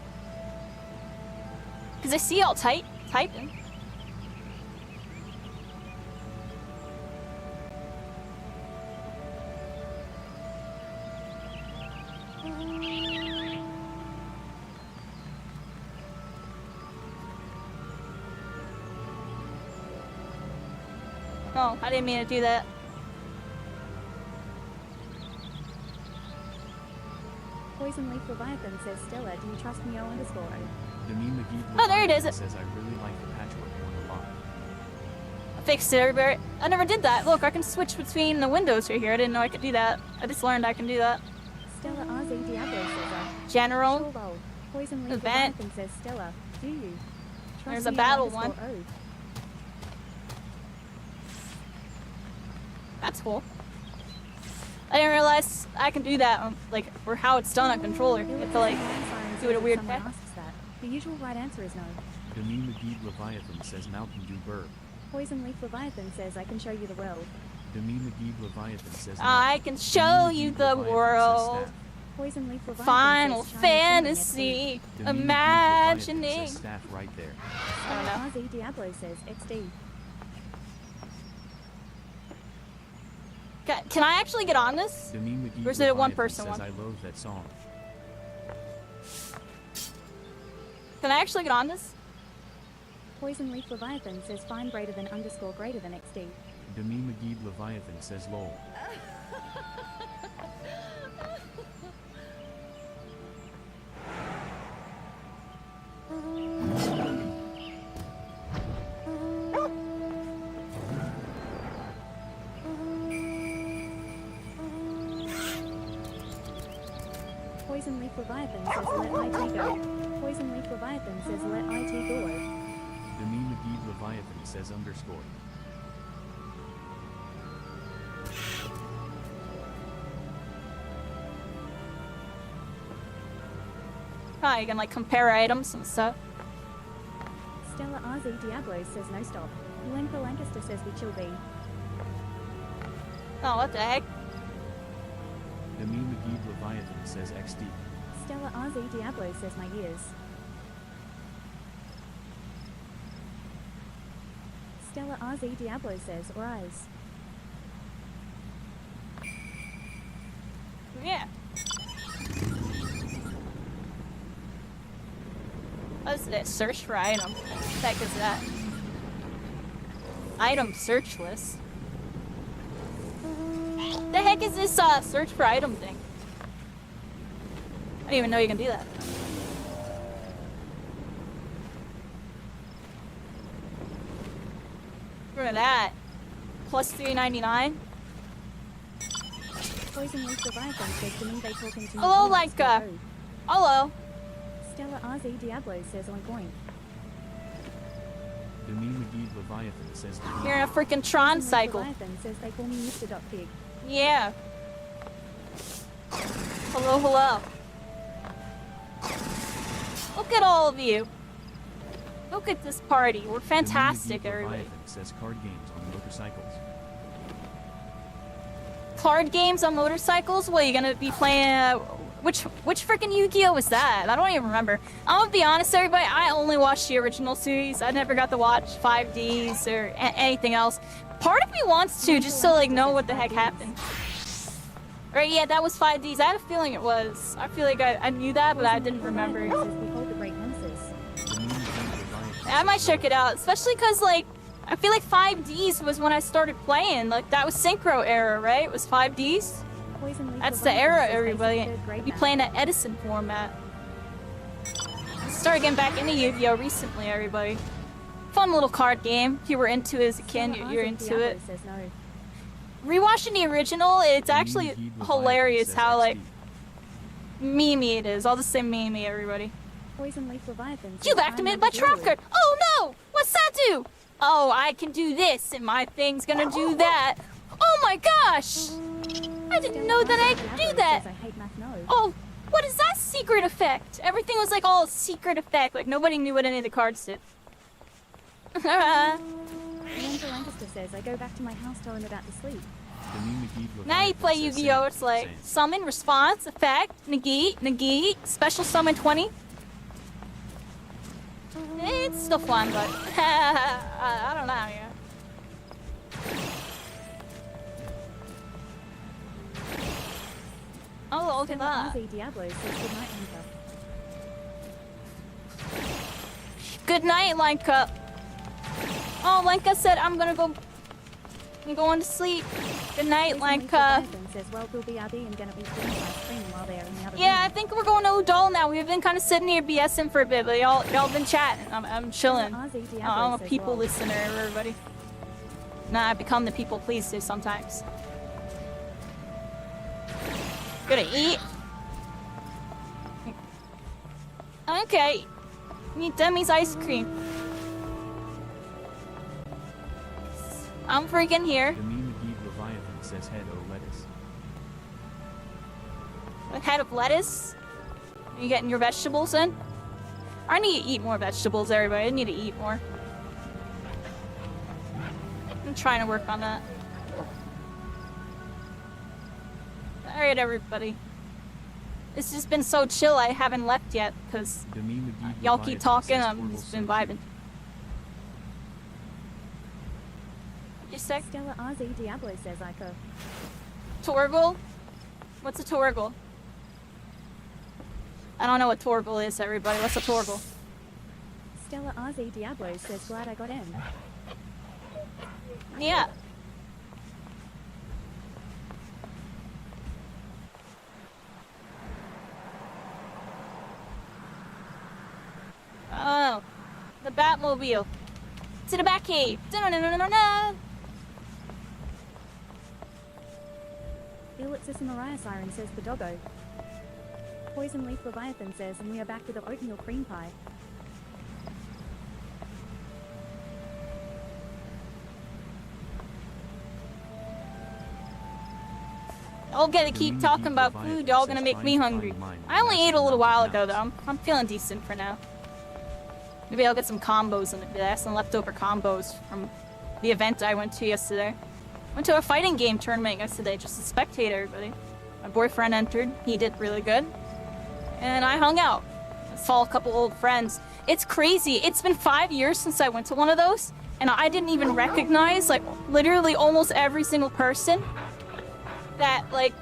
Because I see y'all typing. Oh, I didn't mean to do that. Poison Leaf Leviathan says Stella, do you trust me? O_. Demi McGee Oh, there it is. Leviathan says I really like the patchwork one a lot. I fixed it, everybody. I never did that. Look, I can switch between the windows right here. I didn't know I could do that. I just learned I can do that. Stella RZ Diablo says General. Sure, lol. Poison Leaf Event. Leviathan says Stella, do you? Trust There's a me, battle O_. one. That's cool. I didn't realize I can do that on, like, or how it's done on controller. You have to, like, do it a weird way. Asks that. The usual right answer is no. Demi McGee Leviathan says Mountain Dew Burp. Poison Leaf Leviathan says I can show you the world. Demi McGee Leviathan says I can show you the world. Poison Leaf Leviathan Final says Chinese Fantasy. Demi McGee Leviathan Imagining. says staff right there. I don't know. RZ Diablo says XD. Can I actually get on this? Demi McGee Or is it a Leviathan one-person says one? I loathe that song. Can I actually get on this? Poison Leaf Leviathan says find greater than _ greater than XD. Demi McGee Leviathan says lol. Poison Leaf Leviathan says let IT go. Poison Leaf Leviathan says let IT go. Demi McGee Leviathan says underscore. Hi, you can like compare items and stuff. Stella RZ Diablo says no stop. Lenka Lancaster says we chill B. Oh, what the heck? Demi McGee Leviathan says XD. Stella RZ Diablo says my ears. Stella RZ Diablo says rise. Yeah. What's that? Search for item. What the heck is that? Item search list. The heck is this search for item thing? I didn't even know you can do that. Look at that. Plus $3.99. Poison Leaf Leviathan says to me they talking to me. Hello, please, like, go. Hello. Stella RZ Diablo says oink oink. Demi McGee Leviathan says You're in a freaking Tron Poison Leaf cycle. Leviathan says they call me Mr. Pig. Yeah. Hello, hello. Look at all of you. Look at this party. We're fantastic, Demi McGee everybody. Leviathan says card games on motorcycles. Card games on motorcycles? What, you gonna be playing, which freaking Yu-Gi-Oh was that? I don't even remember. I'm gonna be honest, everybody, I only watched the original series. I never got to watch 5Ds or anything else. Part of me wants to, just to like know what the heck happened. Right, yeah, that was 5Ds. I had a feeling it was. I feel like I knew that, but I didn't remember. Says we hold the great nemesis. Demi McGee Leviathan I might says check it out, especially because, like, I feel like 5Ds was when I started playing. Like, that was Synchro era, right? It was 5Ds? Poison Leaf That's the Leviathan era, says basic everybody. third grade You math. playing that Edison format. Started getting back into Yu-Gi-Oh! Recently, everybody. Fun little card game. If you were into it as a kid, Stella you're RZ into Diablo it. says no. Rewatching the original, it's Demi actually McGee Leviathan hilarious says how, like, XD. memey it is. I'll just say memey, everybody. Poison Leaf Leviathan says You've activated my trap card! Oh no! What's that do? Oh, I can do this, and my thing's gonna do that. Oh my gosh! I didn't know that I could do that! I hate math, no. Oh, what is that secret effect? Everything was like all secret effect, like nobody knew what any of the cards did. Lenka Lancaster says I go back to my house, tell him about the sleep. Demi McGee Now you Leviathan play says Yu-Gi-Oh! same, It's like same. summon, response, effect, negate, special summon 20. It's still fun, but I don't know, yeah. Oh, look at Stella that. RZ Diablo says goodnight, Lenka. Good night, Lenka. Oh, Lenka said I'm going to sleep. Good night, Poison Leaf Lenka. Leviathan says well, we'll be RD and gonna be playing ice cream while they're in the other Yeah, I room. think we're going to Udall now. We've been kind of sitting here BSing for a bit, but y'all been chatting. I'm chilling. Stella RZ Diablo I'm a says, people well, listener, everybody. Nah, I become the people pleaser sometimes. Gonna eat. Okay. Eat Demi's ice cream. I'm freaking here. Demi McGee Leviathan says head o lettuce. A head of lettuce. Are you getting your vegetables in? I need to eat more vegetables, everybody. I need to eat more. I'm trying to work on that. Alright, everybody. It's just been so chill, I haven't left yet, because Demi McGee y'all keep Leviathan talking, says I've Squirtle just been so vibing. cute. Just a sec. Stella RZ Diablo says Ico. Torgal? What's a Torgal? I don't know what Torgal is, everybody. What's a Torgal? Stella RZ Diablo says glad I got in. Yeah. Oh, the Batmobile. To the Batcave. Da-na-na-na-na-na. Ilitsis Mariah Siren says the doggo. Poison Leaf Leviathan says, and we are back with the oatmeal cream pie. Y'all gonna keep talking about food, y'all gonna make me hungry. I only ate a little while ago though. I'm feeling decent for now. Maybe I'll get some combos in the I have some leftover combos from the event I went to yesterday. Went to a fighting game tournament yesterday just to spectate everybody. My boyfriend entered, he did really good. And I hung out. Saw a couple old friends. It's crazy. It's been 5 years since I went to one of those, and I didn't even recognize, like, literally almost every single person that, like,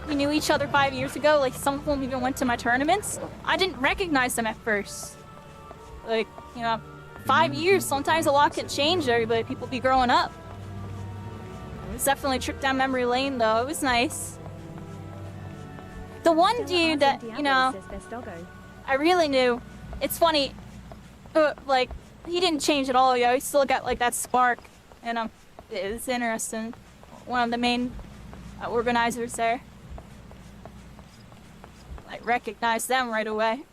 we knew each other 5 years ago. Like, some of them even went to my tournaments. I didn't recognize them at first. Like, you know, 5 years, sometimes a lot can change, everybody. People be growing up. It was definitely a trip down memory lane, though. It was nice. The one dude that, you know, I really knew. It's funny, like, he didn't change at all, yo. He still got, like, that spark. And, it's interesting. One of the main organizers there. I recognized them right away.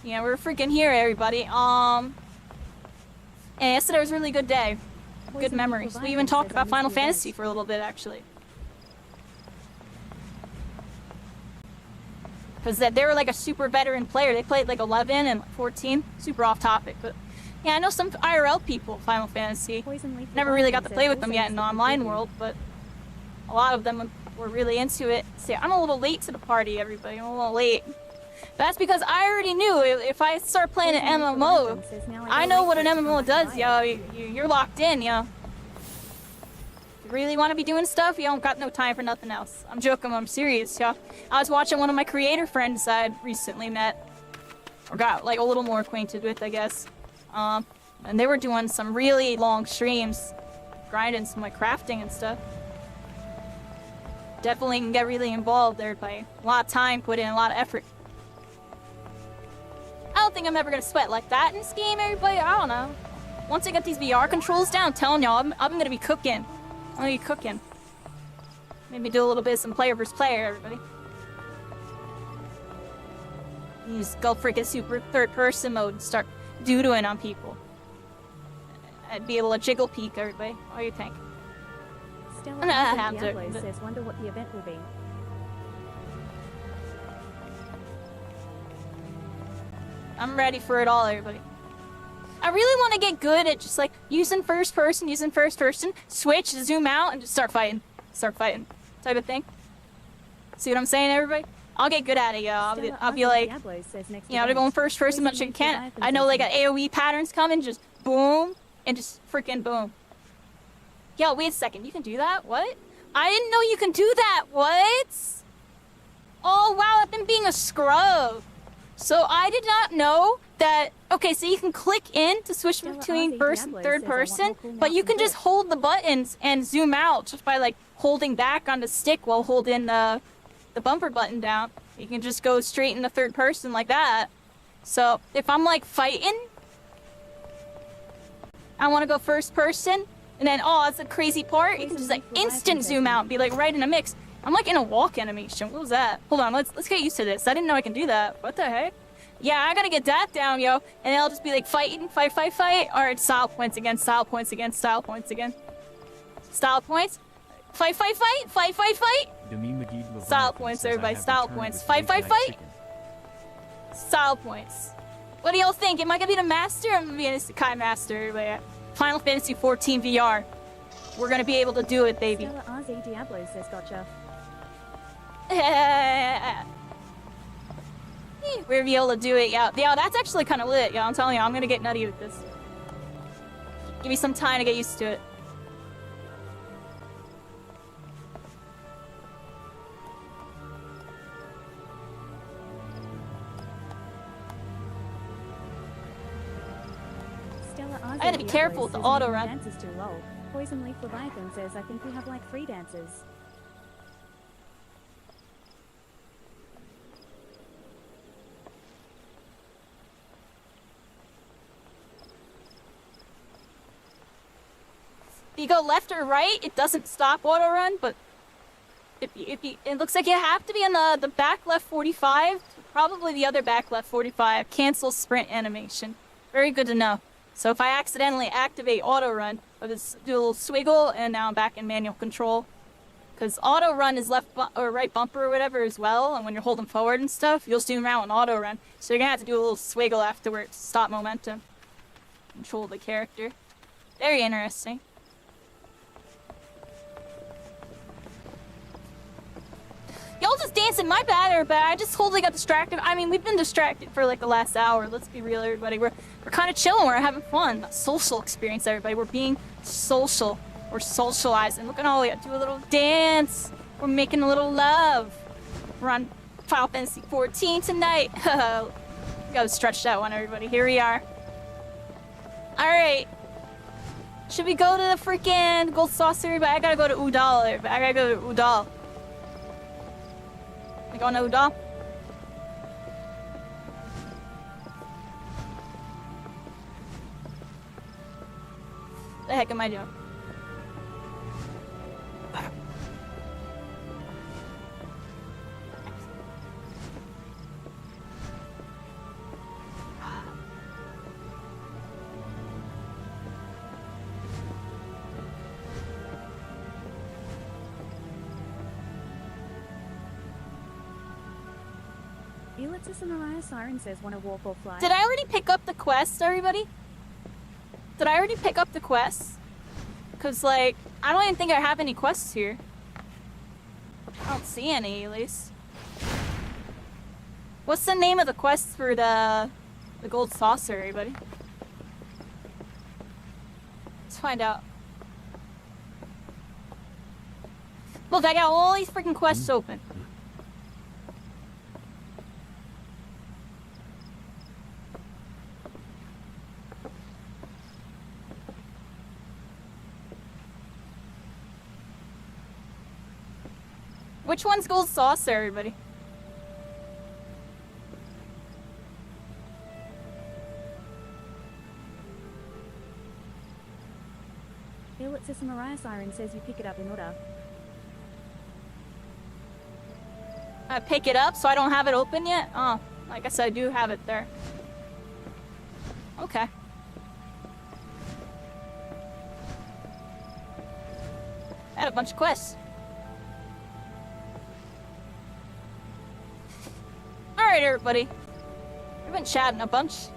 Yeah, we're freaking here, everybody. And yesterday was a really good day. Good memories. We even talked about Final Fantasy for a little bit, actually. Because they were like a super veteran player. They played like 11 and 14. Super off topic, but yeah, I know some IRL people Final Fantasy. Never really got to play with them yet in the online world, but a lot of them were really into it. See, I'm a little late to the party, everybody. I'm a little late. That's because I already knew if I start playing an MMO, I know what an MMO does, yo. You're locked in, yo. If you really want to be doing stuff, you don't got no time for nothing else. I'm joking, I'm serious, yo. I was watching one of my creator friends I'd recently met, or got like a little more acquainted with, I guess. And they were doing some really long streams, grinding some like crafting and stuff. Definitely can get really involved there by a lot of time put in, a lot of effort. I don't think I'm ever gonna sweat like that in this game, everybody. I don't know. Once I get these VR controls down, I'm telling y'all, I'm gonna be cooking. I'm gonna be cooking. Maybe do a little bit of some player versus player, everybody. Use go freaking super third person mode and start doodling on people. I'd be able to jiggle peek, everybody. What do you think? Stella Diablo says, wonder what the event will be. I'm ready for it all, everybody. I really want to get good at just like using first person, switch, zoom out, and just start fighting type of thing. See what I'm saying, everybody? I'll get good at it, yo. I'll be like, you know, to go in first person much as you can. I know like AoE patterns coming, just boom, and just freaking boom. Yo, wait a second, you can do that? What? I didn't know you can do that, what? Oh wow, I've been being a scrub. So I did not know that, okay, so you can click in to switch between first and third person, but you can just hold the buttons and zoom out just by like holding back on the stick while holding the bumper button down. You can just go straight into third person like that. So if I'm like fighting, I want to go first person, and then, oh, that's the crazy part, you can just like instant zoom out and be like right in a mix. I'm like in a walk animation. What was that? Hold on, let's get used to this. I didn't know I can do that. What the heck? Yeah, I gotta get that down, yo. And I'll just be like fighting, fight. Alright, style points again, style points again, style points again. Style points. Fight. Style points, everybody, style points. Fight. Style points. What do y'all think? Am I gonna be the master? I'm gonna be an Isekai master, everybody. Final Fantasy XIV VR. We're gonna be able to do it, baby. Stella RZ Diablo says gotcha. We're be able to do it, yeah. Yeah, that's actually kind of lit, yeah. I'm telling you, I'm gonna get nutty with this. Give me some time to get used to it. gotta be careful with the auto run. Dance is too low. Poison Leaf Leviathan says I think we have like 3 dancers. If you go left or right, it doesn't stop auto run, but it looks like you have to be in the back left 45, probably the other back left 45, cancel sprint animation. Very good to know. So if I accidentally activate auto run, I'll just do a little swiggle and now I'm back in manual control. Because auto run is left or right bumper or whatever as well, and when you're holding forward and stuff, you'll zoom around with auto run. So you're gonna have to do a little swiggle afterwards to stop momentum. Control the character. Very interesting. Y'all just dancing, my bad, everybody. I just totally got distracted. I mean, we've been distracted for like the last hour. Let's be real, everybody. We're kind of chilling. We're having fun. A social experience, everybody. We're being social. We're socializing. Look at all we got. Do a little dance. We're making a little love. We're on Final Fantasy XIV tonight. Gotta stretch that one, everybody. Here we are. All right. Should we go to the freaking Gold Saucer, everybody? I gotta go to Udall, everybody. I gotta go to Udall. We going to Udall? The heck am I doing? Elixis and Mariah Siren says wanna walk or fly. Did I already pick up the quest, everybody? Did I already pick up the quest? Cause like, I don't even think I have any quests here. I don't see any, at least. What's the name of the quest for the Gold Saucer, everybody? Let's find out. Look, I got all these freaking quests open. Which one's Gold Saucer, everybody? Elixis and Mariah Siren says you pick it up in order. I pick it up, so I don't have it open yet? Oh, I guess I do have it there. Okay. I had a bunch of quests. Alright, everybody. We've been chatting a bunch.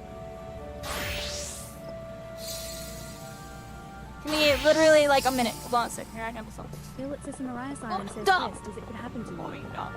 Give me literally like a minute. Hold on a second. Here, I got something. Elixis and Mariah Siren says stop. yes, as it could happen to you. Oh, you don't.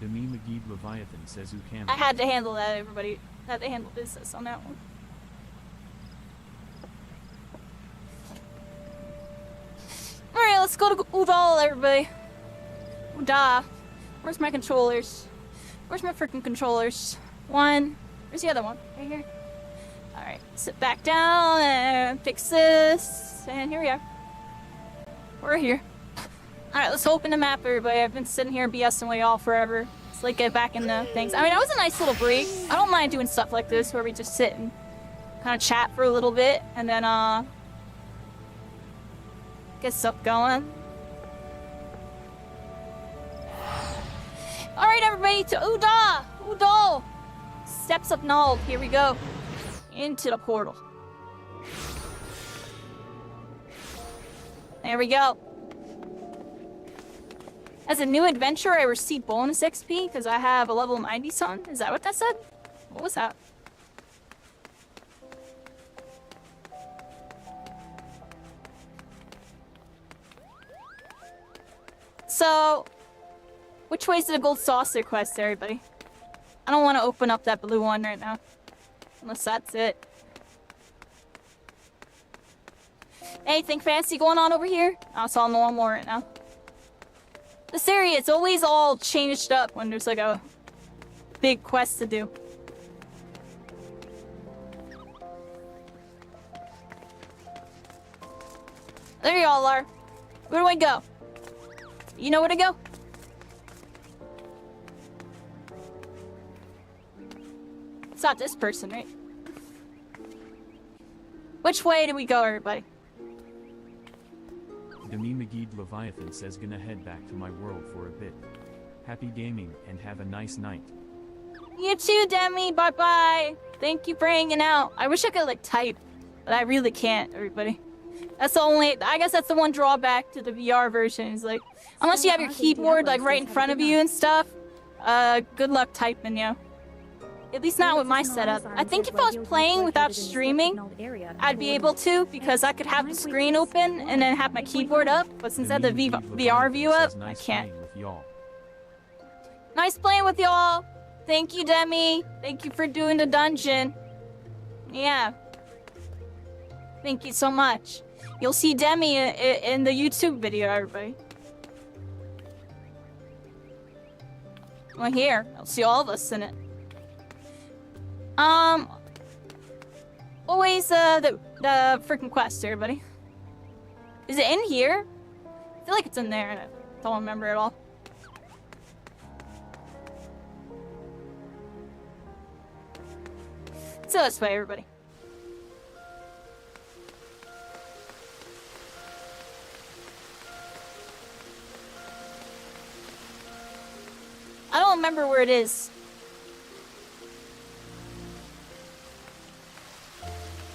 Demi McGee Leviathan says who can. I had to handle that, everybody. Had to handle business on that one. Alright, let's go to Udall, everybody. Uda. Where's my controllers? Where's my freaking controllers? One. Where's the other one? Right here. Alright, sit back down and fix this. And here we are. We're here. Alright, let's open the map, everybody. I've been sitting here BSing with y'all forever. Let's like get back into things. I mean, that was a nice little break. I don't mind doing stuff like this where we just sit and kind of chat for a little bit and then kind get stuff going. Alright, everybody, to Udal! Steps of Null, here we go. Into the portal. There we go. As a new adventurer, I receive bonus XP because I have a level 90 something. Is that what that said? What was that? So, which way is the gold saucer quest, everybody? I don't want to open up that blue one right now. Unless that's it. Anything fancy going on over here? I saw normal right now. This area, it's always all changed up when there's like a big quest to do. There y'all are. Where do I go? You know where to go? It's not this person, right? Which way do we go, everybody? Demi McGee Leviathan says gonna head back to my world for a bit. Happy gaming and have a nice night. You too, Demi. Bye-bye. Thank you for hanging out. I wish I could, like, type, but I really can't, everybody. That's the only... I guess that's the one drawback to the VR version. Is like, unless you have your keyboard, like, right in front of you and stuff, good luck typing, yo. At least not with my setup. I think if I was playing without streaming, I'd be able to, because I could have the screen open and then have my keyboard up, but since I have the VR view up, I can't. Nice playing with y'all! Thank you, Demi! Thank you for doing the dungeon. Yeah. Thank you so much. You'll see Demi in the YouTube video, everybody. Well, here. I'll see all of us in it. Always, the freaking quest, everybody. Is it in here? I feel like it's in there, and I don't remember at all. So this way, everybody. I don't remember where it is.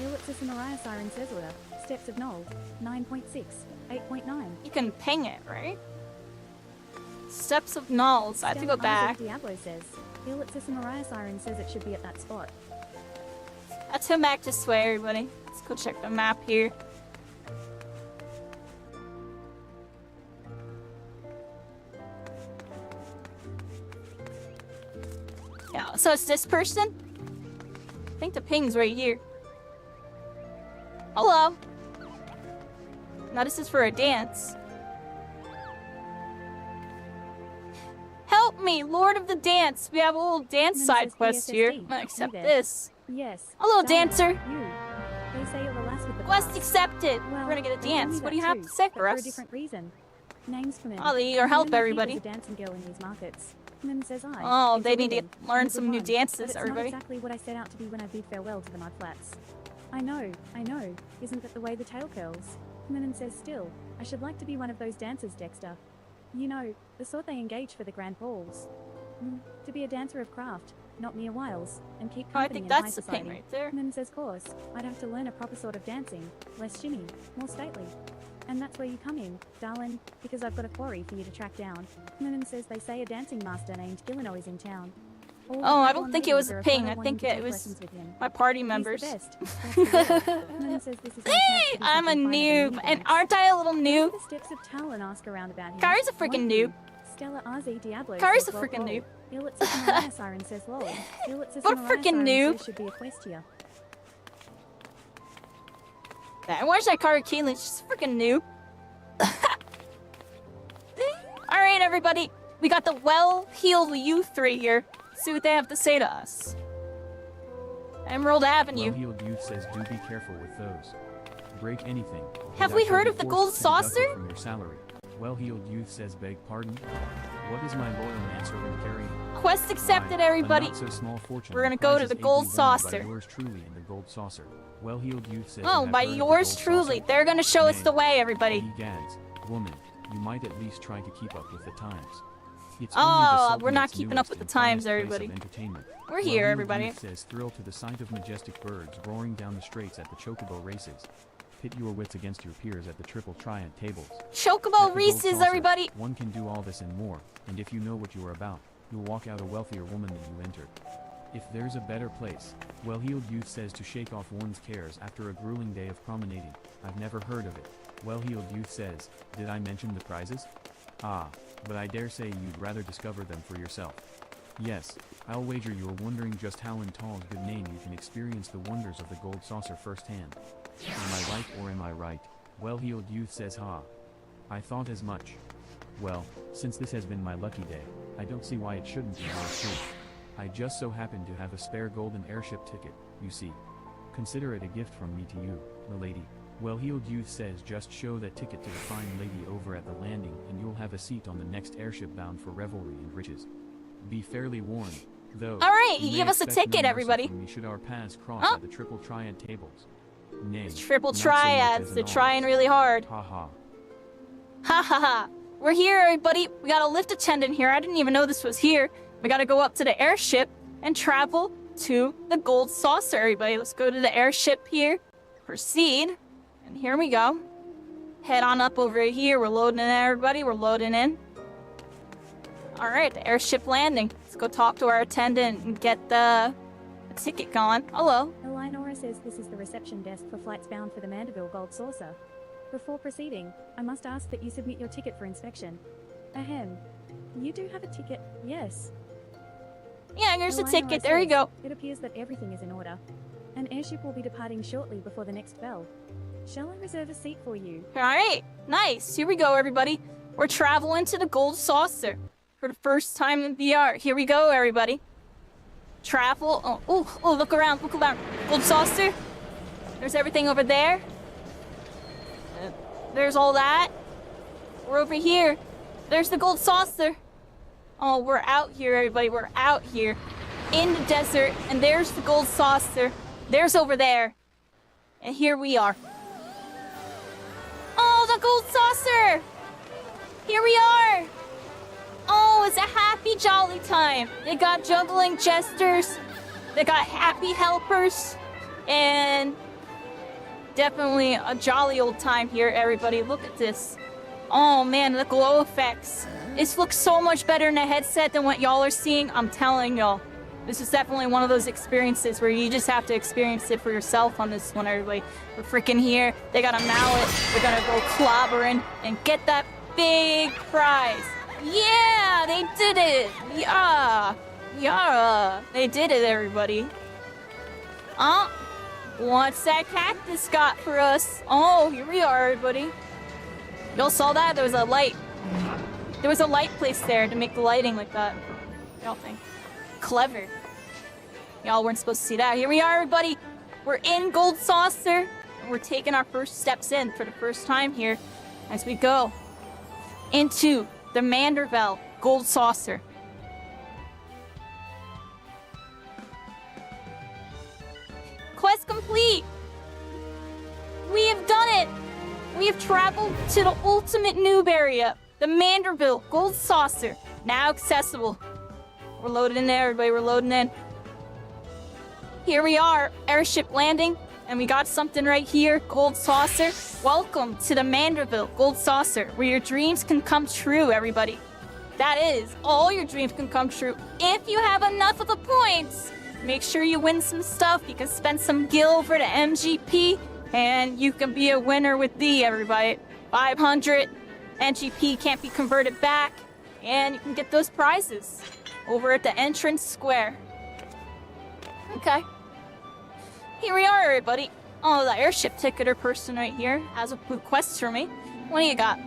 Ellipsis and Mariah Siren says order. Steps of Null. 9.6. 8.9. You can ping it, right? Steps of Nulls. I have to go back. Diablo says. Ellipsis and Mariah Siren says it should be at that spot. Let's come back this way, everybody. Let's go check the map here. Yeah, so it's this person? I think the ping's right here. Hello. Now this is for a dance. Help me, Lord of the Dance. We have a little dance side quest here. I'm gonna accept this. Yes. Hello, dancer. You. They say you're the last with the Quest pass. accepted. Well, We're gonna get a they dance. told me What do you that have too, to say but for us? a different reason. Name's come in. Oh, they need your help, everybody. A dancing girl in these markets. Mim says I. Oh, It's they a need to woman, learn and a some good new one, dances, but it's everybody. not exactly what I set out to be when I bid farewell to the mudflats. I know. Isn't that the way the tale curls? Mim says still, I should like to be one of those dancers, Dexter. You know, the sort they engage for the grand balls. To be a dancer of craft, not mere wiles, and keep Oh, I company think in high that's the society. thing right there. Mim says course, I'd have to learn a proper sort of dancing, less shimmy, more stately. And that's where you come in, darling, because I've got a quarry for you to track down. Mim says they say a dancing master named Gillino is in town. Oh, I don't think it was a ping. I think it was my party members. He's the best. Mim says this is my chance to do I'm a something finer than noob. mini And dance. aren't I a little noob? The steps of Tal and ask around about him. Kairi's a freaking Won't you? noob. Stella RZ Diablo Kairi's says a well freaking noob. called. Ellipsis and Mariah Siren says lol. Ellipsis What a and Mariah freaking Siren noob. says should be a quest here. Where's that Kairi Caitlyn? She's a freaking noob. Alright, everybody. We got the well-heeled you three here. See what they have to say to us. Emerald Avenue. Well-heeled youth says do be careful with those. Break anything. Have and we that you'll heard be of the forced gold to deduct it saucer? From your salary. Well-heeled youth says beg pardon? What is my loyal manservant carrying? Quest accepted, Why, everybody. a not so small fortune. We're gonna go to Prizes the gold AB1 saucer. By yours truly in the gold saucer. Well-heeled youth says Oh, you have by heard of the yours gold truly. saucer? They're gonna show us Nay, the way, everybody. ye gads, woman, you might at least try to keep up with the times. It's Oh, only the we're not Sultanate's keeping up newest with the and times, finest place of everybody. entertainment. We're here, Well-heeled everybody. youth says thrilled to the sight of majestic birds roaring down the straights at the chocobo races. Pit your wits against your peers at the triple triad tables. Chocobo At the gold Reese's, saucer, everybody. One can do all this and more, and if you know what you are about, you'll walk out a wealthier woman than you entered. If there's a better place, well-heeled youth says to shake off one's cares after a grueling day of promenading. I've never heard of it. Well-heeled youth says, did I mention the prizes? Ah, but I dare say you'd rather discover them for yourself. Yes, I'll wager you're wondering just how in Tall's good name you can experience the wonders of the gold saucer firsthand. Am I right or am I right? Well-heeled youth says ha. I thought as much. Well, since this has been my lucky day, I don't see why it shouldn't be yours too. I just so happen to have a spare golden airship ticket, you see. Consider it a gift from me to you, milady. Well-heeled youth says just show that ticket to the fine lady over at the landing and you'll have a seat on the next airship bound for revelry and riches. Be fairly warned, though. Alright, you may give us a expect no ticket, mercy everybody. from me should our paths cross Oh. at the triple triad tables. Nay, Triple not so much triads. as They're an trying alms. really hard. Ha ha. Ha ha ha. We're here, everybody. We got a lift attendant here. I didn't even know this was here. We gotta go up to the airship and travel to the gold saucer, everybody. Let's go to the airship here. Proceed. And here we go. Head on up over here. We're loading in, everybody. We're loading in. Alright, the airship landing. Let's go talk to our attendant and get the ticket going. Hello. Eleonora says this is the reception desk for flights bound for the Mandeville Gold Saucer. Before proceeding, I must ask that you submit your ticket for inspection. Ahem. You do have a ticket, yes. Yeah, here's the Eleonora ticket. There you says, go. It appears that everything is in order. An airship will be departing shortly before the next bell. Shall I reserve a seat for you? Alright, nice. Here we go, everybody. We're traveling to the gold saucer for the first time in VR. Here we go, everybody. Travel. Oh, look around, look around. Gold saucer. There's everything over there. There's all that. We're over here. There's the gold saucer. Oh, we're out here, everybody. We're out here in the desert. And there's the gold saucer. There's over there. And here we are. Oh, the gold saucer! Here we are! Oh, it's a happy jolly time. They got juggling jesters. They got happy helpers. And definitely a jolly old time here, everybody. Look at this. Oh, man, the glow effects. This looks so much better in a headset than what y'all are seeing. I'm telling y'all. This is definitely one of those experiences where you just have to experience it for yourself on this one, everybody. We're freaking here. They got a mallet. We're gonna go clobbering and get that big prize. Yeah, they did it. Yeah, they did it, everybody. What's that cactus got for us? Oh, here we are, everybody. Y'all saw that? There was a light. There was a light placed there to make the lighting like that. Y'all think? Clever. Y'all weren't supposed to see that. Here we are, everybody. We're in Gold Saucer. And we're taking our first steps in for the first time here as we go into the Mandeville Gold Saucer. Quest complete. We have done it. We have traveled to the ultimate noob area, the Mandeville Gold Saucer, now accessible. We're loaded in there, everybody. We're loading in. Here we are, airship landing, and we got something right here, Gold Saucer. Welcome to the Mandeville Gold Saucer, where your dreams can come true, everybody. That is, all your dreams can come true if you have enough of the points. Make sure you win some stuff. You can spend some gil over to MGP, and you can be a winner with thee, everybody. 500 NGP can't be converted back, and you can get those prizes over at the entrance square. Okay. Here we are, everybody. Oh, the airship ticketer person right here has a quest for me. What do you got?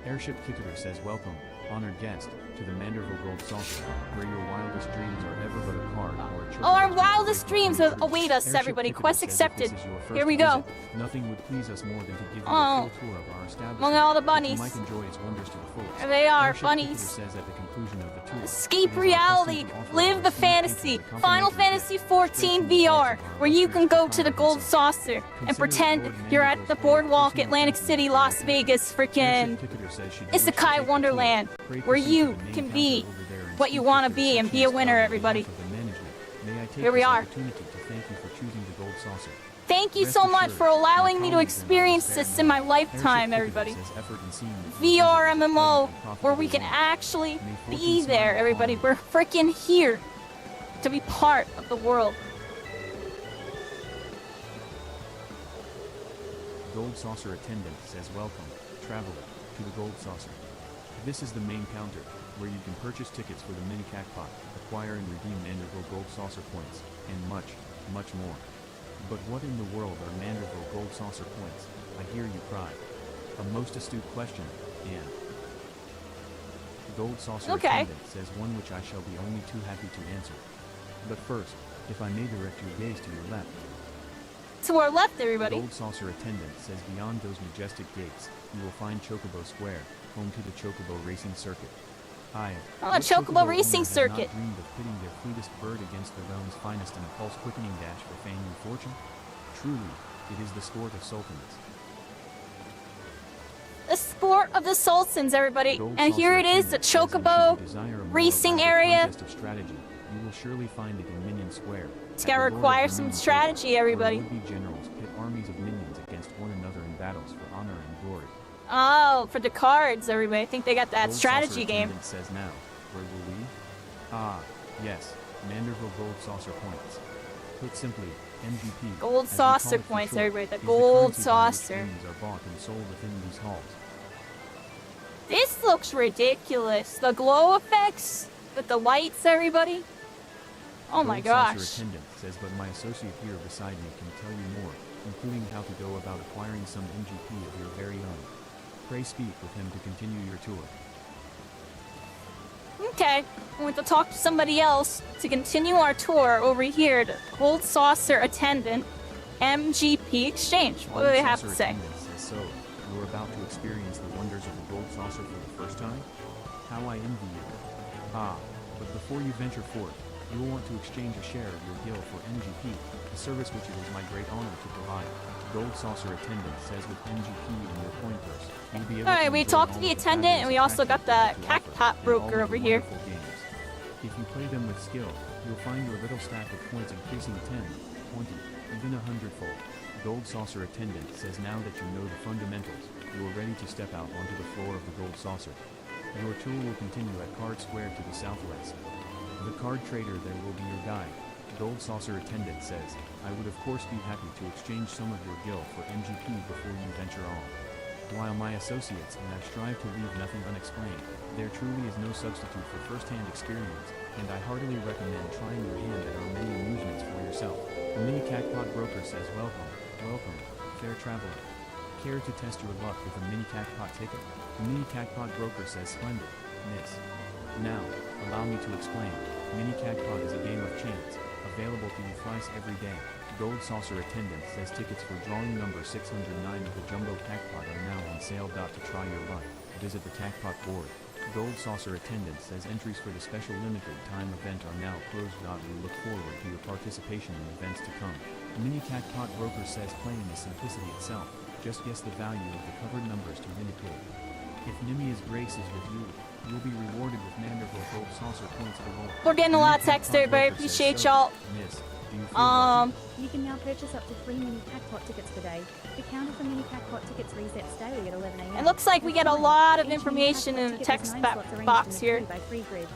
Airship ticketer says welcome, honored guest. to the Manderville Gold Saucer, where your wildest dreams are ever but a card or a chocolate. Oh, our to wildest break dreams through trees. await us, Airship everybody. Ticketer Quest says if accepted. this is your first Here we go. visit, nothing would please us more than to give you Oh. a full tour of our establishment. Among all the that bunnies. You might enjoy its wonders to the fullest. There they are, Airship bunnies. Ticketer says at the conclusion of the tour, Escape it is our reality, custom to offer live our the esteemed fantasy. patrons a Final complimentary Fantasy gift XIV straight from the VR, vaults of our where you can illustrious go to the proprietor Gold himself. Saucer and Consider pretend Lord you're at Manderville's the way of boardwalk, personal Atlantic treatment City, for Las your Vegas, frickin' Airship Ticketer says she knows Isekai she'll take the Wonderland, tour. Pray where proceed you to the main can counter be over there and what you speak wanna with be the and be a receptionist winner, on behalf everybody. of the management. May I take Here we this are. opportunity to thank you for choosing the Gold Saucer. Thank you Rest so much assured, for allowing my me to colleagues and I will experience spare this in my none. lifetime, Airship everybody. Ticketer says effort in seeing the VR visit is MMO, pleasant and where we profitable can one. actually May be fortune there, smile everybody. upon you. We're frickin' here to be part of the world. Gold Saucer attendant says welcome, traveler, to the Gold Saucer. This is the main counter, where you can purchase tickets for the mini jackpot, acquire and redeem Manderville Gold Saucer points, and much, much more. But what in the world are Manderville Gold Saucer points? I hear you cry. A most astute question, and Gold Saucer Okay. attendant says one which I shall be only too happy to answer. But first, if I may direct your gaze to your left. To our left, everybody. Gold Saucer attendant says beyond those majestic gates, you will find Chocobo Square, home to the Chocobo Racing Circuit. I, Oh, what Chocobo owner Racing has not Circuit. dreamed of pitting their fleetest bird against the realm's finest in a pulse-quickening dash for fame and fortune? Truly, it is the sport of sultans. The sport of the Sultans, everybody. Gold And here Saucer it is, the attendant says that Chocobo should you desire a more racing elaborate area. contest of strategy, you will surely find it in Minion Square. It's at gonna the Lord of require the some Moon's strategy, Table, everybody. where would-be generals pit armies of minions against one another in battles for honor and glory. Oh, for the cards, everybody. I think they got that Gold strategy Saucer game. attendant says now, where will we? Ah, yes, Manderville Gold Saucer points. Put simply, MGP. Gold as we Saucer call it for points, short, everybody. The is Gold currency by which Saucer. minions are bought and sold within these halls. This looks ridiculous. The glow effects with the lights, everybody. Oh my Gold Saucer gosh. attendant says, but my associate here beside me can tell you more, including how to go about acquiring some MGP of your very own. Pray speak with him to continue your tour. Okay, we want to talk to somebody else to continue our tour over here to Gold Saucer Attendant MGP Exchange. What do they have to Saucer say? attendant says, so, you're about to experience the wonders of the Gold Saucer for the first time? How I envy you. Ah, but before you venture forth, you will want to exchange a share of your gil for MGP, a service which it is my great honor to provide. Gold Saucer attendant says with MGP in your coin purse, you'll be able Alright, to we enjoy talked to all the of attendant, and we also got the packages that they cactus offer, broker and all of over the here. wonderful games. If you play them with skill, you'll find your little stack of points increasing 10, 20, even 100-fold. Gold Saucer attendant says now that you know the fundamentals, you are ready to step out onto the floor of the Gold Saucer. Your tour will continue at Card Square to the southwest. The card trader there will be your guide. Gold Saucer attendant says, I would of course be happy to exchange some of your gil for MGP before you venture on. While my associates and I strive to leave nothing unexplained, there truly is no substitute for first-hand experience, and I heartily recommend trying your hand at our many amusements for yourself. The mini Cacpot broker says welcome, welcome, fair traveler. Care to test your luck with a mini Cacpot ticket? The mini Cacpot broker says splendid, miss. Now, allow me to explain. Mini Cacpot is a game of chance, available to you thrice every day. Gold Saucer attendant says tickets for drawing number 609 of the Jumbo Cacpot are now on sale. To try your luck, visit the Cacpot board. Gold Saucer attendant says entries for the special limited time event are now closed. We look forward to your participation in events to come. Mini Cacpot broker says playing is simplicity itself. Just guess the value of the covered numbers to indicate. If Nimia's grace is with you, you'll be rewarded with Manderville Gold Saucer points galore. We're getting a lot of Mini text Cacpot there, but I broker says, appreciate so, y'all. Miss, do you feel lucky? You can now purchase up to 3 mini Cacpot tickets per day. The counter for mini Cacpot tickets resets daily at 11 a.m. It looks like we get a That's lot of Each mini information Cacpot in the ticket text has 9 slots arranged box in a here. 3x3 grid.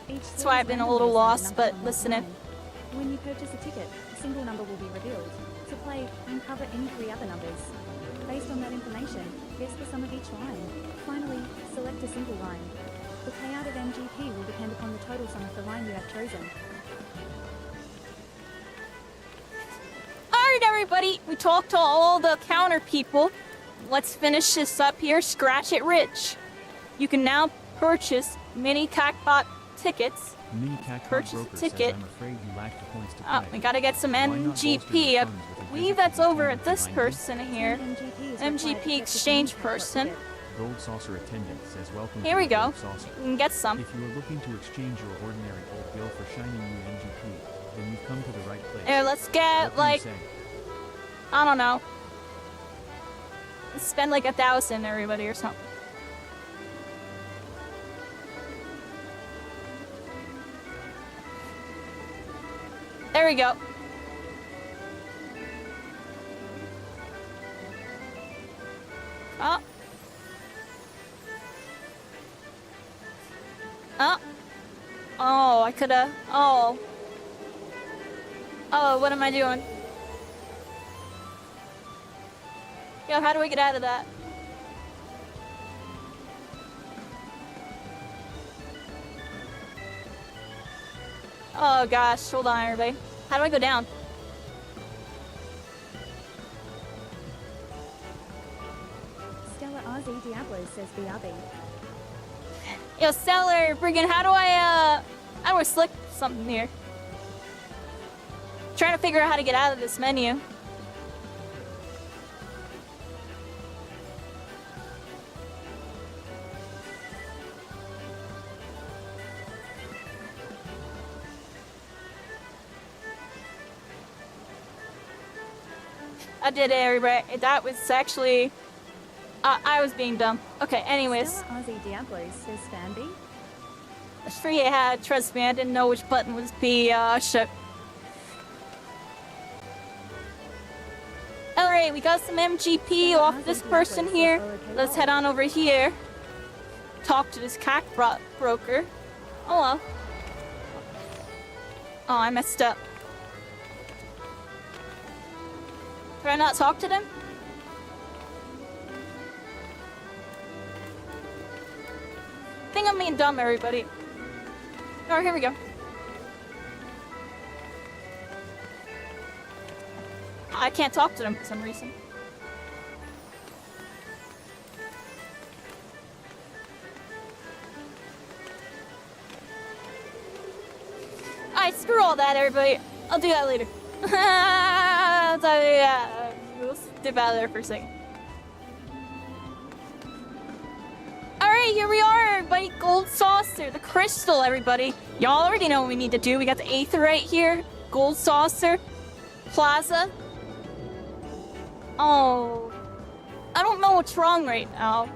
Each That's slot why is I've been a randomly little assigned a lost, number but from 1 to listening. 9. When you purchase a ticket, a single number will be revealed. To play, uncover any 3 other numbers. Based on that information, guess the sum of each line. Finally, select a single line. The payout of MGP will depend upon the total sum of the line you have chosen. Alright, everybody, we talked to all the counter people. Let's finish this up here. Scratch It Rich. You can now purchase Mini Cackbot tickets. Mini Cacbot Purchase a Broker ticket. says I'm afraid you lack the points to Oh, play. we gotta get some Why not bolster MGP. your I funds with a believe visit that's to the over team at this behind you? person here. MGP exchange person. Gold Saucer Attendant says welcome Here to we the go. Gold Saucer. We can get some. If you are looking to exchange your ordinary gold bill for shiny new MGP, then you've come to the right place. Here, let's What get, can like, you say? I don't know. Let's spend like 1,000, everybody, or something. There we go. Oh. Oh. Oh, I coulda. Oh. Oh, what am I doing? Yo, how do we get out of that? Oh gosh, hold on everybody. How do I go down? Stella RZ Diablo says BRB. Yo, Stellar, friggin', how do I select something here? Trying to figure out how to get out of this menu. I did it, everybody. That was actually... I was being dumb. Okay, anyways. Stella RZ Diablo says Fanby. It's free I had, trust me, I didn't know which button was B, shit. Alright, we got some MGP off this person here. Let's head on over here. Talk to this cack broker. Oh well. Oh, I messed up. Did I not talk to them? I think I'm being dumb, everybody. Oh, here we go. I can't talk to them for some reason. Alright, screw all that, everybody. I'll do that later. We'll dip out of there for a second. Alright, here we are, everybody. Gold Saucer, the crystal, everybody. Y'all already know what we need to do. We got the Aetherite here. Gold Saucer. Plaza. Oh. I don't know what's wrong right now.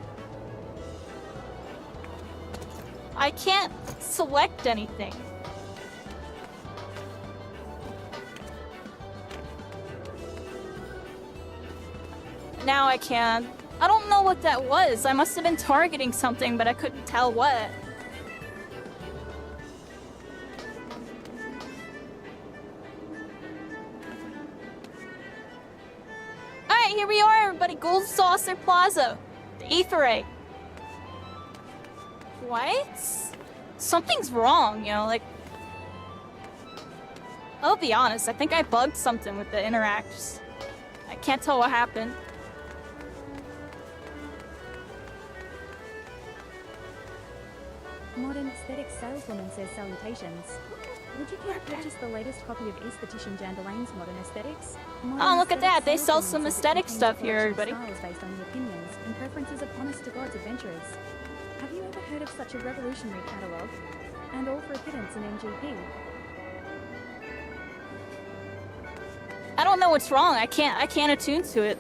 I can't select anything. Now I can. I don't know what that was. I must have been targeting something, but I couldn't tell what. Alright, here we are, everybody. Gold Saucer Plaza. The Aetherite. What? Something's wrong, you know, like... I'll be honest, I think I bugged something with the interacts. I can't tell what happened. Modern aesthetic saleswoman says salutations. Would you care to purchase the latest copy of Aesthetician Jandalane's Modern Aesthetics? Oh, look at that. They sell some aesthetic stuff here, everybody. Styles based on the opinions and preferences of honest-to-God's adventurers. Have you ever heard of such a revolutionary catalogue? And all for a pittance in MGP. I don't know what's wrong. I can't attune to it.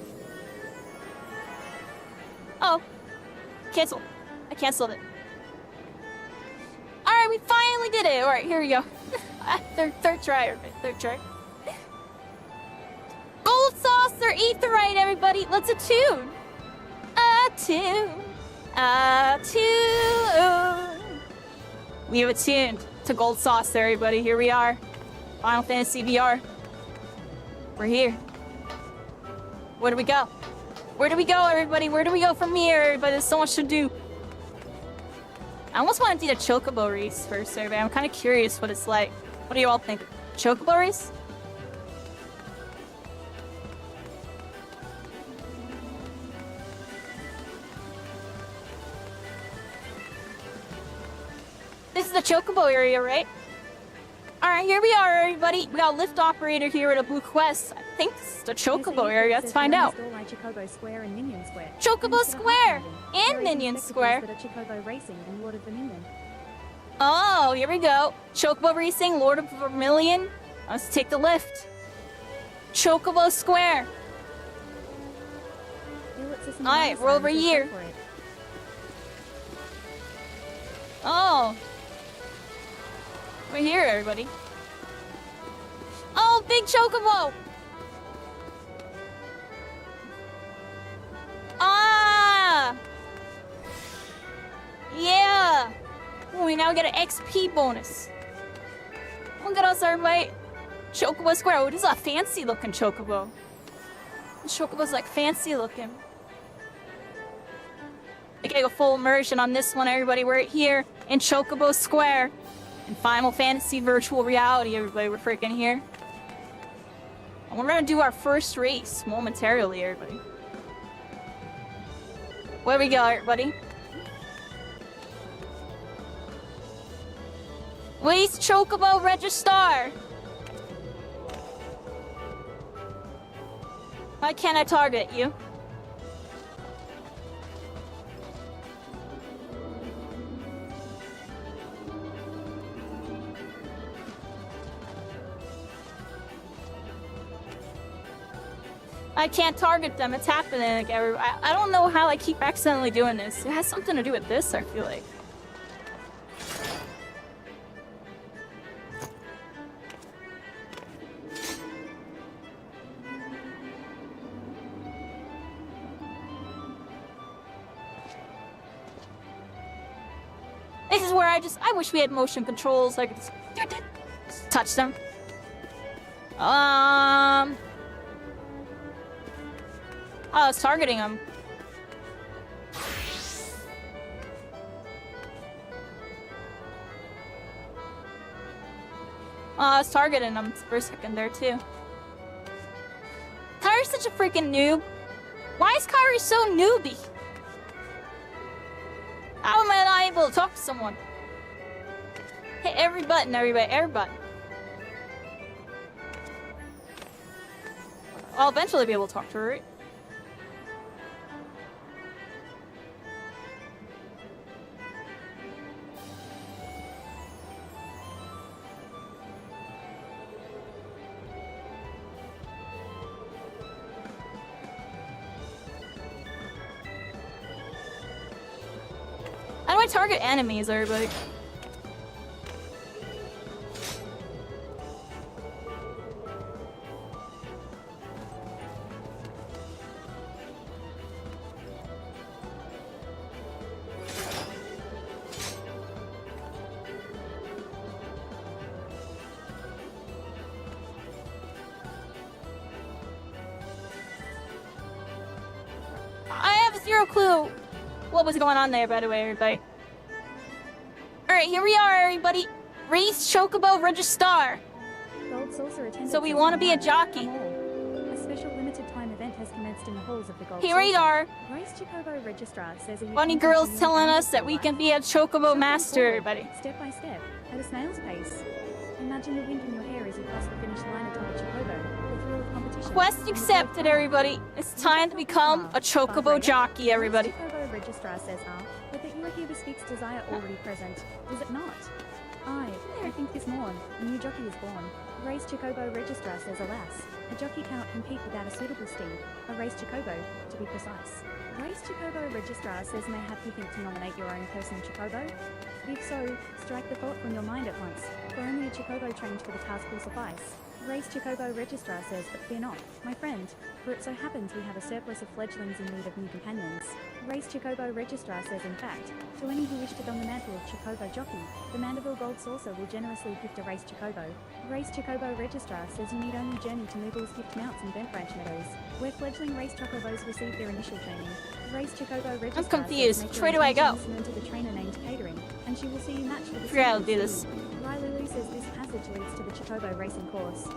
Oh. Cancel. I canceled it. Alright, we finally did it. Alright, here we go. third try, everybody. Third try. Gold Saucer Aetherite, everybody. Let's attune. Attune. Attune. We have attuned to Gold Saucer, everybody. Here we are. Final Fantasy VR. We're here. Where do we go? Where do we go, everybody? Where do we go from here, everybody? There's so much to do. I almost want to do the Chocobo race first, everybody. I'm kind of curious what it's like. What do you all think? Chocobo race? is the Chocobo area, right? Alright, here we are, everybody. We got a lift operator here at a blue quest. I think this is the Chocobo area. Let's find out. Chocobo Square and Minion Square. Chocobo Square and Minion Square. Chocobo Racing and Lord of Vermilion. Oh, here we go. Chocobo Racing, Lord of Vermilion. Let's take the lift. Chocobo Square. Alright, we're over here. Oh. We're here, everybody. Oh, big Chocobo! Ah! Yeah! Ooh, we now get an XP bonus. Look at us, everybody. Chocobo Square. Oh, this is a fancy looking Chocobo. Chocobo's like fancy looking. I get a full immersion on this one, everybody. We're here in Chocobo Square. In Final Fantasy Virtual Reality, everybody. We're freaking here. And we're gonna do our first race momentarily, everybody. Where we go, everybody? Race Chocobo Register! Why can't I target you? I can't target them. It's happening. Like, I don't know how I keep accidentally doing this. It has something to do with this, I feel like. This is where I wish we had motion controls. I could just touch them. Oh, I was targeting him. Oh, I was targeting him for a second there, too. Kairi's such a freaking noob. Why is Kairi so newbie? How am I not able to talk to someone? Hit every button, everybody. Every button. I'll eventually be able to talk to her, right? How do I target enemies, everybody? I have zero clue what was going on there, by the way, everybody. Alright, here we are, everybody. Race Chocobo Register. Gold Saucer attendance So we want to be a jockey. A special limited time event has commenced in the halls of the Gold Here we Saucer. are. Race Chocobo Registrar says Bunny girl's telling us that we can be a Chocobo master, everybody. Step by step, at a snail's pace. Imagine the wind in your hair as you cross the finish line atop a Chocobo. The thrill of competition. Quest accepted, everybody. It's time to become a Chocobo jockey, everybody. Race Chocobo Registrar says, but that you are here bespeaks desire already present. Is it not? I think this morn, a new jockey is born. Race Chocobo Registrar says, alas, a jockey cannot compete without a suitable steed. A race Chocobo, to be precise. Race Chocobo Registrar says, may I have you think to nominate your own personal Chocobo? If so, strike the thought from your mind at once, for only a Chocobo trained for the task will suffice. Race Chocobo Registrar says, but fear not, my friend, for it so happens we have a surplus of fledglings in need of new companions. Race Chocobo Registrar says, in fact, to any who wish to don the mantle of Chocobo jockey, the Mandeville Gold Saucer will generously gift a Race Chocobo. Race Chocobo Registrar says you need only journey to Moogle's Gift Mounts and Bent Branch Meadows, where fledgling race Chocobos receive their initial training. Race Chocobo Registrar I'm confused. says, Which way do I go? listen to the trainer named Catering, and she will see you match for the Forget how to do this. Lulu says this passage leads to the Chocobo racing course.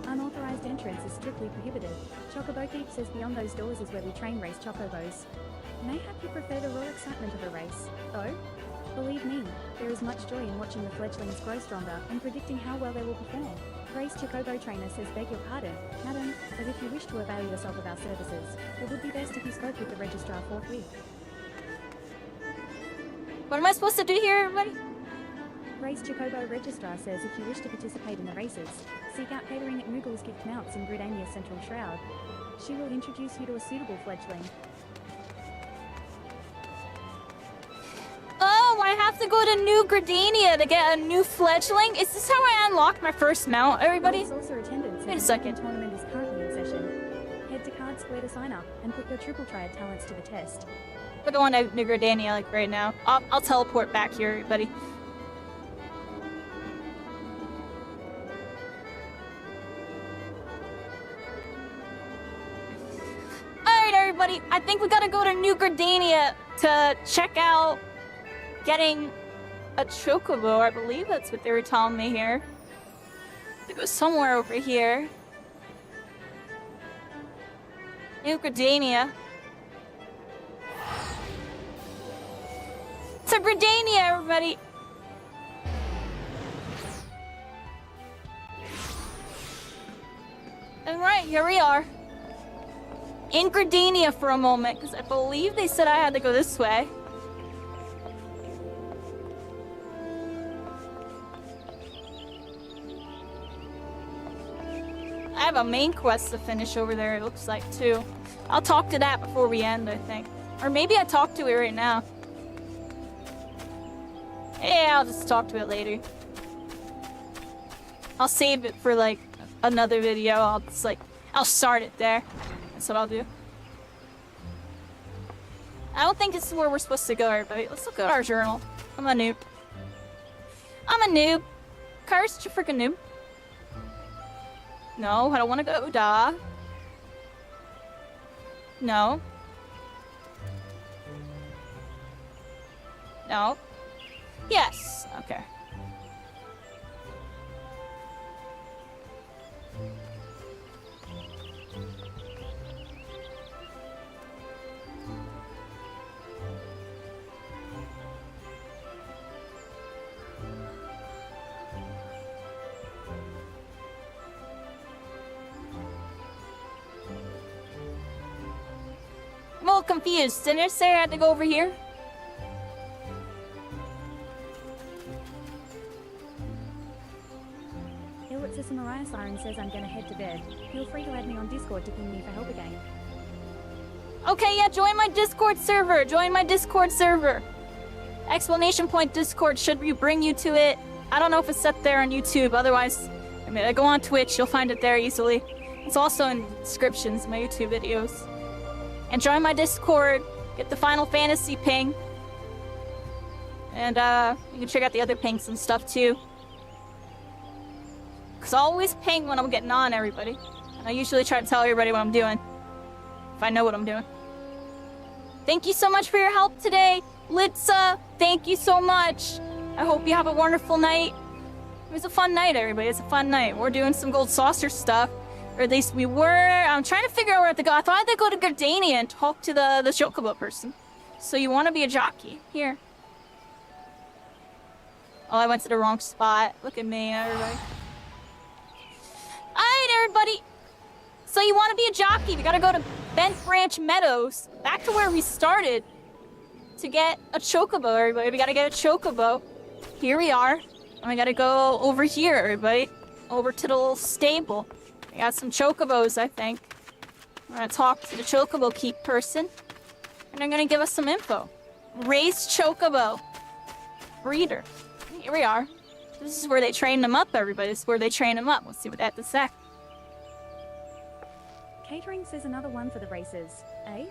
Unauthorized entrance is strictly prohibited. Chocobo Keep says beyond those doors is where we train race Chocobos. Mayhap you prefer the raw excitement of a race, though? Believe me, there is much joy in watching the fledglings grow stronger and predicting how well they will perform. Race Chocobo Trainer says beg your pardon, madam, but if you wish to avail yourself of our services, it would be best if you spoke with the registrar forthwith. What am I supposed to do here, everybody? Race Chocobo Registrar says if you wish to participate in the races, seek out catering at Moogle's Gift Mounts in Gridania's Central Shroud. She will introduce you to a suitable fledgling. Oh, I have to go to New Gridania to get a new fledgling? Is this how I unlock my first mount, everybody? Saucer attendance Wait a second. tournament is currently in session. Head to Card Square to sign up and put your triple triad talents to the test. We're going to New Gridania, like, right now. I'll teleport back here, everybody. Alright, everybody. I think we gotta go to New Gridania to check out getting a chocobo. I believe that's what they were telling me here. It was somewhere over here. New Gridania. To Gridania, everybody! Alright, here we are. In Gridania for a moment, because I believe they said I had to go this way. I have a main quest to finish over there, it looks like, too. I'll talk to that before we end, I think. Or maybe I talk to it right now. Yeah, I'll just talk to it later. I'll save it for, like, another video. I'll start it there. That's what I'll do. I don't think this is where we're supposed to go, everybody. Let's look at our journal. I'm a noob. I'm a noob. Kairi's a freaking noob. No, I don't want to go da. No. No. Yes. Okay. I'm a little confused. Didn't it say I had to go over here? Mariah Siren says I'm gonna head to bed. Feel free to add me on Discord to ping me for help again. Okay, yeah, join my Discord server. Join my Discord server. Exclamation point Discord should bring you to it. I don't know if it's set there on YouTube. Otherwise, I mean, go on Twitch. You'll find it there easily. It's also in the descriptions of my YouTube videos. And join my Discord. Get the Final Fantasy ping. And you can check out the other pings and stuff too. Because I always ping when I'm getting on, everybody. And I usually try to tell everybody what I'm doing. If I know what I'm doing. Thank you so much for your help today, Litza. Thank you so much. I hope you have a wonderful night. It was a fun night, everybody. It's a fun night. We're doing some Gold Saucer stuff. Or at least we were. I'm trying to figure out where to go. I thought I had to go to Gridania and talk to the chocobo person. So you want to be a jockey. Here. Oh, I went to the wrong spot. Look at me, everybody. Alright, everybody. So you want to be a jockey. We gotta go to Bent Branch Meadows. Back to where we started. To get a chocobo, everybody. We gotta get a chocobo. Here we are. And we gotta go over here, everybody. Over to the little stable. We got some chocobos, I think. We're gonna talk to the chocobo keep person. And they're gonna give us some info. Raised chocobo. Breeder. Here we are. This is where they train them up, everybody. This is where they train them up. Let's see what they have to say. Catering says another one for the races, eh?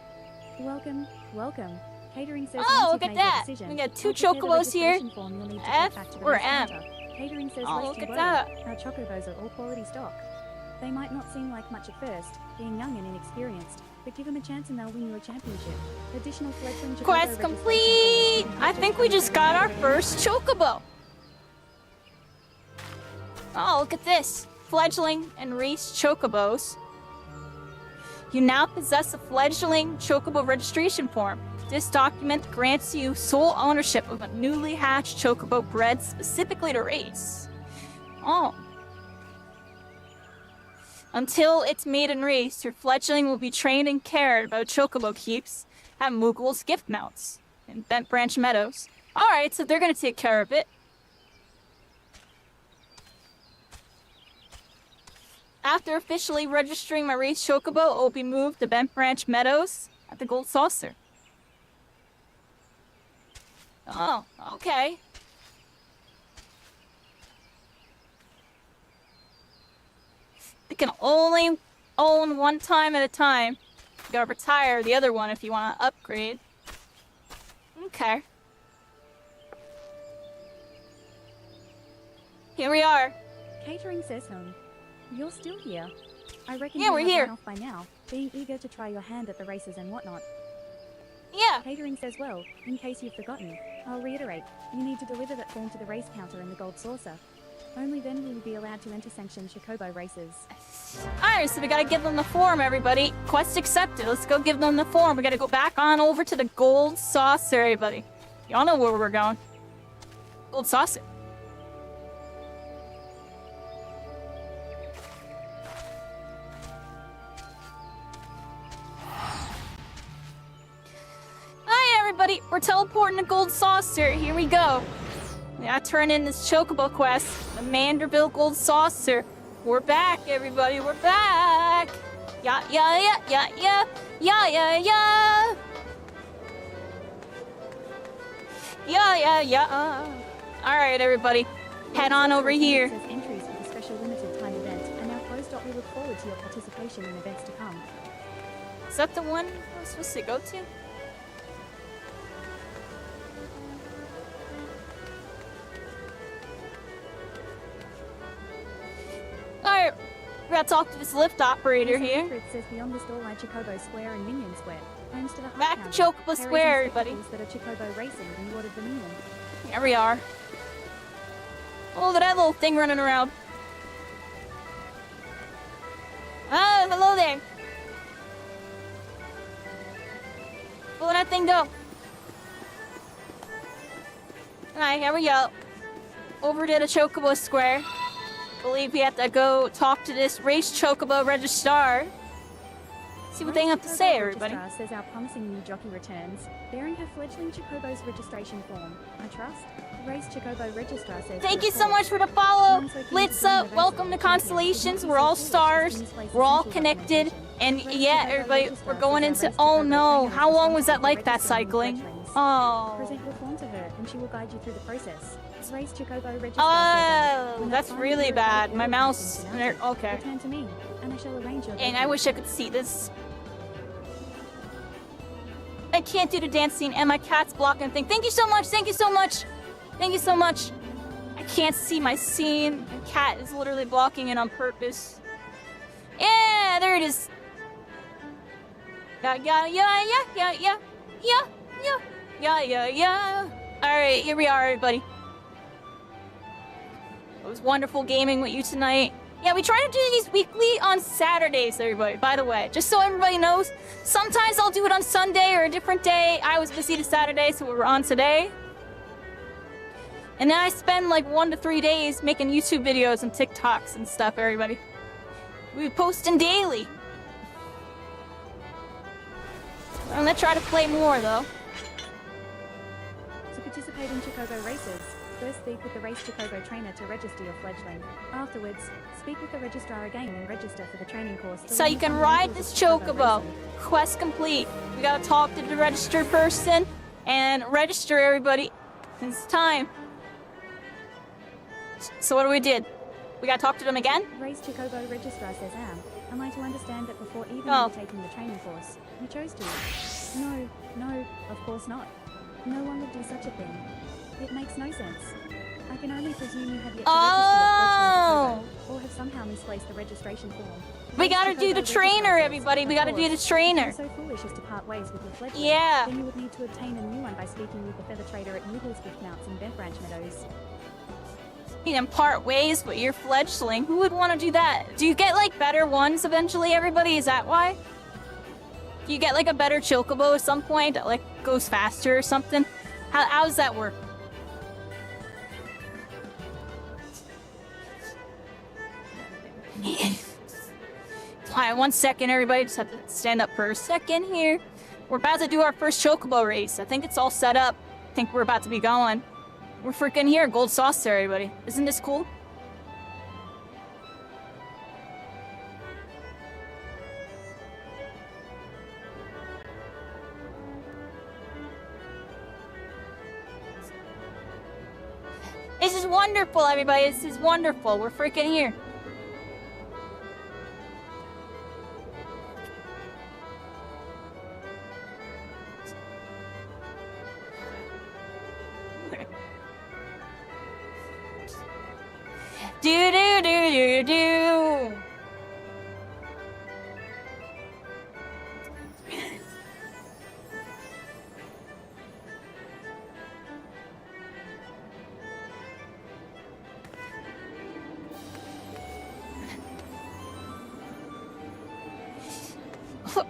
Welcome, welcome. Catering says oh, once look you've at made your that. decision, We got two once you prepare the chocobos here. registration form, you'll need to F take back to the or race M? counter. Catering says Oh, rest look you at worry. that. Our chocobos are all quality stock. They might not seem like much at first, being young and inexperienced, but give them a chance and they'll win you a championship. Additional fledgling chocobo Quest complete! I think we just got our first chocobo. Oh, look at this. Fledgling and race chocobos. You now possess a fledgling chocobo registration form. This document grants you sole ownership of a newly hatched chocobo bred specifically to race. Oh. Until its maiden race, your fledgling will be trained and cared by chocobo keeps at Moogle's gift mounts in Bent Branch Meadows. Alright, so they're gonna take care of it. After officially registering my race chocobo, it will be moved to Bent Branch Meadows at the Gold Saucer. Oh, okay. You can only own one time at a time. You gotta retire the other one if you want to upgrade. Okay. Here we are. Catering says home. You're still here. I reckon Yeah, you we're have here. run off by now, being eager to try your hand at the races and whatnot. Yeah. Catering says well, in case you've forgotten, I'll reiterate, you need to deliver that form to the race counter in the Gold Saucer. Only then will you be allowed to enter sanctioned Chocobo races. Alright, so we gotta give them the form, everybody. Quest accepted. Let's go give them the form. We gotta go back on over to the Gold Saucer, everybody. Y'all know where we're going. Gold Saucer. Hi, everybody. We're teleporting to Gold Saucer. Here we go. We gotta turn in this Chocobo quest. The Manderville Gold Saucer. We're back, everybody. We're back. Yeah, yeah, yeah, yeah, yeah. Yeah, yeah, yeah. Yeah, yeah, yeah. Alright, everybody. Head on over here. Says entries for the special limited time event, and now closed. We look forward to your participation in events to come. Is that the one we're supposed to go to? Alright, we gotta talk to this lift operator here. It says beyond this door lie Chocobo Square and Minion Square. Homes to the high Back to counter. Chocobo There is Square, inspectables everybody. that are Chocobo racing and ordered the Minion. Here we are. Oh, look at that little thing running around. Oh, hello there. Let that thing go. Alright, here we go. Over to the Chocobo Square. Believe we have to go talk to this race Chocobo registrar. See what they have to say, everybody. Registrar says our promising new jockey returns, bearing her fledgling Chocobo's registration form. I trust. Race Chocobo registrar says. Thank you so much for the follow. Litsa, welcome to Constellations. We're all stars. We're all connected. And yeah, everybody, we're going into... Oh no, how long was that like, that cycling? Oh. Present your form to her, and she will guide you through the process. Race Chocobo registrar Oh, that's really bad. My mouse... Okay. Return to me, and I shall arrange your... And I wish I could see this. I can't do the dance scene, and my cat's blocking the thing. Thank you so much, thank you so much. Thank you so much. I can't see my scene. My cat is literally blocking it on purpose. Yeah, there it is. Yeah, yeah, yeah, yeah, yeah, yeah, yeah, yeah, yeah, yeah, yeah. Alright, here we are, everybody. It was wonderful gaming with you tonight. Yeah, we try to do these weekly on Saturdays, everybody, by the way. Just so everybody knows. Sometimes I'll do it on Sunday or a different day. I was busy this Saturday, so we're on today. And then I spend like 1 to 3 days making YouTube videos and TikToks and stuff, everybody. We posting daily. I'm gonna try to play more, though. To participate in Chocobo races, first speak with the race Chocobo trainer to register your fledgling. Afterwards, speak with the registrar again and register for the training course. So you can ride this Chocobo. Quest complete. We gotta talk to the registered person and register everybody. It's time. So what do we did? We gotta talk to them again? Race Chocobo registrar says am I to understand that before even undertaking the training course, you chose to? No, of course not. No one would do such a thing. It makes no sense. I can only presume you have yet to register your Chocobo, or have somehow misplaced the registration form. We gotta do the trainer, everybody. We gotta do the trainer. If you're so foolish as to part ways with your fledgling, Yeah. then you would need to obtain a new one by speaking with the feather trader at Moogle's gift mounts in Bent Branch Meadows. You can part ways with your fledgling. Who would want to do that? Do you get like better ones eventually, everybody? Is that why? Do you get like a better Chocobo at some point that like goes faster or something? How does that work? Alright, 1 second, everybody. Just have to stand up for a second here. We're about to do our first chocobo race. I think it's all set up. I think we're about to be going. We're freaking here. Gold sauce there, everybody. Isn't this cool? This is wonderful, everybody. This is wonderful. We're freaking here. Do do do do do.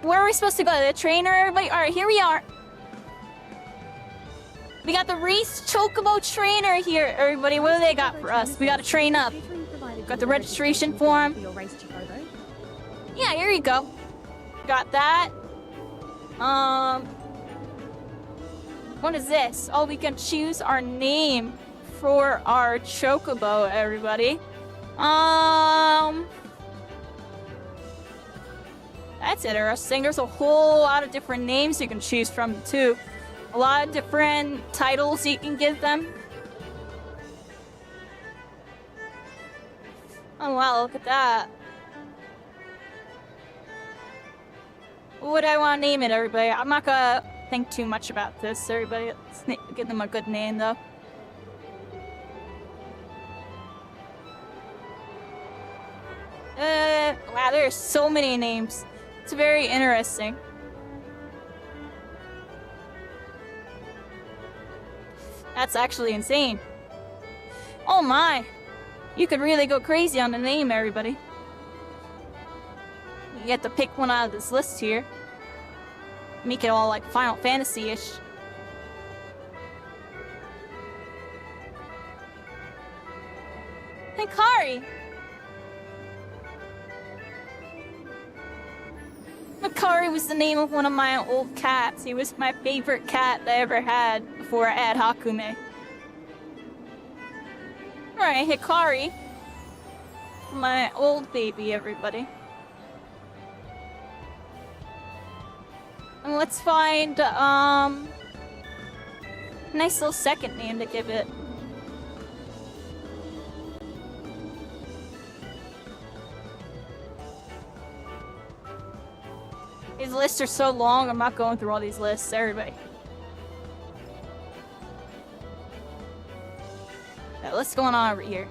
Where are we supposed to go? The trainer, everybody? Alright, here we are. We got the race chocobo trainer here, everybody. What do they got for us? We gotta train up. Got the registration form. Yeah, here you go. Got that. What is this? Oh, we can choose our name for our chocobo, everybody. That's interesting. There's a whole lot of different names you can choose from, too. A lot of different titles you can give them. Oh wow, look at that. What would I want to name it, everybody? I'm not gonna think too much about this, everybody. Let's give them a good name, though. Wow, there's so many names. It's very interesting. That's actually insane. Oh my! You could really go crazy on the name, everybody. You have to pick one out of this list here. Make it all like Final Fantasy-ish. Hey, Kairi! Kairi was the name of one of my old cats. He was my favorite cat that I ever had before I had Hakume. Alright, Hikari. My old baby, everybody. And let's find, nice little second name to give it. These lists are so long, I'm not going through all these lists, everybody. Now, what's going on over here?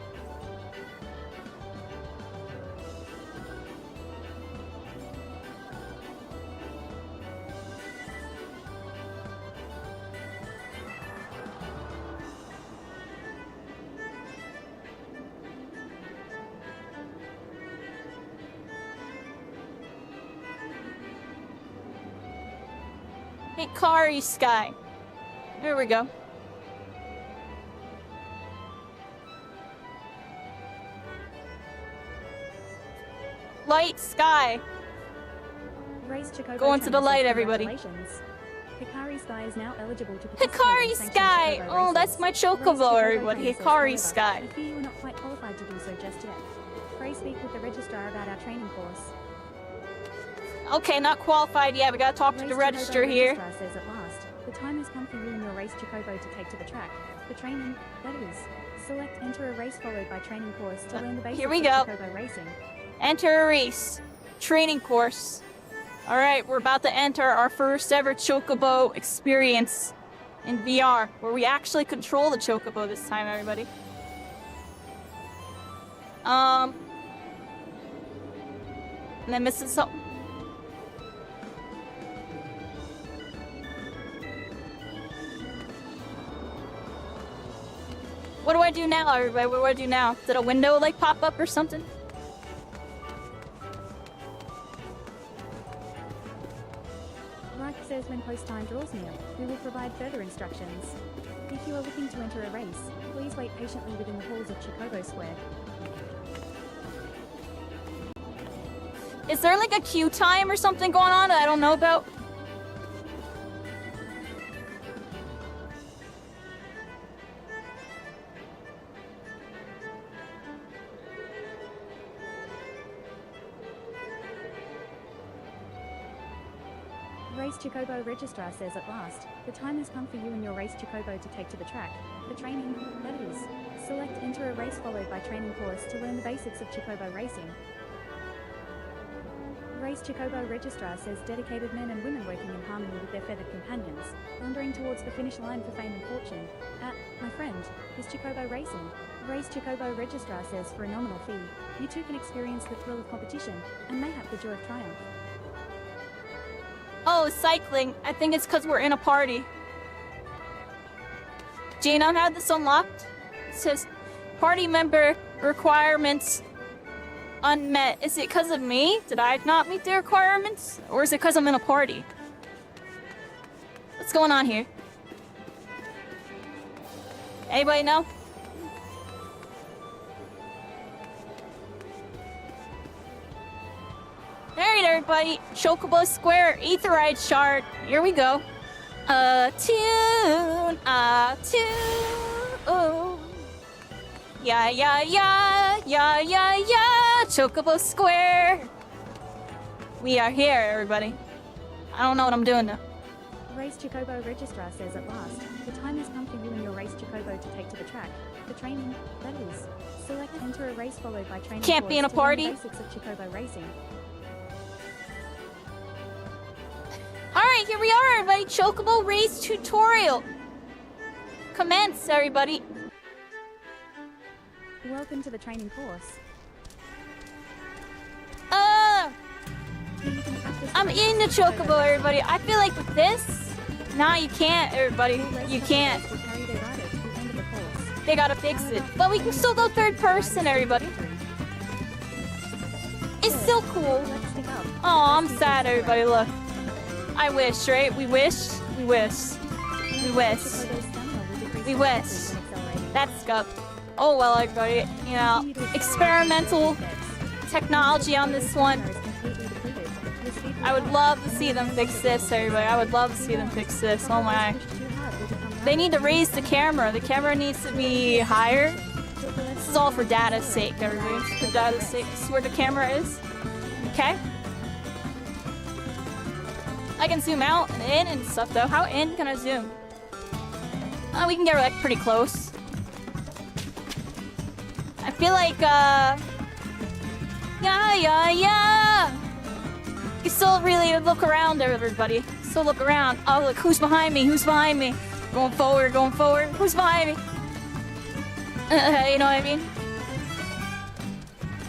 Hey, Kairi Sky. There we go. Light Sky. Go into the light, everybody. Hikari Sky is now eligible to Hikari Sky! Oh, that's my chocobo, everybody. Hikari Sky. I fear you are not quite qualified to do so just yet. Pray speak with the registrar about our training course. Okay, not qualified yet. We gotta talk to the register here. Registrar says at last, the time has come for you and your race chocobo to take to the track. The training, that is. Select enter a race followed by training course to learn the basics Here we of go. chocobo racing. Enter a race. Training course. Alright, we're about to enter our first ever chocobo experience in VR, where we actually control the chocobo this time, everybody. Am I missing something? What do I do now, everybody? What do I do now? Did a window, like, pop up or something? Mark says when post time draws near, we will provide further instructions. If you are looking to enter a race, please wait patiently within the halls of Chocobo Square. Is there like a queue time or something going on that I don't know about? Race Chocobo Registrar says at last, the time has come for you and your race Chocobo to take to the track. The training, that is. Select enter a race followed by training course to learn the basics of Chocobo racing. Race Chocobo Registrar says dedicated men and women working in harmony with their feathered companions, wandering towards the finish line for fame and fortune. My friend, is Chocobo racing. Race Chocobo Registrar says for a nominal fee, you too can experience the thrill of competition, and mayhap the joy of triumph. Oh, cycling. I think it's because we're in a party. Jane, I had this unlocked. It says, party member requirements unmet. Is it because of me? Did I not meet the requirements? Or is it because I'm in a party? What's going on here? Anybody know? Alright, everybody. Chocobo Square, Aetherite Shard. Here we go. Tune. Yeah. Chocobo Square. We are here, everybody. I don't know what I'm doing now. Race Chocobo Registrar says at last, the time has come for you and your race Chocobo to take to the track. The training, that is. Select enter a race followed by training Can't be in a course to learn the party. basics of Chocobo racing. Alright, here we are, everybody. Chocobo Race Tutorial. Commence, everybody. Welcome to the training course. You can practice I'm the in the basics of Chocobo, everybody. I feel like with this, nah, you can't, everybody. Race You Chocobos can't. will carry their rider to the end of the course. They gotta fix it. But we can still go third person, everybody. It's still cool. Let's stick up. Oh, I'm sad, everybody. Look. I wish, right? We wish. We wish. We wish. Chocobo's stamina will decrease We dramatically wish. when accelerating. That's good. Oh, well, everybody. You know, Continue to accelerate experimental effects. technology on this one. Is completely depleted. Your speed will I would drop. love to see them fix this, everybody. I would love to see them fix this. Oh my. Push too hard will become They need to rapid. raise the camera. The camera needs to be higher. This is all for data's sake, everybody. It's for data's sake. This is where the camera is. Okay? I can zoom out and in and stuff, though. How in can I zoom? We can get, like, pretty close. I feel like, yeah. You still really look around, everybody. Still look around. Oh, look, who's behind me? Who's behind me? Going forward. Who's behind me? You know what I mean?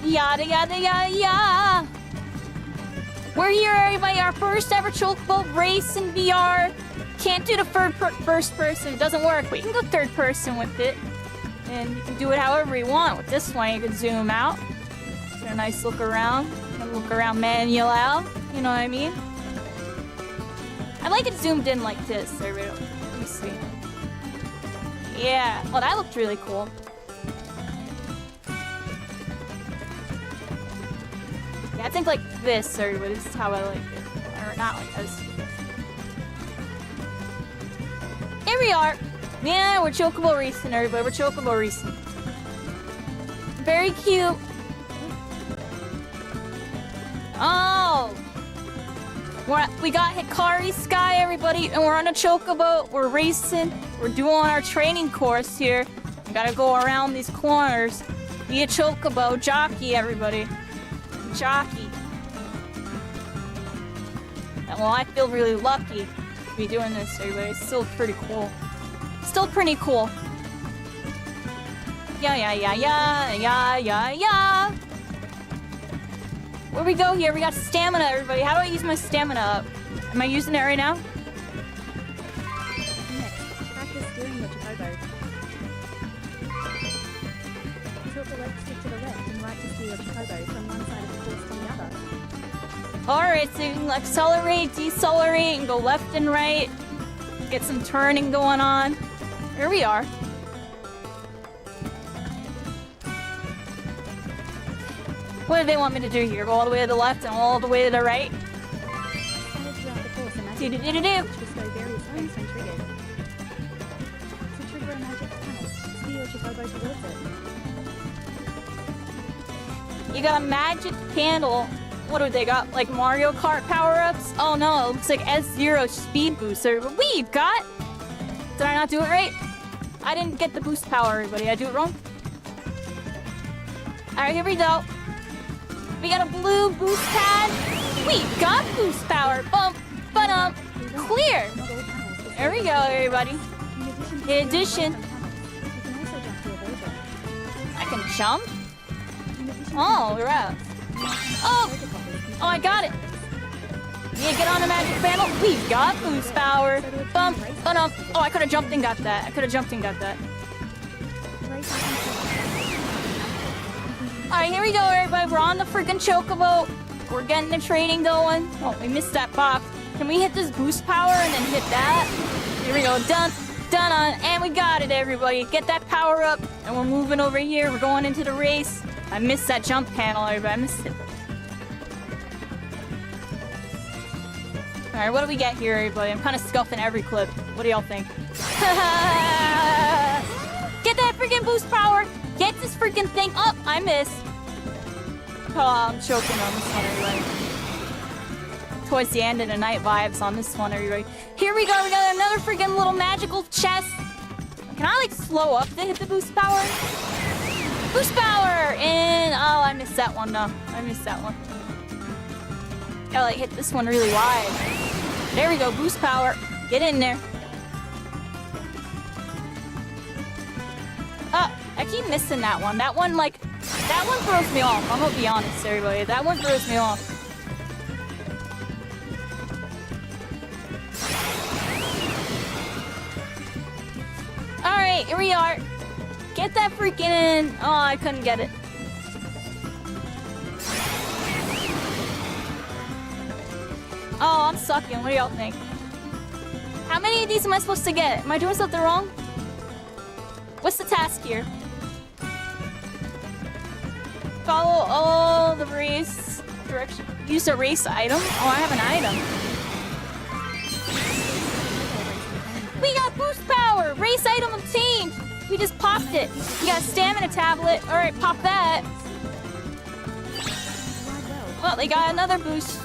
Yada. We're here, everybody. Our first ever Chocobo race in VR. Can't do the first person. It doesn't work. But you can go third person with it. And you can do it however you want. With this one, you can zoom out. Get a nice look around. Look around manual out. You know what I mean? I like it zoomed in like this. There we go. Let me see. Yeah. Oh, that looked really cool. Yeah, I think like this, everybody. This is how I like it. Or not like this. Here we are. Yeah, we're Chocobo racing, everybody. We're Chocobo racing. Very cute. Oh! We got Hikari Sky, everybody, and we're on a Chocobo. We're racing. We're doing our training course here. We gotta go around these corners. Be a Chocobo. Jockey, everybody. Jockey. And well, I feel really lucky to be doing this, everybody. It's still pretty cool. Still pretty cool. Yeah. Where we go here? We got stamina, everybody. How do I use my stamina up? Am I using it right now? Next, practice steering the Chocobo. Tilt the left stick to the left and right to steer your Chocobo from one side of the course to the other. Alright, so you can accelerate, decelerate, and go left and right. Get some turning going on. Here we are. What do they want me to do here? Go all the way to the left and all the way to the right? Do-do-do-do-do. Which bestow various effects when triggered. To trigger a magic panel, steer Chocobo towards it. You got a magic candle. What do they got? Like Mario Kart power-ups? Oh no, it looks like S0 speed booster. But we've got... Did I not do it right? I didn't get the boost power, everybody. I do it wrong? Alright, here we go. We got a blue boost pad. We got boost power. Bump, ba-dum, clear. There we go, everybody. In addition, I can jump. Oh, we're out. Oh, I got it. You get on the magic panel. We got boost power. Bump, ba-dum. Oh, I could have jumped and got that. Alright, here we go, everybody. We're on the freaking chocobo. We're getting the training going. Oh, we missed that box. Can we hit this boost power and then hit that? Here we go. Done. And we got it, everybody. Get that power up. And we're moving over here. We're going into the race. I missed that jump panel, everybody. I missed it. Alright, what do we get here, everybody? I'm kind of scuffing every clip. What do y'all think? Get that freaking boost power! Get this freaking thing up! I missed. Oh, I'm choking on this one, everybody. Towards the end of the night vibes on this one, everybody. Here we go, we got another freaking little magical chest. Can I, like, slow up to hit the boost power? Boost power! And, oh, I missed that one, no. I missed that one. Gotta, like, hit this one really wide. There we go, boost power. Get in there. I keep missing that one. That one throws me off. I'm gonna be honest, everybody. That one throws me off. Alright, here we are. Get that freaking in. Oh, I couldn't get it. Oh, I'm sucking. What do y'all think? How many of these am I supposed to get? Am I doing something wrong? What's the task here? Follow all the race direction. Use a race item? Oh, I have an item. We got boost power! Race item obtained! We just popped it. You got a stamina tablet. Alright, pop that. Well, they got another boost.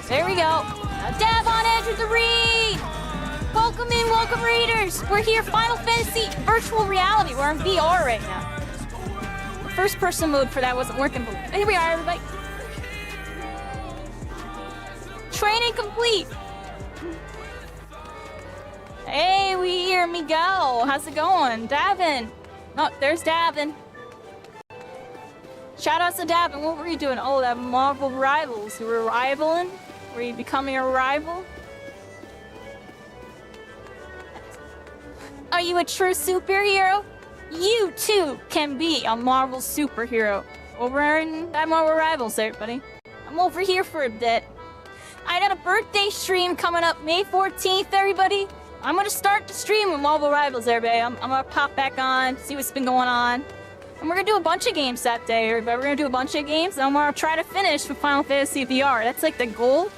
There we go. Now dab on edge with the read! Welcome in, welcome readers! We're here, Final Fantasy Virtual Reality. We're in VR right now. First person mode for that wasn't working, but here we are, everybody. Training complete. Hey, we hear me go. How's it going? Davin. Oh, there's Davin. Shout outs to Davin. What were you doing? Oh, that Marvel Rivals. You were rivaling? Were you becoming a rival? Are you a true superhero? You too can be a Marvel superhero. Over in that Marvel Rivals, everybody. I'm over here for a bit. I got a birthday stream coming up May 14th, everybody. I'm gonna start the stream with Marvel Rivals, everybody. I'm gonna pop back on, see what's been going on. And we're gonna do a bunch of games that day, everybody. We're gonna do a bunch of games, and I'm gonna try to finish with Final Fantasy VR. That's like the goal.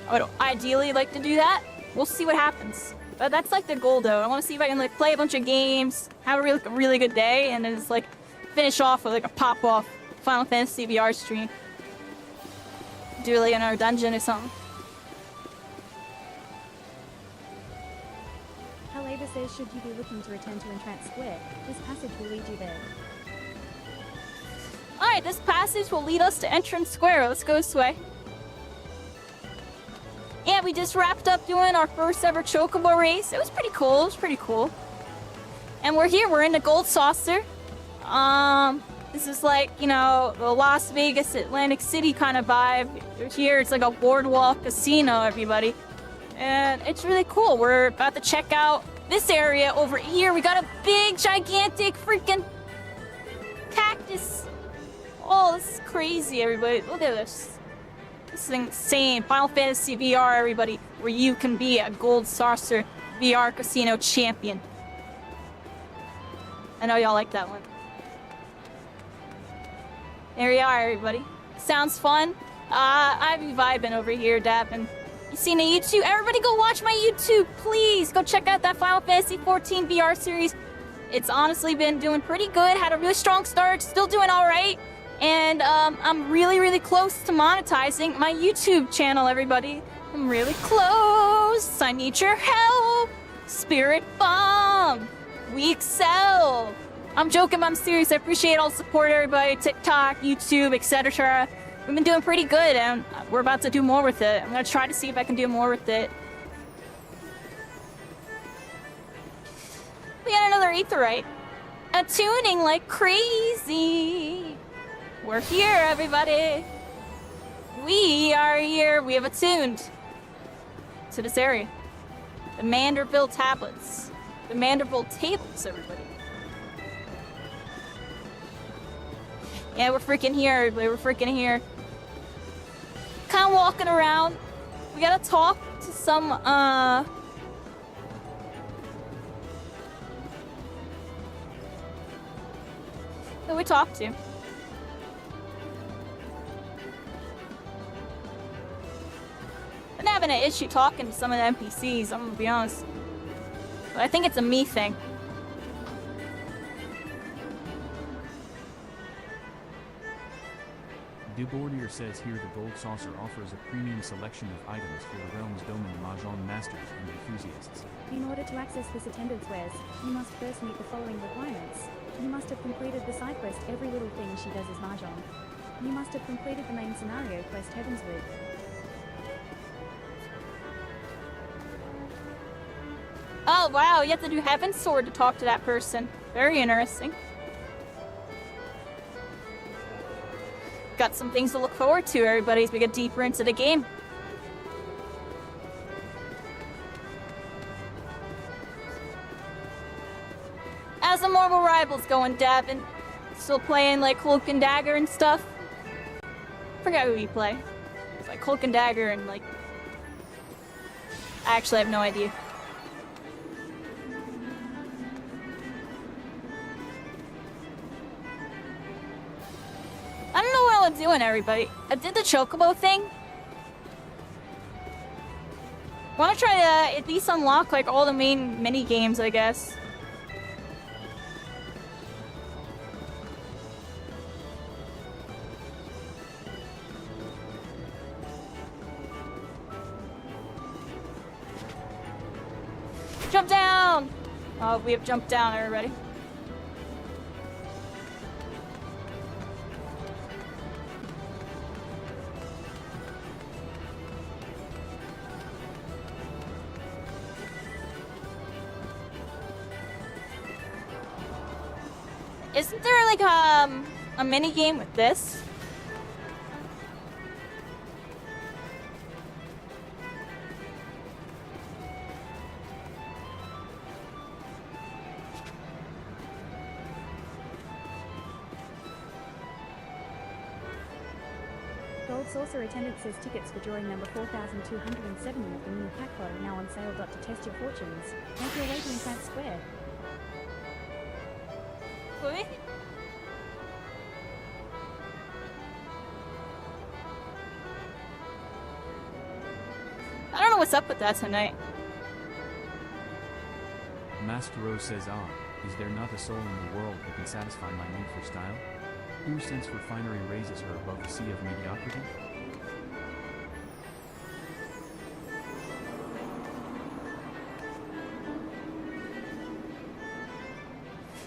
I would ideally like to do that. We'll see what happens. But that's like the goal, though. I want to see if I can like play a bunch of games, have a really good day, and then just like finish off with like a pop-off Final Fantasy VR stream. Do like another dungeon or something. Halava says, should you be looking to return to Entrance Square, this passage will lead you there. Alright, this passage will lead us to Entrance Square. Let's go this way. Yeah, we just wrapped up doing our first ever Chocobo race. It was pretty cool. And we're here. We're in the Gold Saucer. This is like, you know, the Las Vegas, Atlantic City kind of vibe. Here, it's like a boardwalk casino, everybody. And it's really cool. We're about to check out this area over here. We got a big, gigantic freaking cactus. Oh, this is crazy, everybody. Look at this. This is insane. Final Fantasy VR, everybody, where you can be a Gold Saucer VR Casino champion. I know y'all like that one. There we are, everybody. Sounds fun. I be vibing over here, dapping. You seen a YouTube? Everybody go watch my YouTube, please. Go check out that Final Fantasy XIV VR series. It's honestly been doing pretty good. Had a really strong start. Still doing all right. And I'm really, really close to monetizing my YouTube channel, everybody. I'm really close. I need your help. Spirit Bomb. We excel. I'm joking, but I'm serious. I appreciate all the support, everybody. TikTok, YouTube, etc. We've been doing pretty good, and we're about to do more with it. I'm gonna try to see if I can do more with it. We got another aetherite. Attuning like crazy. We're here, everybody. We are here. We have attuned to this area. The Manderville tablets. The Manderville tables, everybody. Yeah, we're freaking here, everybody. We're freaking here. Kind of walking around. We gotta talk to some, who we talk to? Been having an issue talking to some of the NPCs, I'm gonna be honest. But I think it's a me thing. Dubordier says here the Gold Saucer offers a premium selection of items for the realm's domain Mahjong masters and enthusiasts. In order to access this attendance wares, you must first meet the following requirements. You must have completed the side quest Every Little Thing She Does Is Mahjong. You must have completed the main scenario quest Heaven's Loop. Oh wow, you have to do Heaven's Sword to talk to that person. Very interesting. Got some things to look forward to, everybody, as we get deeper into the game. How's the Marvel Rivals going, Davin? Still playing like Cloak and Dagger and stuff? Forgot who you play. It's like Cloak and Dagger and like... I actually have no idea. I don't know what I'm doing, everybody. I did the Chocobo thing. Want to try to at least unlock like all the main mini games, I guess. Jump down! Oh, we have jumped down, everybody. Isn't there like a mini game with this? Gold Saucer attendance says tickets for drawing number 4270 of the new pack are now on sale. To test your fortunes, make your way to Entrance Square. Wait. I don't know what's up with that tonight. Masked Rose says, is there not a soul in the world that can satisfy my need for style? Whose sense for finery raises her above the sea of mediocrity?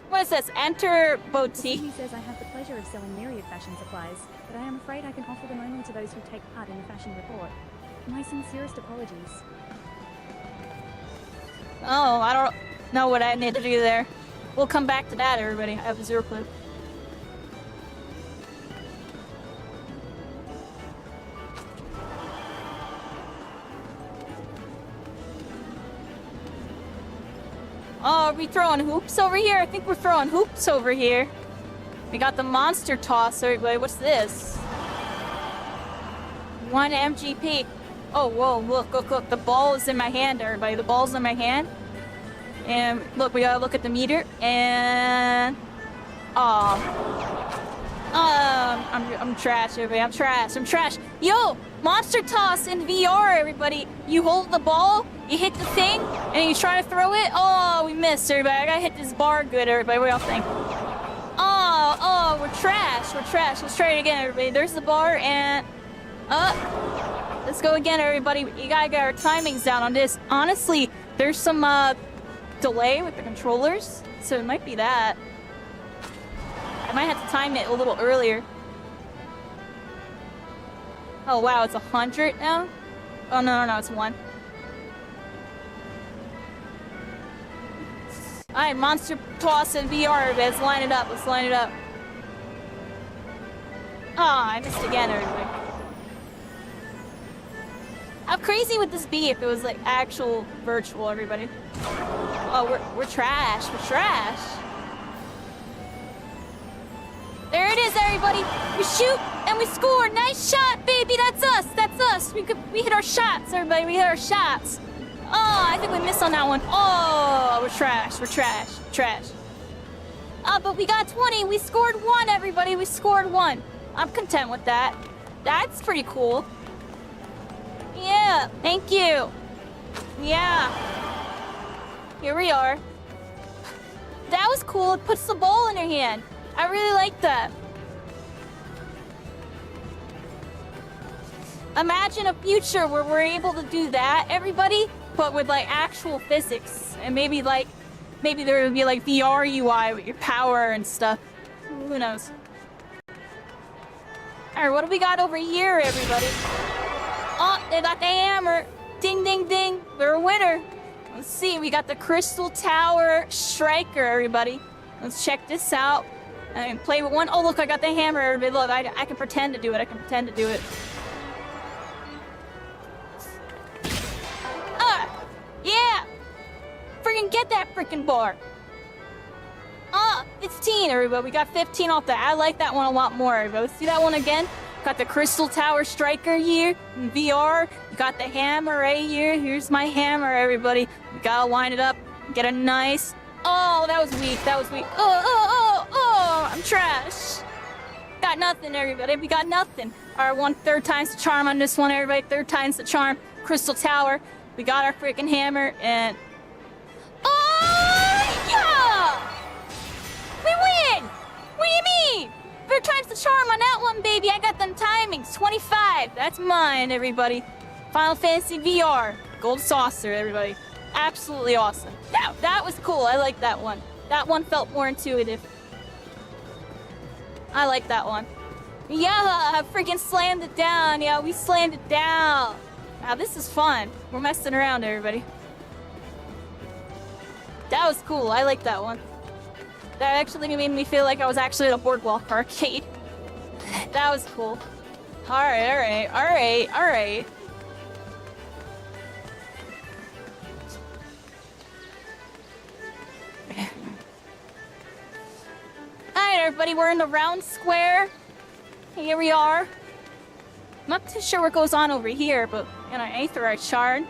What is this? Enter boutique. He says I have the pleasure of selling myriad fashion supplies, but I am afraid I can offer them only to those who take part in the fashion report. My sincerest apologies. Oh, I don't know what I need to do there. We'll come back to that, everybody. I have zero clue. Oh, are we throwing hoops over here? I think we're throwing hoops over here. We got the monster toss, everybody. What's this? 1 MGP. Oh, whoa, look. The ball is in my hand, everybody. The ball's in my hand. And look, we gotta look at the meter. And... I'm trash, everybody. I'm trash. Yo, Monster Toss in VR, everybody. You hold the ball, you hit the thing, and you try to throw it. Oh, we missed, everybody. I gotta hit this bar good, everybody. What y'all think? Oh, we're trash. Let's try it again, everybody. There's the bar, and... let's go again, everybody. You gotta get our timings down on this. Honestly, there's some, delay with the controllers, so it might be that. I might have to time it a little earlier. Oh wow, it's 100 now? Oh no, it's 1. Alright, Monster Toss and VR, let's line it up. I missed again, everybody. How crazy would this be if it was like actual virtual, everybody? Oh, we're trash. There it is, everybody. We shoot and we score. Nice shot, baby. That's us. We hit our shots, everybody. We hit our shots. Oh, I think we missed on that one. Oh, we're trash. Oh, but we got 20. We scored 1, everybody. We scored 1. I'm content with that. That's pretty cool. Yeah, thank you. Yeah. Here we are. That was cool. It puts the ball in her hand. I really like that. Imagine a future where we're able to do that, everybody, but with like actual physics. And maybe there would be like VR UI with your power and stuff. Who knows? Alright, what do we got over here, everybody? Oh, they got the hammer. Ding, ding, ding. They're a winner. Let's see, we got the Crystal Tower Striker, everybody. Let's check this out. And play with one. Oh, look, I got the hammer, everybody. Look, I can pretend to do it. Yeah! Freaking get that freaking bar. 15, everybody. We got 15 off that. I like that one a lot more, everybody. Let's do that one again. Got the Crystal Tower Striker here in VR. You got the hammer right here. Here's my hammer, everybody. We gotta line it up. Get a nice... Oh, that was weak. Oh, I'm trash. Got nothing, everybody. We got nothing. All right, 1/3 times the charm on this one, everybody. 3rd times the charm. Crystal Tower. We got our freaking hammer, and... Oh, yeah! We win! What do you mean? 3rd times the charm on that one, baby. I got them timings. 25. That's mine, everybody. Final Fantasy VR. Gold Saucer, everybody. Absolutely awesome. That was cool. I like that one. That one felt more intuitive. I like that one. Yeah, I freaking slammed it down. Yeah, we slammed it down. Now this is fun. We're messing around, everybody. That was cool. I like that one. That actually made me feel like I was actually at a Boardwalk arcade. That was cool. Alright. Alright, everybody, we're in the round square. Here we are. I'm not too sure what goes on over here, but, you know, Aetherite Shard.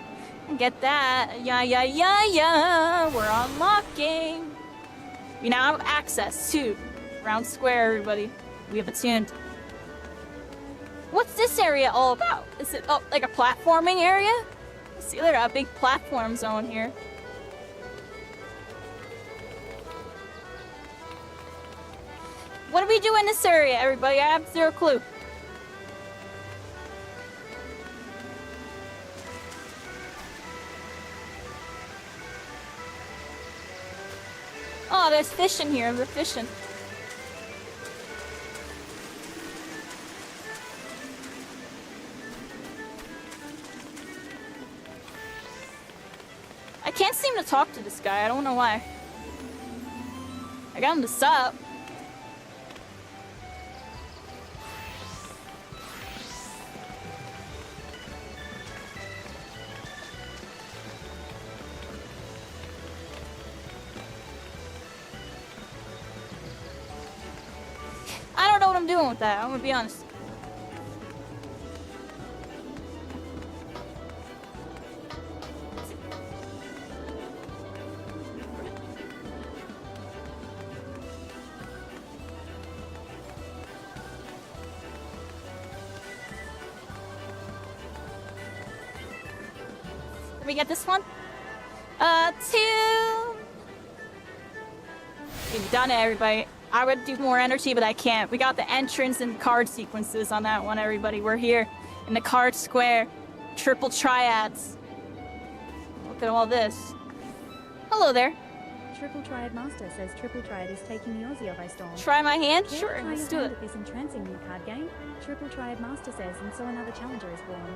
Get that. Yeah. We're unlocking. We now have access to round square, everybody. We have attuned. What's this area all about? Is it, like a platforming area? See, there's a big platform zone here. What do we do in this area, everybody? I have 0 clue. Oh, there's fish in here. We're fishing. I can't seem to talk to this guy. I don't know why. I got him to sup. I don't know what I'm doing with that. I'm gonna be honest. Did we get this one? 2. We've done it, everybody. I would do more energy, but I can't. We got the entrance and card sequences on that one, everybody. We're here in the card square. Triple triads. Look at all this. Hello there. Triple Triad Master says Triple Triad is taking the Aussie by storm. Try my hand? Dare Sure, try let's your do hand it. at this entrancing new card game? Triple Triad Master says, and so another challenger is born.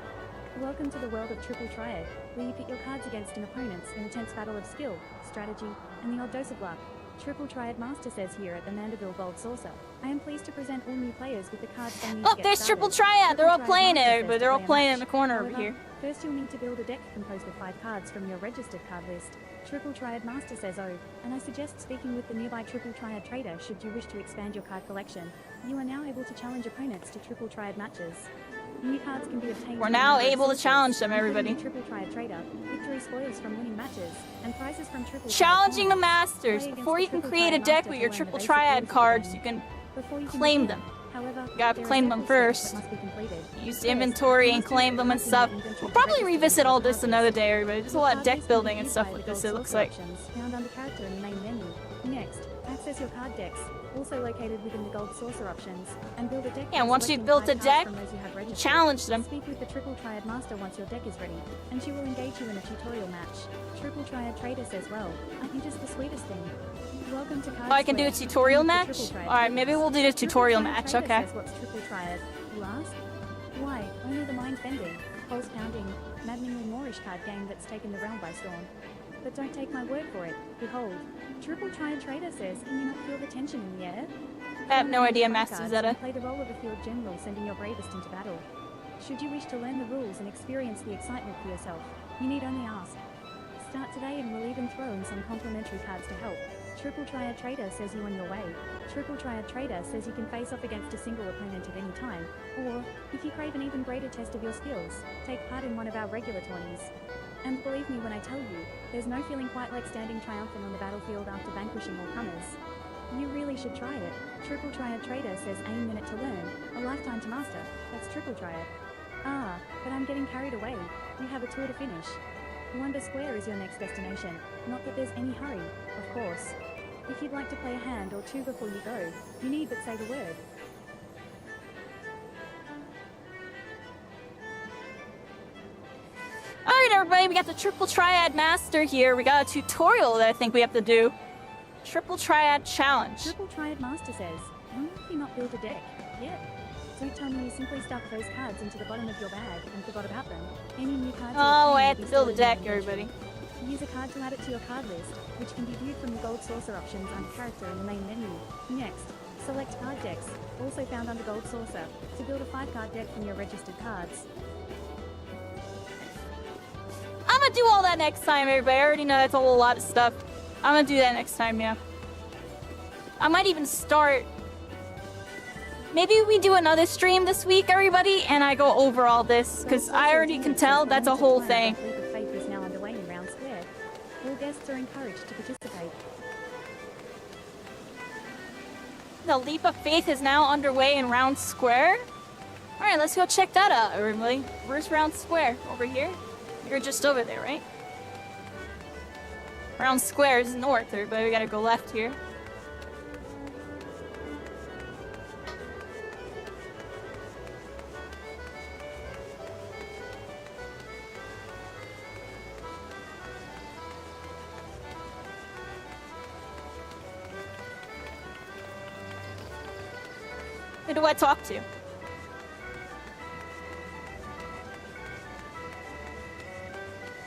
Welcome to the world of Triple Triad, where you pit your cards against an opponent's in a tense battle of skill, strategy, and the odd dose of luck. Triple Triad Master says here at the Mandeville Gold Saucer. I am pleased to present all new players with the cards they need to Oh, get there's started. Triple Triad. They're all Triple playing Triad it, Master but says they're to all play a playing in match. the corner over However, here. First, you'll need to build a deck composed of 5 cards from your registered card list. Triple Triad Master says oh, and I suggest speaking with the nearby Triple Triad Trader should you wish to expand your card collection. You are now able to challenge opponents to Triple Triad matches. New cards can be obtained. We're from a now number of able to sources, challenge them, including everybody. the Triple Triad Trader, victory spoils from winning matches, and prizes from Triple Triad Challenging the tournaments. masters. Play against Before the you can Triple create a Triad deck Master with to your learn the Triple basic Triad rules of the cards, game. you can Before you can claim begin, them. However, Gotta there are claim several them steps first. that must be completed. use the First, inventory you and must claim use them and the stuff. inventory We'll to probably register revisit your all this card another list. day, everybody. There's a Your lot of card deck list building can and be stuff viewed like by this, the it gold looks saucer like. options found under character in the main menu. Next, access your card decks, also located within the gold saucer options, and build a deck. Yeah, by once you've selecting built 5 a cards deck, from those you have registered. challenge them. Speak with the Triple Triad Master once your deck is ready, and she will engage you in a tutorial match. Triple Triad Trader says, well, aren't you just the sweetest thing? Welcome to Card Oh, I can do a Square, tutorial home of the match? Triple Triad Alright, maybe Traders. we'll do the Triple tutorial Triad match, Trader okay. says, what's Triple Triad, you ask? Why, only the mind-bending, pulse-pounding, maddeningly Moorish card game that's taken the realm by storm. But don't take my word for it. Behold, Triple Triad Trader says, can you not feel the tension in the air? I have no Form idea, your Master cards Zeta. and play the role of a field general, sending your bravest into battle. Should you wish to learn the rules and experience the excitement for yourself, you need only ask. Start today and we'll even throw in some complimentary cards to help. Triple Triad Trader says you on your way. Triple Triad Trader says you can face off against a single opponent at any time, or, if you crave an even greater test of your skills, take part in one of our regular tourneys. And believe me when I tell you, there's no feeling quite like standing triumphant on the battlefield after vanquishing all comers. You really should try it. Triple Triad Trader says aim minute to learn, a lifetime to master. That's Triple Triad. Ah, but I'm getting carried away. You have a tour to finish. Wonder Square is your next destination. Not that there's any hurry, of course. If you'd like to play a hand or two before you go, you need but say the word. Alright, everybody, we got the Triple Triad Master here. We got a tutorial that I think we have to do. Triple Triad Challenge. Triple Triad Master says, why have you not built a deck yet? Don't tell me you simply stuffed those cards into the bottom of your bag and forgot about them. Any new cards you Oh, obtain I will have be to build a stored in your deck, inventory. everybody. Use a card to add it to your card list, which can be viewed from the gold saucer options under character in the main menu. Next, select card decks, also found under gold saucer, to build a 5-card deck from your registered cards. I'm gonna do all that next time, everybody. I already know that's a whole lot of stuff. I'm gonna do that next time, yeah. I might even start... Maybe we do another stream this week, everybody, and I go over all this, because I already can tell that's a whole thing. Leap of Faith is now underway in Round Square. All guests are encouraged to participate. The Leap of Faith is now underway in Round Square. Alright, let's go check that out, everybody. Where's Round Square? Over here? You're just over there, right? Round Square is north, everybody. We gotta go left here. Who do I talk to?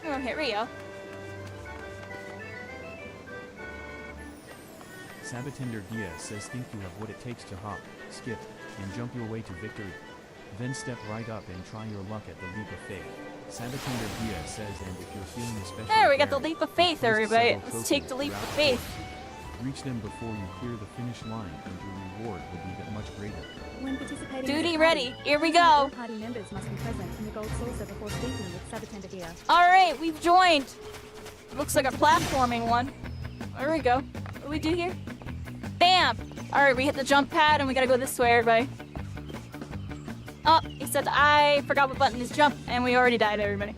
Oh, here we go. Sabatender Diaz says think you have what it takes to hop, skip, and jump your way to victory. Then step right up and try your luck at the Leap of Faith. Sabatender Diaz says and if you're feeling especially There, we got the daring, Leap of Faith, list everybody. several Let's take trophies the Leap of throughout the Faith. course. Reach them before you clear the finish line and your reward will be that much greater. When participating Duty as a ready. party, Here we all go. party members must be present in the gold saucer before speaking with Sabatender Gear. Alright, we've joined. Looks like a platforming one. There we go. What do we do here? Bam! Alright, we hit the jump pad and we gotta go this way, everybody. Oh, he said I forgot what button is jump, and we already died, everybody.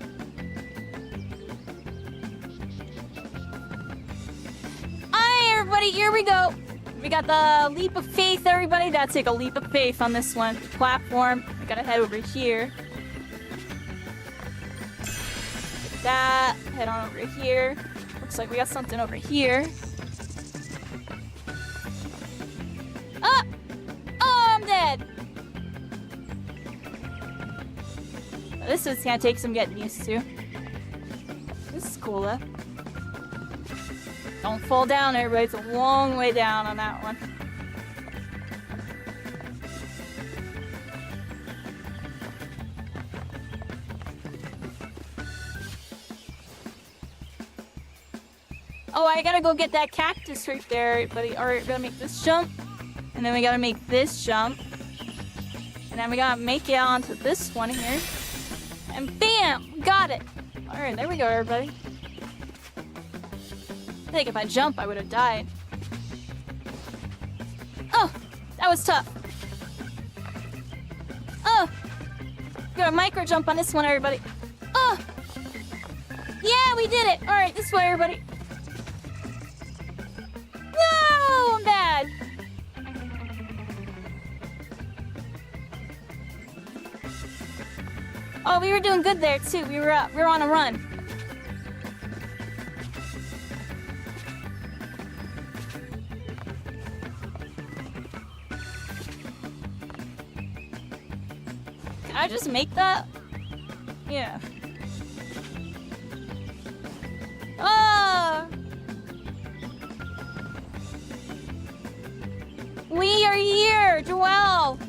everybody, here we go. We got the leap of faith, everybody. Gotta take a leap of faith on this one. Platform. We gotta head over here. That. Head on over here. Looks like we got something over here. Ah! Oh, I'm dead. This is gonna take some getting used to. This is cool though. Don't fall down, everybody. It's a long way down on that one. Oh, I gotta go get that cactus right there, buddy. Alright, we gotta make this jump. And then we gotta make this jump. And then we gotta make it onto this one here. And bam! Got it! Alright, there we go, everybody. I think if I jump, I would have died. Oh! That was tough. Oh! Got a micro jump on this one, everybody. Oh! Yeah, we did it! Alright, this way, everybody. No! I'm bad! Oh, we were doing good there, too. We were on a run. Can I just make that? Yeah. Oh! We are here, Joelle!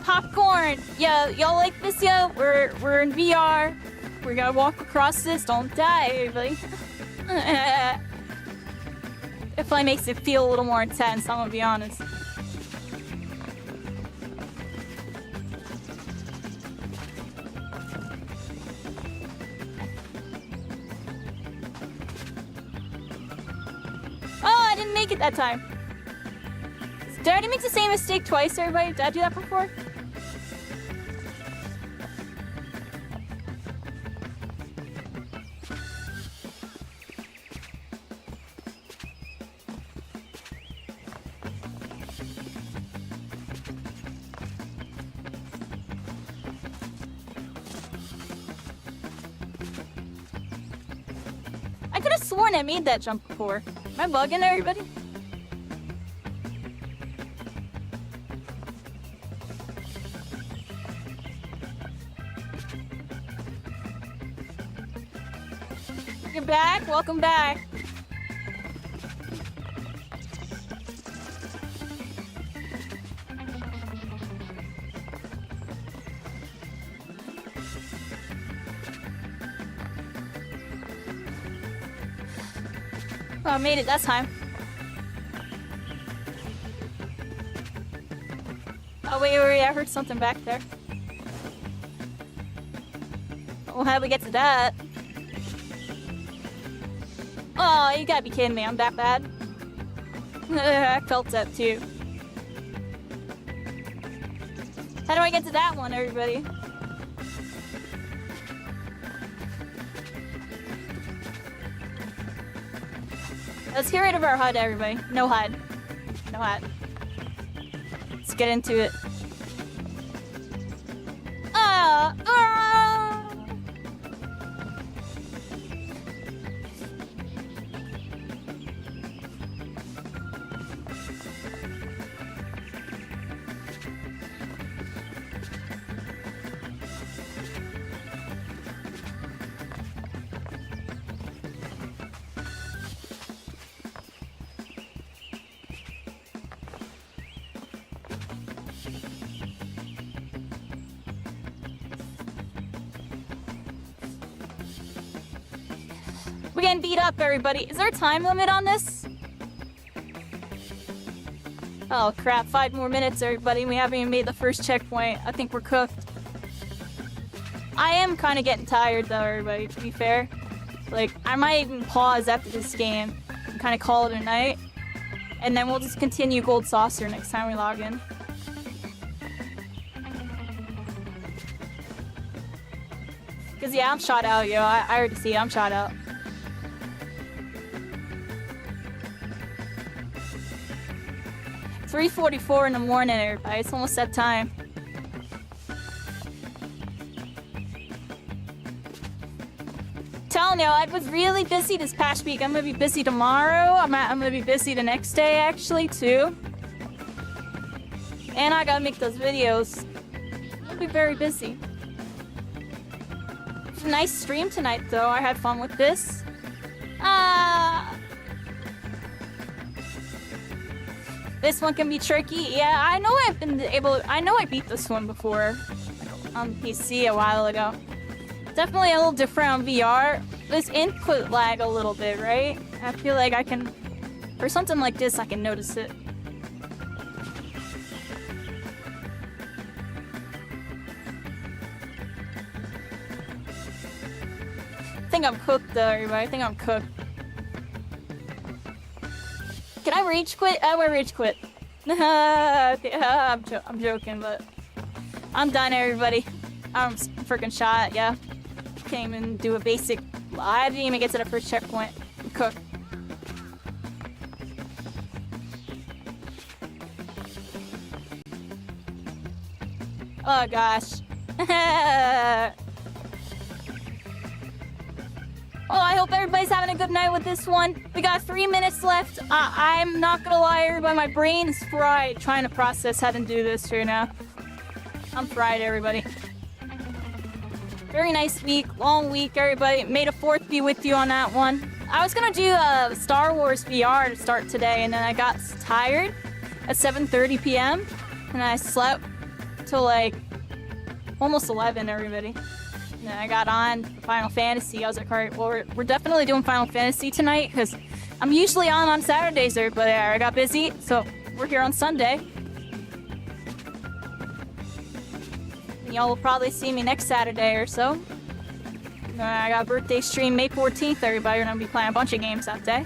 Popcorn! Yeah, y'all like this, yo? We're in VR. We're gonna walk across this. Don't die, everybody. It probably makes it feel a little more intense, I'm gonna be honest. Oh, I didn't make it that time. Did I already make the same mistake twice, everybody? Did I do that before? I could have sworn I made that jump before. Am I bugging everybody? You're back? Welcome back. Oh, I made it that time. Oh, wait, I heard something back there. Well, how do we get to that? Oh, you gotta be kidding me, I'm that bad? I felt that too. How do I get to that one, everybody? Let's get rid of our HUD, everybody. No HUD. No HUD. Let's get into it. We're getting beat up, everybody. Is there a time limit on this? Oh, crap. 5 more minutes, everybody. We haven't even made the first checkpoint. I think we're cooked. I am kind of getting tired, though, everybody, to be fair. Like, I might even pause after this game and kind of call it a night. And then we'll just continue Gold Saucer next time we log in. Because, yeah, I'm shot out, yo. I already see it. I'm shot out. 3:44 in the morning, everybody. It's almost that time. Telling you, I was really busy this past week. I'm gonna be busy tomorrow. I'm gonna be busy the next day, actually, too. And I gotta make those videos. I'll be very busy. It's a nice stream tonight, though. I had fun with this. This one can be tricky. Yeah, I know I know I beat this one before. On PC a while ago. Definitely a little different on VR. There's input lag a little bit, right? I feel like I can... For something like this, I can notice it. I think I'm cooked, though, everybody. I think I'm cooked. Can I rage quit? I will rage quit. I'm joking, but... I'm done, everybody. I'm freaking shot, yeah. Can't even do a basic... I didn't even get to the first checkpoint. I'm cooked. Oh gosh. Oh, I hope everybody's having a good night with this one. We got 3 minutes left. I'm not gonna lie, everybody, my brain's fried trying to process how to do this right now. I'm fried, everybody. Very nice week, long week, everybody. May the 4th be with you on that one. I was gonna do Star Wars VR to start today, and then I got tired at 7:30 p.m. and I slept till like almost 11, everybody. And then I got on Final Fantasy. I was like, all right, well, we're definitely doing Final Fantasy tonight, because I'm usually on Saturdays, everybody. I got busy, so we're here on Sunday. Y'all will probably see me next Saturday or so. I got a birthday stream May 14th, everybody. We're gonna be playing a bunch of games that day.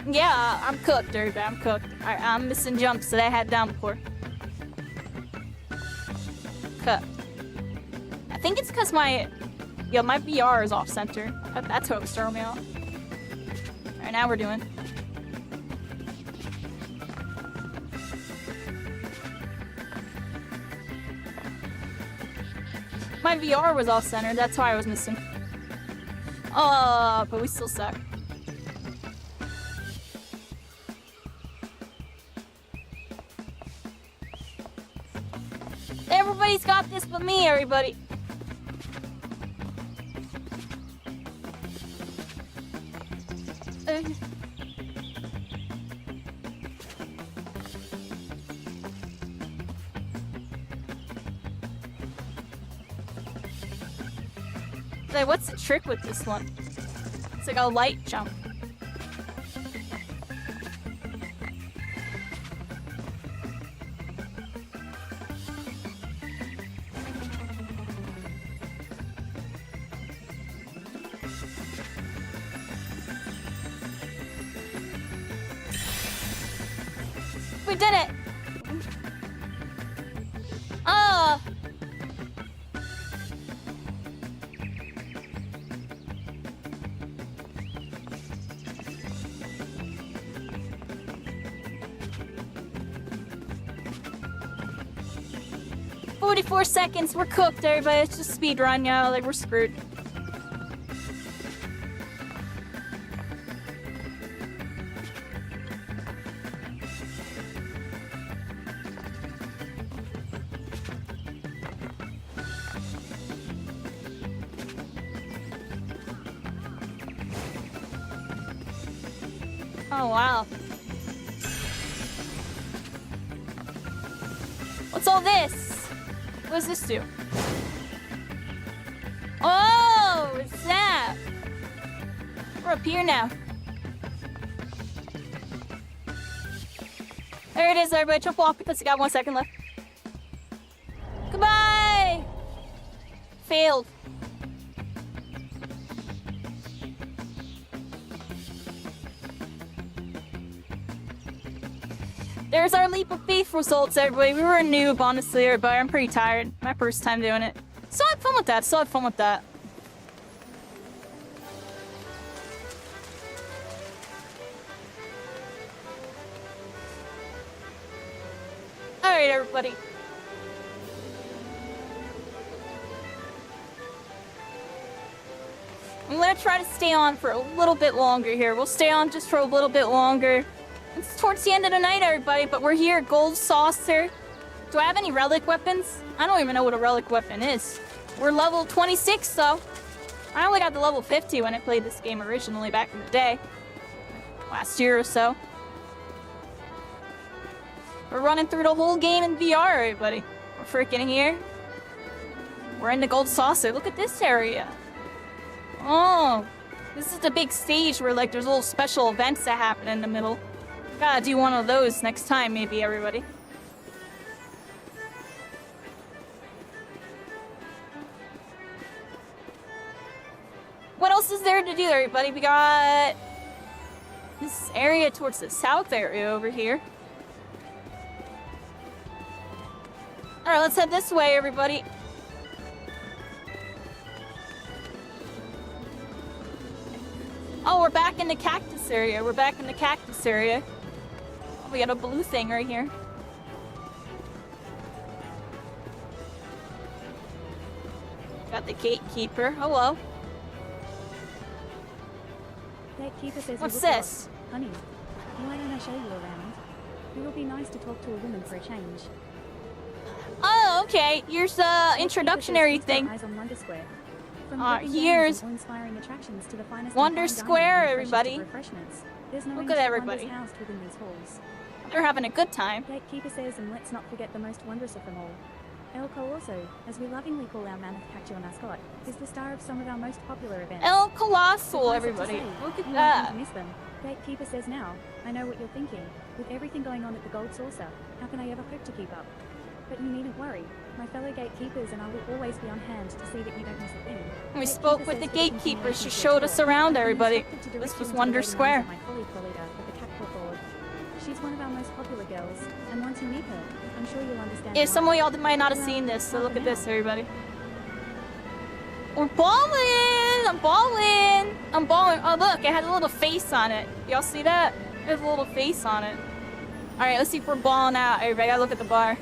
Yeah, I'm cooked, everybody. I'm cooked. I'm missing jumps that I had down before. Cooked. I think it's because my VR is off center. That's what was throwing me off. Alright, now we're doing. My VR was off center. That's why I was missing. Oh, but we still suck. Everybody's got this but me, everybody. Like, what's the trick with this one? It's like a light jump. We did it! Oh! "44 seconds, we're cooked, everybody. It's just speed run, yo. Like, we're screwed." Oh, wow. What's all this? What does this do? Oh, it's that. We're up here now. There it is, everybody. Jump off because you got 1 second left. Goodbye! Failed. There's our leap of faith results, everybody. We were a noob, honestly, everybody. I'm pretty tired. My first time doing it. Still had fun with that. Still had fun with that. Alright, everybody. I'm gonna try to stay on for a little bit longer here. We'll stay on just for a little bit longer. It's towards the end of the night, everybody, but we're here, Gold Saucer. Do I have any relic weapons? I don't even know what a relic weapon is. We're level 26, though. I only got to level 50 when I played this game originally back in the day. Last year or so. We're running through the whole game in VR, everybody. We're freaking here. We're in the Gold Saucer. Look at this area. Oh, this is the big stage where, like, there's little special events that happen in the middle. Gotta do one of those next time, maybe, everybody. What else is there to do, everybody? We got this area towards the south area over here. Alright, let's head this way, everybody. Oh, we're back in the cactus area. We're back in the cactus area. Oh, we got a blue thing right here. Got the gatekeeper. Hello. Gatekeeper says What's you look this? lost. Honey, why don't I show you around? It will be nice to talk to a woman for a change. Oh, okay. Here's the introductionary thing. Eyes on Wonder Square. From Here's inspiring attractions to the finest Wonder Square, everybody. Refreshments. There's no Look end at to everybody. wonders housed within these halls. They're having a good time. Gatekeeper says, and let's not forget the most wondrous of them all. El Colosso, as we lovingly call our mammoth cactuar mascot, is the star of some of our most popular events. El Colossal, Suffice it to everybody. say, Look at you won't that. want to miss them. Gatekeeper says now, I know what you're thinking. With everything going on at the Gold Saucer, how can I ever hope to keep up? But you needn't worry. My fellow gatekeepers and I will always be on hand to see that you don't miss a thing. We spoke with the gatekeeper. She showed us around, everybody. This was Wonder Square. My colleague Lolita with the Cactuar board. She's one of our most popular girls, and once you meet her, I'm sure you'll understand. Yeah, why. some of y'all might not have seen this, so look at this, everybody. We're balling! I'm balling! I'm balling. Oh, look, it has a little face on it. Y'all see that? It has a little face on it. Alright, let's see if we're balling out. Everybody, gotta look at the bar.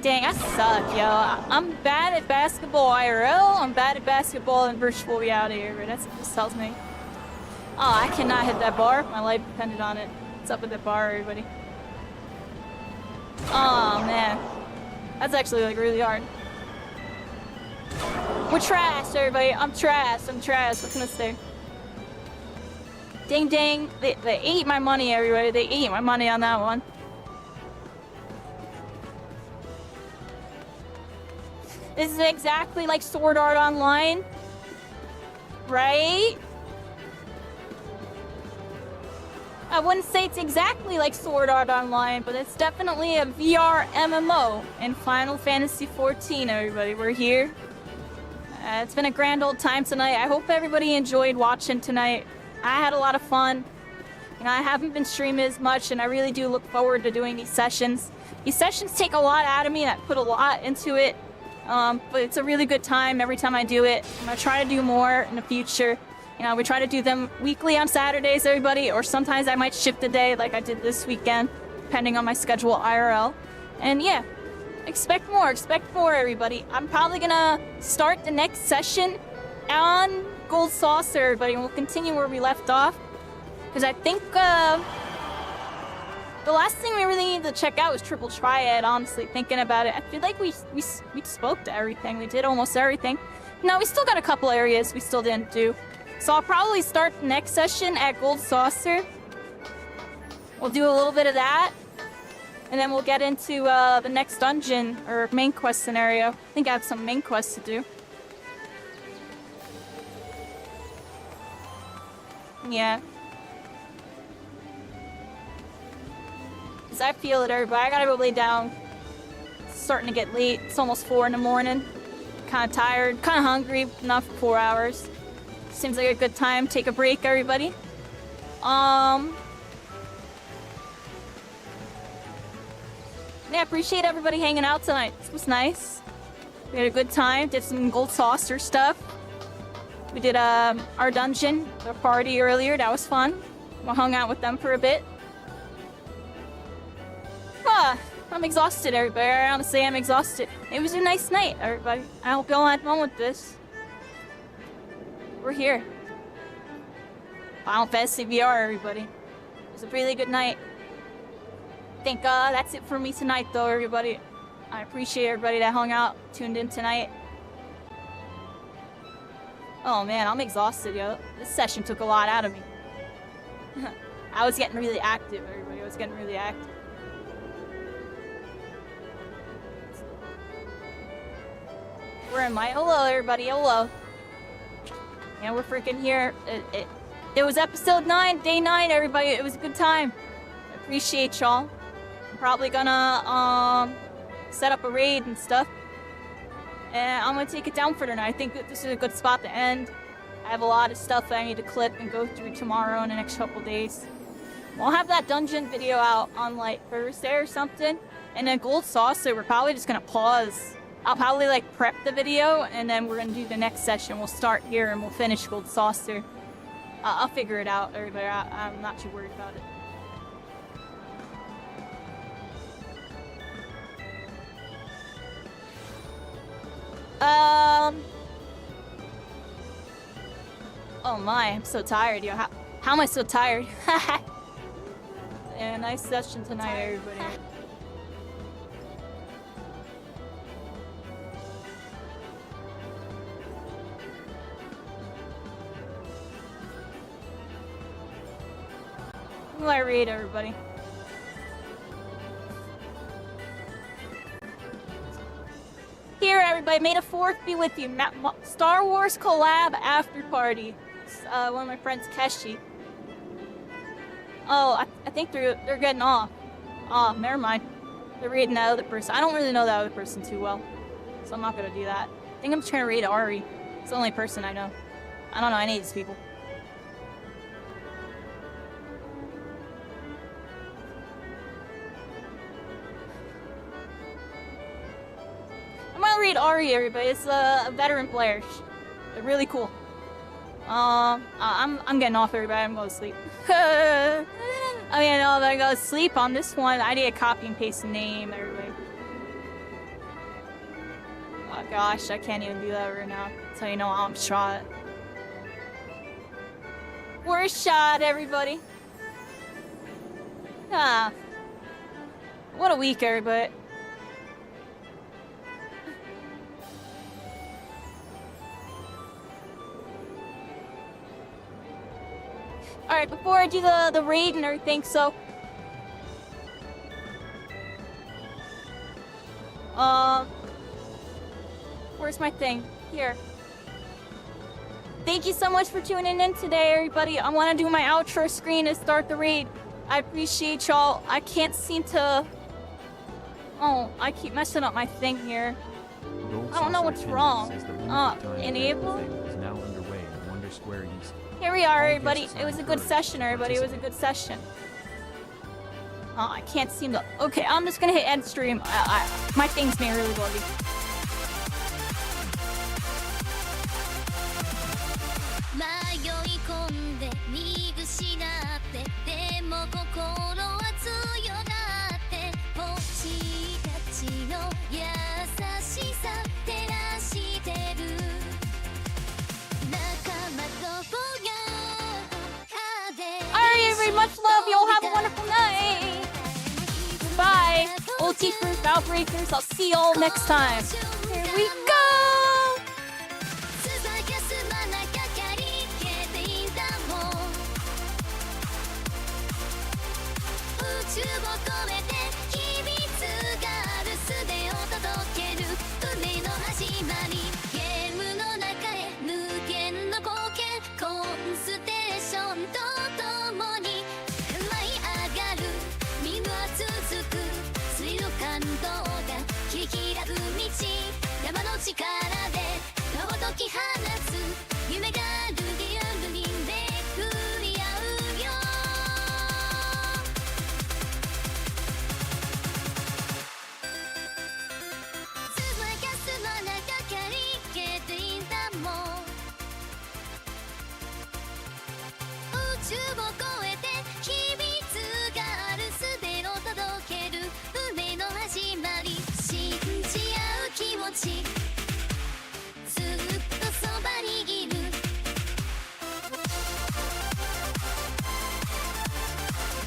Dang, I suck, yo. I'm bad at basketball IRL. I'm bad at basketball in virtual reality, but that's what this tells me. Oh, I cannot hit that bar. My life depended on it. What's up with that bar, everybody? Oh, man. That's actually, like, really hard. We're trash, everybody. I'm trash. I'm trash. What can I say? Ding, ding. They ate my money, everybody. They ate my money on that one. This is exactly like Sword Art Online, right? I wouldn't say it's exactly like Sword Art Online, but it's definitely a VR MMO in Final Fantasy XIV, everybody. We're here. It's been a grand old time tonight. I hope everybody enjoyed watching tonight. I had a lot of fun. You know, I haven't been streaming as much, and I really do look forward to doing these sessions. These sessions take a lot out of me, and I put a lot into it. But it's a really good time every time I do it. I'm gonna try to do more in the future. You know, we try to do them weekly on Saturdays, everybody, or sometimes I might shift a day like I did this weekend, depending on my schedule IRL. And yeah, expect more, everybody. I'm probably gonna start the next session on Gold Saucer, everybody, and we'll continue where we left off. Because I think, the last thing we really need to check out was Triple Triad, honestly, thinking about it. I feel like we spoke to everything. We did almost everything. No, we still got a couple areas we still didn't do. So I'll probably start the next session at Gold Saucer. We'll do a little bit of that. And then we'll get into the next dungeon, or main quest scenario. I think I have some main quests to do. Yeah. I feel it, everybody. I gotta go lay down. It's starting to get late. It's almost 4 in the morning. Kind of tired, kind of hungry. Not for 4 hours. Seems like a good time. Take a break, everybody. Yeah, appreciate everybody hanging out tonight. This was nice. We had a good time. Did some Gold Saucer stuff. We did our dungeon, our party earlier. That was fun. We hung out with them for a bit. I'm exhausted, everybody. Honestly, I'm exhausted. It was a nice night, everybody. I hope y'all had fun with this. We're here. Final Fantasy VR, everybody. It was a really good night. I think that's it for me tonight, though, everybody. I appreciate everybody that hung out, tuned in tonight. Oh man, I'm exhausted, yo. This session took a lot out of me. I was getting really active, everybody. I was getting really active. Where am I? Hello, everybody. Hello. And we're freaking here. It was episode 9, day 9, everybody. It was a good time. I appreciate y'all. I'm probably gonna set up a raid and stuff. And I'm gonna take it down for tonight. I think that this is a good spot to end. I have a lot of stuff that I need to clip and go through tomorrow and the next couple days. We'll have that dungeon video out on like Thursday or something. And then Gold Saucer, we're probably just gonna pause. I'll probably like prep the video and then we're gonna do the next session. We'll start here and we'll finish Gold Saucer. I'll figure it out, everybody. I'm not too worried about it. Oh my, I'm so tired, yo. How am I so tired? Yeah, nice session tonight, everybody. Who do I read, everybody? Here, everybody, May the 4th be with you. Star Wars collab after party. One of my friends, Keshi. Oh, I think they're getting off. Oh, never mind. They're reading that other person. I don't really know that other person too well, so I'm not gonna do that. I think I'm trying to read Ari. It's the only person I know. I don't know any of these people. I'm gonna read Ari, everybody. It's a veteran player. They're really cool. I'm getting off, everybody. I'm going to sleep. I mean, I'm gonna go to sleep on this one. I need to copy and paste the name, everybody. Oh gosh, I can't even do that right now. So you know I'm shot. We're shot, everybody. Ah. What a week, everybody. Alright, before I do the raid and everything, so... Where's my thing? Here. Thank you so much for tuning in today, everybody. I want to do my outro screen to start the raid. I appreciate y'all. I can't seem to... Oh, I keep messing up my thing here. I don't know what's wrong. Enable? Is now underway at Wonder Square East. Here we are, everybody. It was a good session, everybody. It was a good session. Oh, I can't seem to... Okay, I'm just gonna hit end stream. My thing's being really buggy. Much love, y'all have a wonderful night. Bye. Old Teachers, Outbreakers, I'll see y'all next time. Here we go.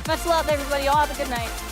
Much love, everybody. Y'all have a good night.